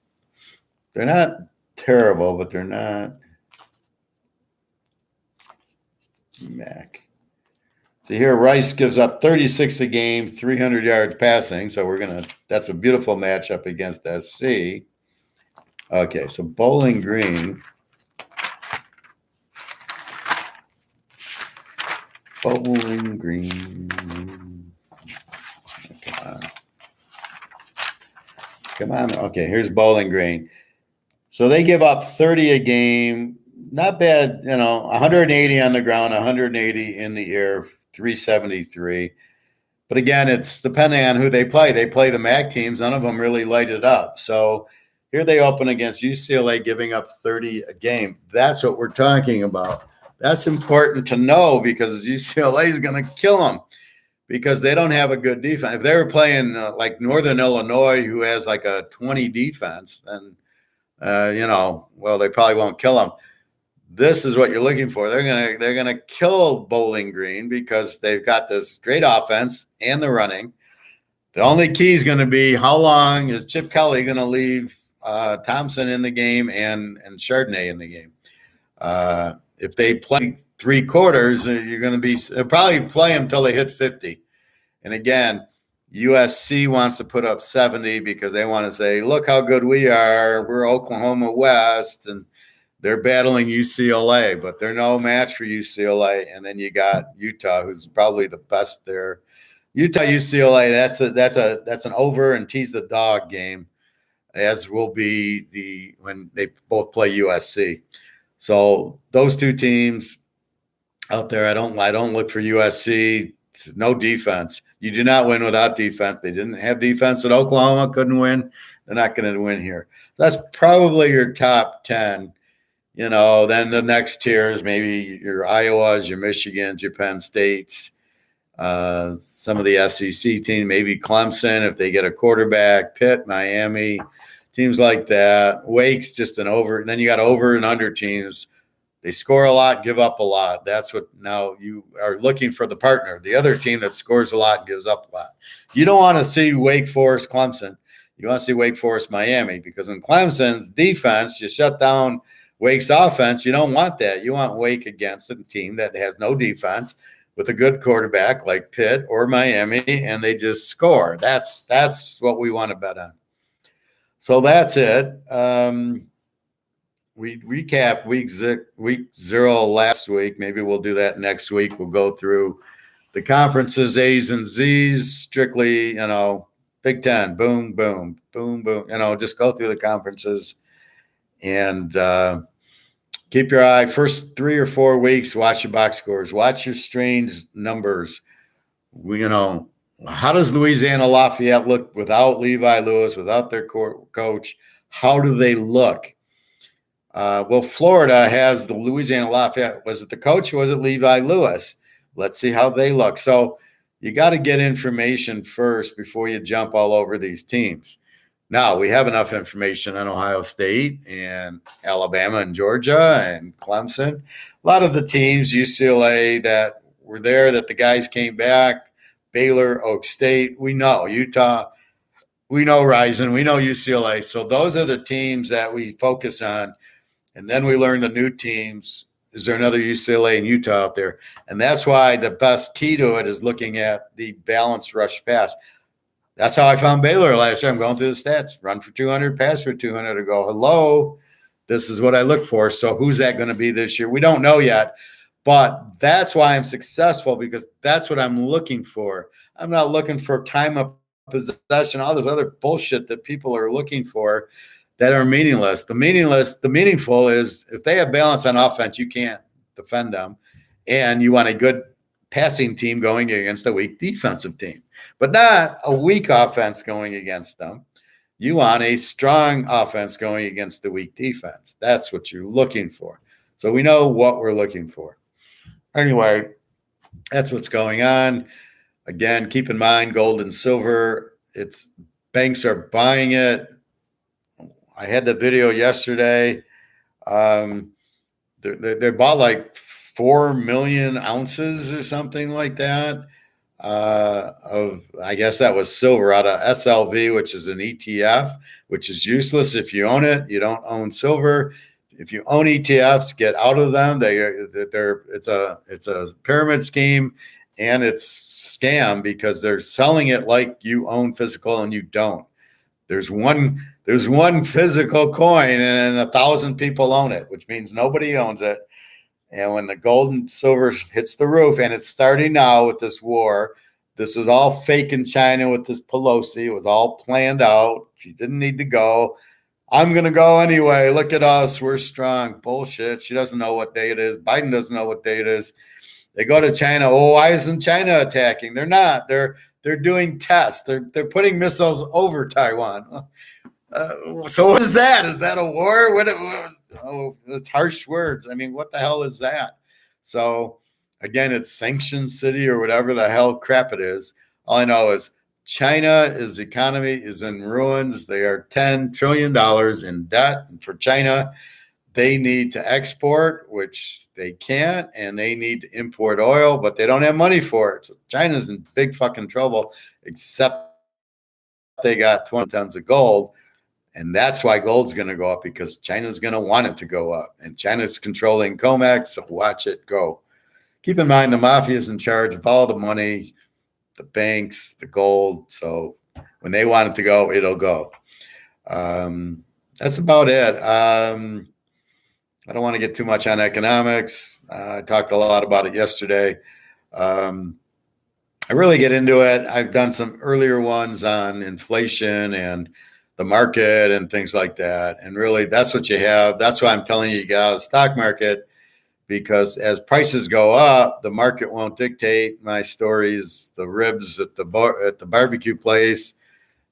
They're not terrible, but they're not Mac. So here Rice gives up 36 a game, 300 yards passing. So that's a beautiful matchup against SC. Okay, so Bowling Green. Bowling Green. Come on. Okay, here's Bowling Green. So they give up 30 a game. Not bad, 180 on the ground, 180 in the air, 373. But again, it's depending on who they play. They play the MAC teams. None of them really light it up. So here they open against UCLA, giving up 30 a game. That's what we're talking about. That's important to know because UCLA is going to kill them because they don't have a good defense. If they were playing like Northern Illinois, who has like a 20 defense, then well, they probably won't kill them. This is what you're looking for. They're gonna kill Bowling Green because they've got this great offense and the running. The only key is going to be how long is Chip Kelly going to leave Thompson in the game and Chardonnay in the game. If they play 3 quarters, you're going to they'll probably play them until they hit 50. And again, USC wants to put up 70 because they want to say, look how good we are. We're Oklahoma West, and they're battling UCLA, but they're no match for UCLA. And then you got Utah, who's probably the best there. Utah UCLA, that's an over and tease the dog game, as will be when they both play USC. So those 2 teams out there, I don't look for USC. No defense. You do not win without defense. They didn't have defense at Oklahoma, couldn't win. They're not going to win here. That's probably your top 10. Then the next tiers, maybe your Iowas, your Michigans, your Penn States, some of the SEC teams, maybe Clemson if they get a quarterback, Pitt, Miami, teams like that. Wake's just an over. And then you got over and under teams. They score a lot, give up a lot. That's what now you are looking for the partner, the other team that scores a lot and gives up a lot. You don't want to see Wake Forest, Clemson. You want to see Wake Forest, Miami, because when Clemson's defense, you shut down Wake's offense. You don't want that. You want Wake against a team that has no defense with a good quarterback like Pitt or Miami, and they just score. That's what we want to bet on. So that's it. We recapped week 0 last week. Maybe we'll do that next week. We'll go through the conferences, A's and Z's, strictly, Big Ten, boom, boom, boom, boom. Just go through the conferences and keep your eye. First 3 or 4 weeks, watch your box scores. Watch your strange numbers. How does Louisiana Lafayette look without Levi Lewis, without their coach? How do they look? Well, Florida has the Louisiana Lafayette. Was it the coach or was it Levi Lewis? Let's see how they look. So you got to get information first before you jump all over these teams. Now, we have enough information on Ohio State and Alabama and Georgia and Clemson. A lot of the teams, UCLA, that were there, that the guys came back, Baylor, Oak State, we know. Utah, we know Ryzen, we know UCLA. So those are the teams that we focus on. And then we learn the new teams. Is there another UCLA and Utah out there? And that's why the best key to it is looking at the balanced rush pass. That's how I found Baylor last year. I'm going through the stats. Run for 200, pass for 200. To go, hello, this is what I look for. So who's that going to be this year? We don't know yet. But that's why I'm successful, because that's what I'm looking for. I'm not looking for time of possession, all this other bullshit that people are looking for that are meaningless. The meaningful is if they have balance on offense, you can't defend them. And you want a good passing team going against a weak defensive team, but not a weak offense going against them. You want a strong offense going against the weak defense. That's what you're looking for. So we know what we're looking for. Anyway, that's what's going on. Again, keep in mind, gold and silver, banks are buying it. I had the video yesterday. They bought like 4 million ounces or something like that I guess that was silver out of SLV, which is an ETF, which is useless if you own it. You don't own silver. If you own ETFs, get out of them. It's a pyramid scheme, and it's scam because they're selling it like you own physical and you don't. There's one physical coin and 1,000 people own it, which means nobody owns it. And when the gold and silver hits the roof, and it's starting now with this war, this was all fake in China with this Pelosi. It was all planned out. She didn't need to go. I'm going to go anyway. Look at us. We're strong. Bullshit. She doesn't know what day it is. Biden doesn't know what day it is. They go to China. Oh, why isn't China attacking? They're not. They're doing tests. They're putting missiles over Taiwan. So what is that? Is that a war? Oh, it's harsh words. I mean, what the hell is that? So again, it's Sanction City or whatever the hell crap it is. All I know is China's economy is in ruins. They are $10 trillion in debt. And for China, they need to export, which they can't, and they need to import oil, but they don't have money for it. So China's in big fucking trouble, except they got 20 tons of gold. And that's why gold's going to go up, because China's going to want it to go up. And China's controlling COMEX, so watch it go. Keep in mind, the mafia is in charge of all the money, the banks, the gold. So when they want it to go, it'll go. That's about it. I don't want to get too much on economics. I talked a lot about it yesterday. I really get into it. I've done some earlier ones on inflation and the market and things like that. And really, that's what you have. That's why I'm telling you, get out of the stock market, because as prices go up, the market won't dictate. My stories, the ribs at the barbecue place.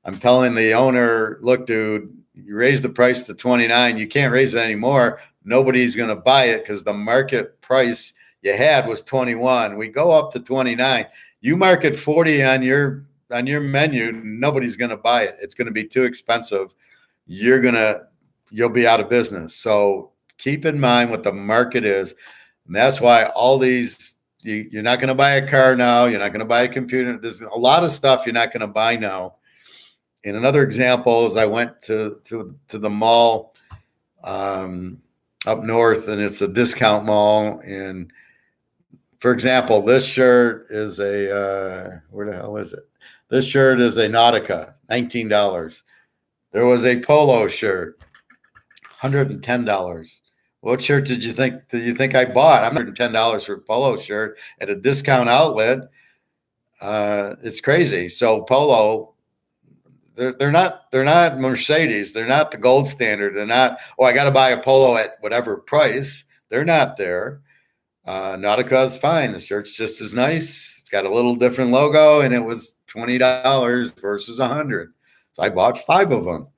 I'm telling the owner, look, dude, you raise the price to 29. You can't raise it anymore. Nobody's going to buy it because the market price you had was 21. We go up to 29. You market 40 on your menu, nobody's going to buy it. It's going to be too expensive. You'll be out of business. So keep in mind what the market is. And that's why all these, you're not going to buy a car now. You're not going to buy a computer. There's a lot of stuff you're not going to buy now. And another example is I went to the mall up north, and it's a discount mall. And for example, this shirt is where the hell is it? This shirt is a Nautica, $19. There was a polo shirt, $110. What shirt did you think I bought? I'm $110 for a polo shirt at a discount outlet. It's crazy. So polo, they're not Mercedes. They're not the gold standard. They're not, I got to buy a polo at whatever price. They're not there. Nautica is fine. The shirt's just as nice. It's got a little different logo, and it was $20 versus $100. So I bought 5 of them.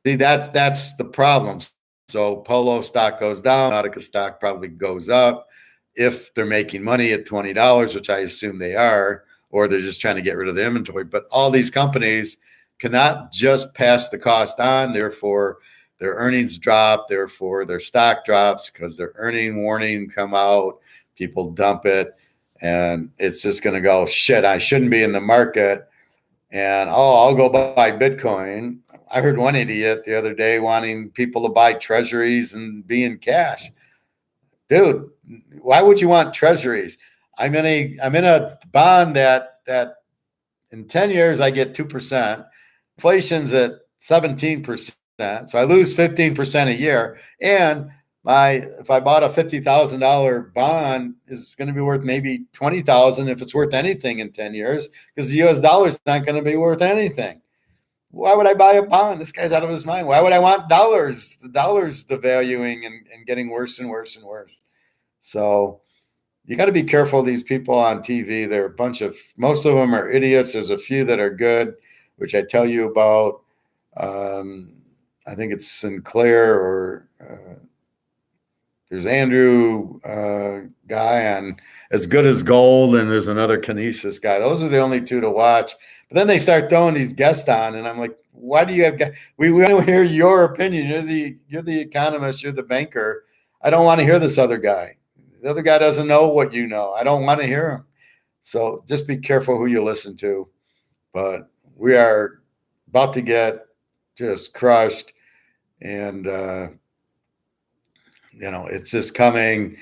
See, that's the problem. So polo stock goes down, Nautica stock probably goes up if they're making money at $20, which I assume they are, or they're just trying to get rid of the inventory. But all these companies cannot just pass the cost on, therefore their earnings drop, therefore their stock drops because their earning warning come out, people dump it, and it's just going to go, shit, I shouldn't be in the market, and I'll go buy Bitcoin. I heard one idiot the other day wanting people to buy treasuries and be in cash. Dude, why would you want treasuries? I'm in a bond that in 10 years I get 2%. Inflation's at 17%. So I lose 15% a year. And if I bought a $50,000 bond, is going to be worth maybe $20,000 if it's worth anything in 10 years, because the US dollar is not going to be worth anything. Why would I buy a bond? This guy's out of his mind. Why would I want dollars? The dollar's devaluing and getting worse and worse and worse. So you got to be careful of these people on TV. They're most of them are idiots. There's a few that are good, which I tell you about. I think it's Sinclair or there's Andrew guy on As Good as Gold, and there's another Kinesis guy. Those are the only 2 to watch. But then they start throwing these guests on, and I'm like, why do you have guests? We want to hear your opinion. You're the economist. You're the banker. I don't want to hear this other guy. The other guy doesn't know what you know. I don't want to hear him. So just be careful who you listen to. But we are about to get just crushed. And, it's just coming.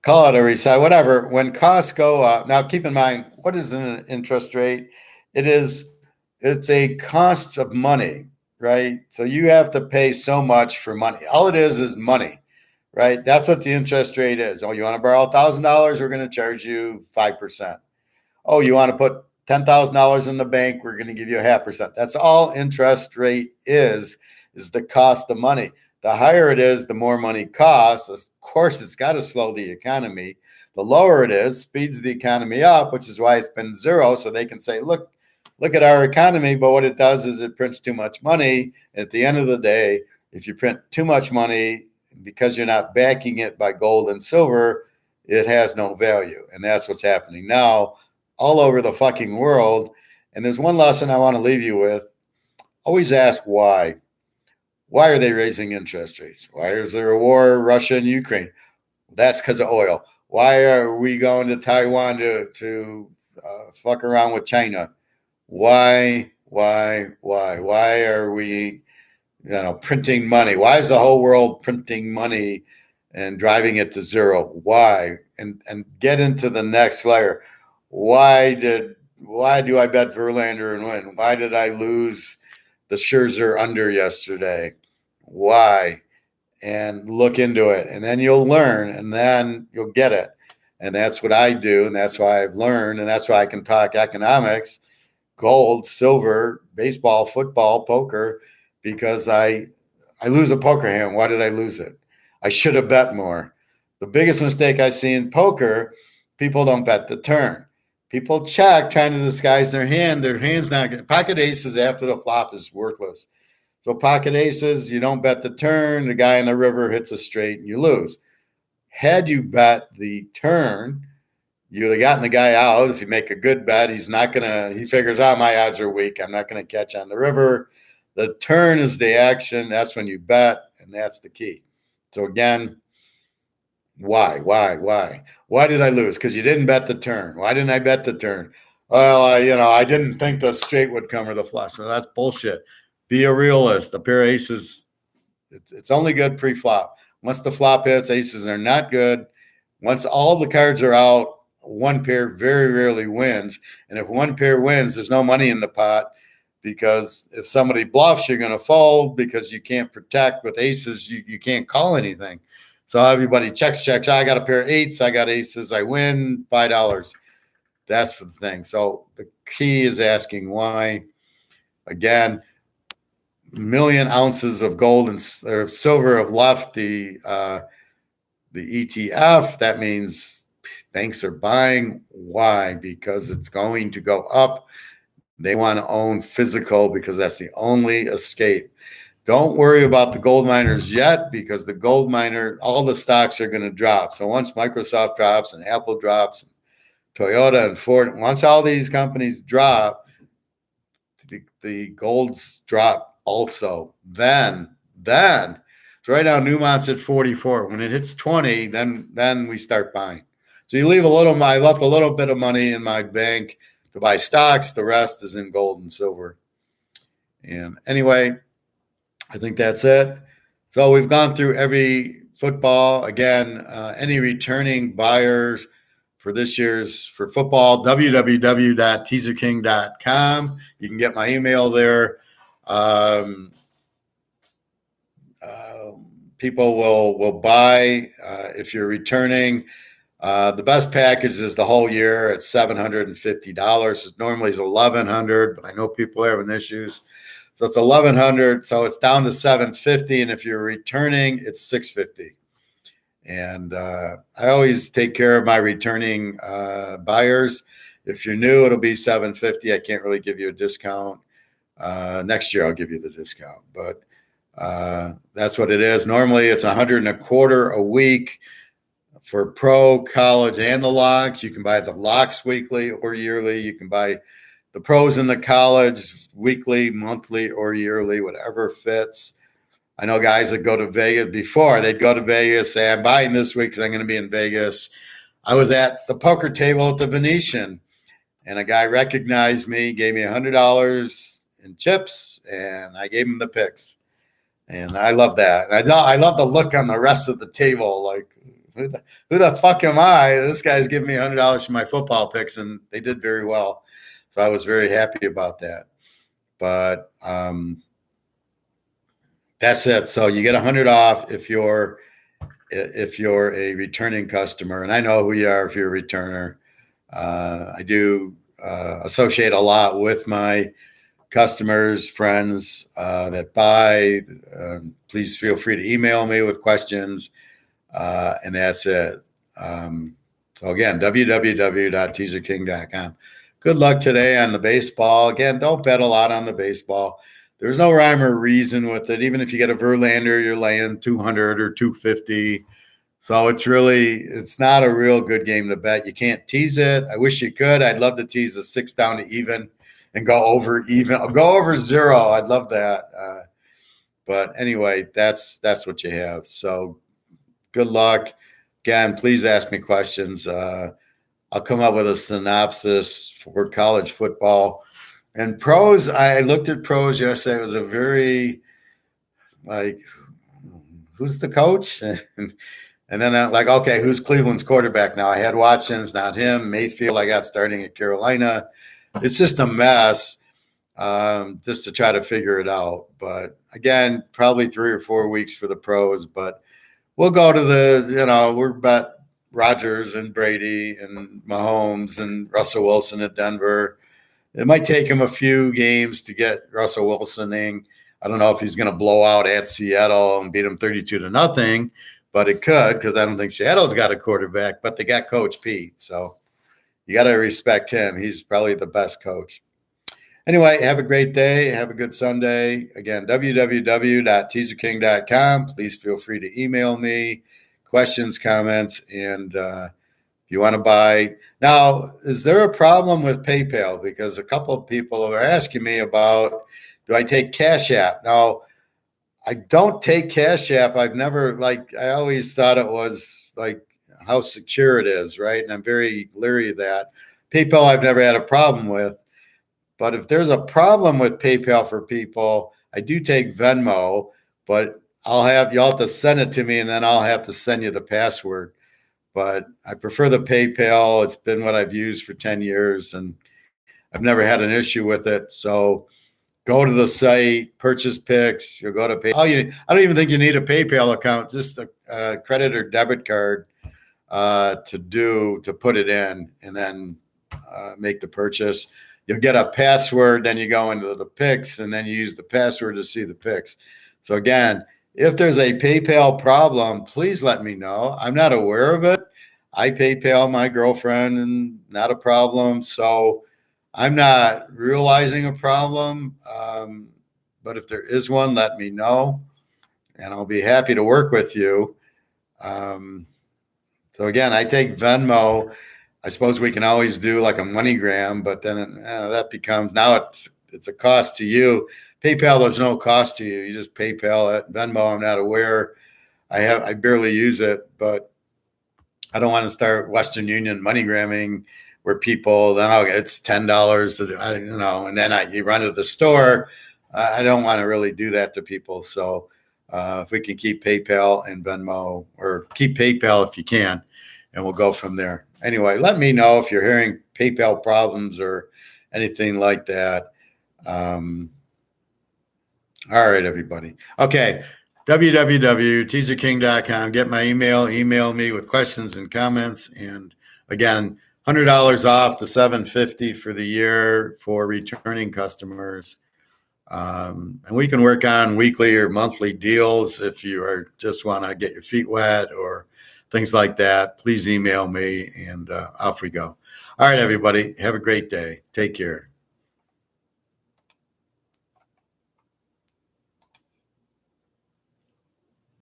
call it a reset, whatever. When costs go up, now keep in mind, what is an interest rate? It's a cost of money, right? So you have to pay so much for money. All it is money, right? That's what the interest rate is. Oh, you want to borrow $1,000? We're going to charge you 5%. Oh, you want to put $10,000 in the bank? We're going to give you 0.5%. That's all interest rate is the cost of money. The higher it is, the more money costs. Of course, it's got to slow the economy. The lower it is, speeds the economy up, which is why it's been zero. So they can say, look at our economy. But what it does is it prints too much money. And at the end of the day, if you print too much money, because you're not backing it by gold and silver, it has no value. And that's what's happening now all over the fucking world. And there's one lesson I want to leave you with. Always ask why. Why are they raising interest rates? Why is there a war, Russia and Ukraine? That's because of oil. Why are we going to Taiwan to fuck around with China? Why are we, printing money? Why is the whole world printing money and driving it to zero? Why? And get into the next layer. Why do I bet Verlander and win? Why did I lose the Scherzer under yesterday? Why? And look into it, and then you'll learn, and then you'll get it. And that's what I do, and that's why I've learned, and that's why I can talk economics, gold, silver, baseball, football, poker, because I lose a poker hand. Why did I lose it? I should have bet more. The biggest mistake I see in poker, people don't bet the turn. People check trying to disguise their hand. Their hand's not good. Pocket aces after the flop is worthless. So pocket aces, you don't bet the turn. The guy in the river hits a straight and you lose. Had you bet the turn, you would have gotten the guy out. If you make a good bet, he figures out my odds are weak. I'm not going to catch on the river. The turn is the action. That's when you bet, and that's the key. So again, why? Why did I lose? Because you didn't bet the turn. Why didn't I bet the turn? Well, I didn't think the straight would come or the flush. So that's bullshit. Be a realist. A pair of aces, it's only good pre-flop. Once the flop hits, aces are not good. Once all the cards are out, one pair very rarely wins. And if one pair wins, there's no money in the pot, because if somebody bluffs, you're going to fold because you can't protect. With aces, you can't call anything. So everybody checks. I got a pair of eights. I got aces. I win $5. That's the thing. So the key is asking why. Again, 1 million ounces of gold or silver have left the ETF. That means banks are buying. Why? Because it's going to go up. They want to own physical because that's the only escape. Don't worry about the gold miners yet, because the gold miner, all the stocks are going to drop. So once Microsoft drops and Apple drops, and Toyota and Ford, once all these companies drop, the golds drop also. Then, so right now Newmont's at 44. When it hits 20, then we start buying. So you leave I left a little bit of money in my bank to buy stocks. The rest is in gold and silver. And anyway, I think that's it. So we've gone through every football. Again, any returning buyers for this year's for football, www.teaserking.com. You can get my email there. People will buy if you're returning. The best package is the whole year at $750. It normally is $1,100, but I know people are having issues. So it's $1,100. So it's down to $750. And if you're returning, it's $650. And I always take care of my returning buyers. If you're new, it'll be $750. I can't really give you a discount. Next year, I'll give you the discount. But that's what it is. Normally, it's $125 a week for pro, college, and the locks. You can buy the locks weekly or yearly. You can buy the pros and the college weekly, monthly, or yearly, whatever fits. I know guys that go to Vegas before. They'd go to Vegas, say, I'm buying this week because I'm going to be in Vegas. I was at the poker table at the Venetian, and a guy recognized me, gave me $100 in chips, and I gave him the picks. And I love that. I love the look on the rest of the table, like, who the fuck am I? This guy's giving me $100 for my football picks, and they did very well. So I was very happy about that. But that's it. So you get $100 off if you're a returning customer, and I know who you are if you're a returner. I do associate a lot with my customers, friends that buy. Please feel free to email me with questions, and that's it. So again, www.teaserking.com. Good luck today on the baseball. Again, don't bet a lot on the baseball. There's no rhyme or reason with it. Even if you get a Verlander, you're laying 200 or 250. So it's not a real good game to bet. You can't tease it. I wish you could. I'd love to tease a 6 down to even and go over even. I'll go over 0. I'd love that. But anyway, that's what you have. So good luck. Again, please ask me questions. I'll come up with a synopsis for college football. And pros, I looked at pros yesterday. It was a very, who's the coach? And then I'm like, okay, who's Cleveland's quarterback now? I had Watkins, not him. Mayfield, I got starting at Carolina. It's just a mess just to try to figure it out. But again, probably 3 or 4 weeks for the pros. But we'll go to we're bet Rodgers and Brady and Mahomes and Russell Wilson at Denver. It might take him a few games to get Russell Wilsoning. I don't know if he's going to blow out at Seattle and beat them 32-0, but it could, because I don't think Seattle's got a quarterback, but they got Coach Pete. So you got to respect him. He's probably the best coach. Anyway, have a great day. Have a good Sunday. Again, www.teaserking.com. Please feel free to email me questions, comments, and if you want to buy. Now, is there a problem with PayPal? Because a couple of people are asking me about, do I take Cash App? Now, I don't take Cash App. I've never, I always thought it was how secure it is, right? And I'm very leery of that. PayPal, I've never had a problem with. But if there's a problem with PayPal for people, I do take Venmo, but you'll have to send it to me, and then I'll have to send you the password. But I prefer the PayPal. It's been what I've used for 10 years, and I've never had an issue with it. So go to the site, purchase picks. You'll go to PayPal. I don't even think you need a PayPal account, just a credit or debit card to put it in, and then make the purchase. You'll get a password, then you go into the picks, and then you use the password to see the picks. So again, if there's a PayPal problem, please let me know. I'm not aware of it. I PayPal my girlfriend, and not a problem. So I'm not realizing a problem. But if there is one, let me know, and I'll be happy to work with you. So again, I take Venmo. I suppose we can always do like a MoneyGram, but then that becomes, now it's a cost to you. PayPal, there's no cost to you. You just PayPal it. Venmo, I'm not aware. I barely use it, but I don't want to start Western Union MoneyGramming where people, then it's $10, and then you run to the store. I don't want to really do that to people. So if we can keep PayPal and Venmo, or keep PayPal if you can, and we'll go from there. Anyway, let me know if you're hearing PayPal problems or anything like that. All right, everybody. Okay, www.teaserking.com. Get my email me with questions and comments. And again, $100 off to $750 for the year for returning customers. And we can work on weekly or monthly deals if you just want to get your feet wet or things like that. Please email me, and off we go. All right, everybody. Have a great day. Take care.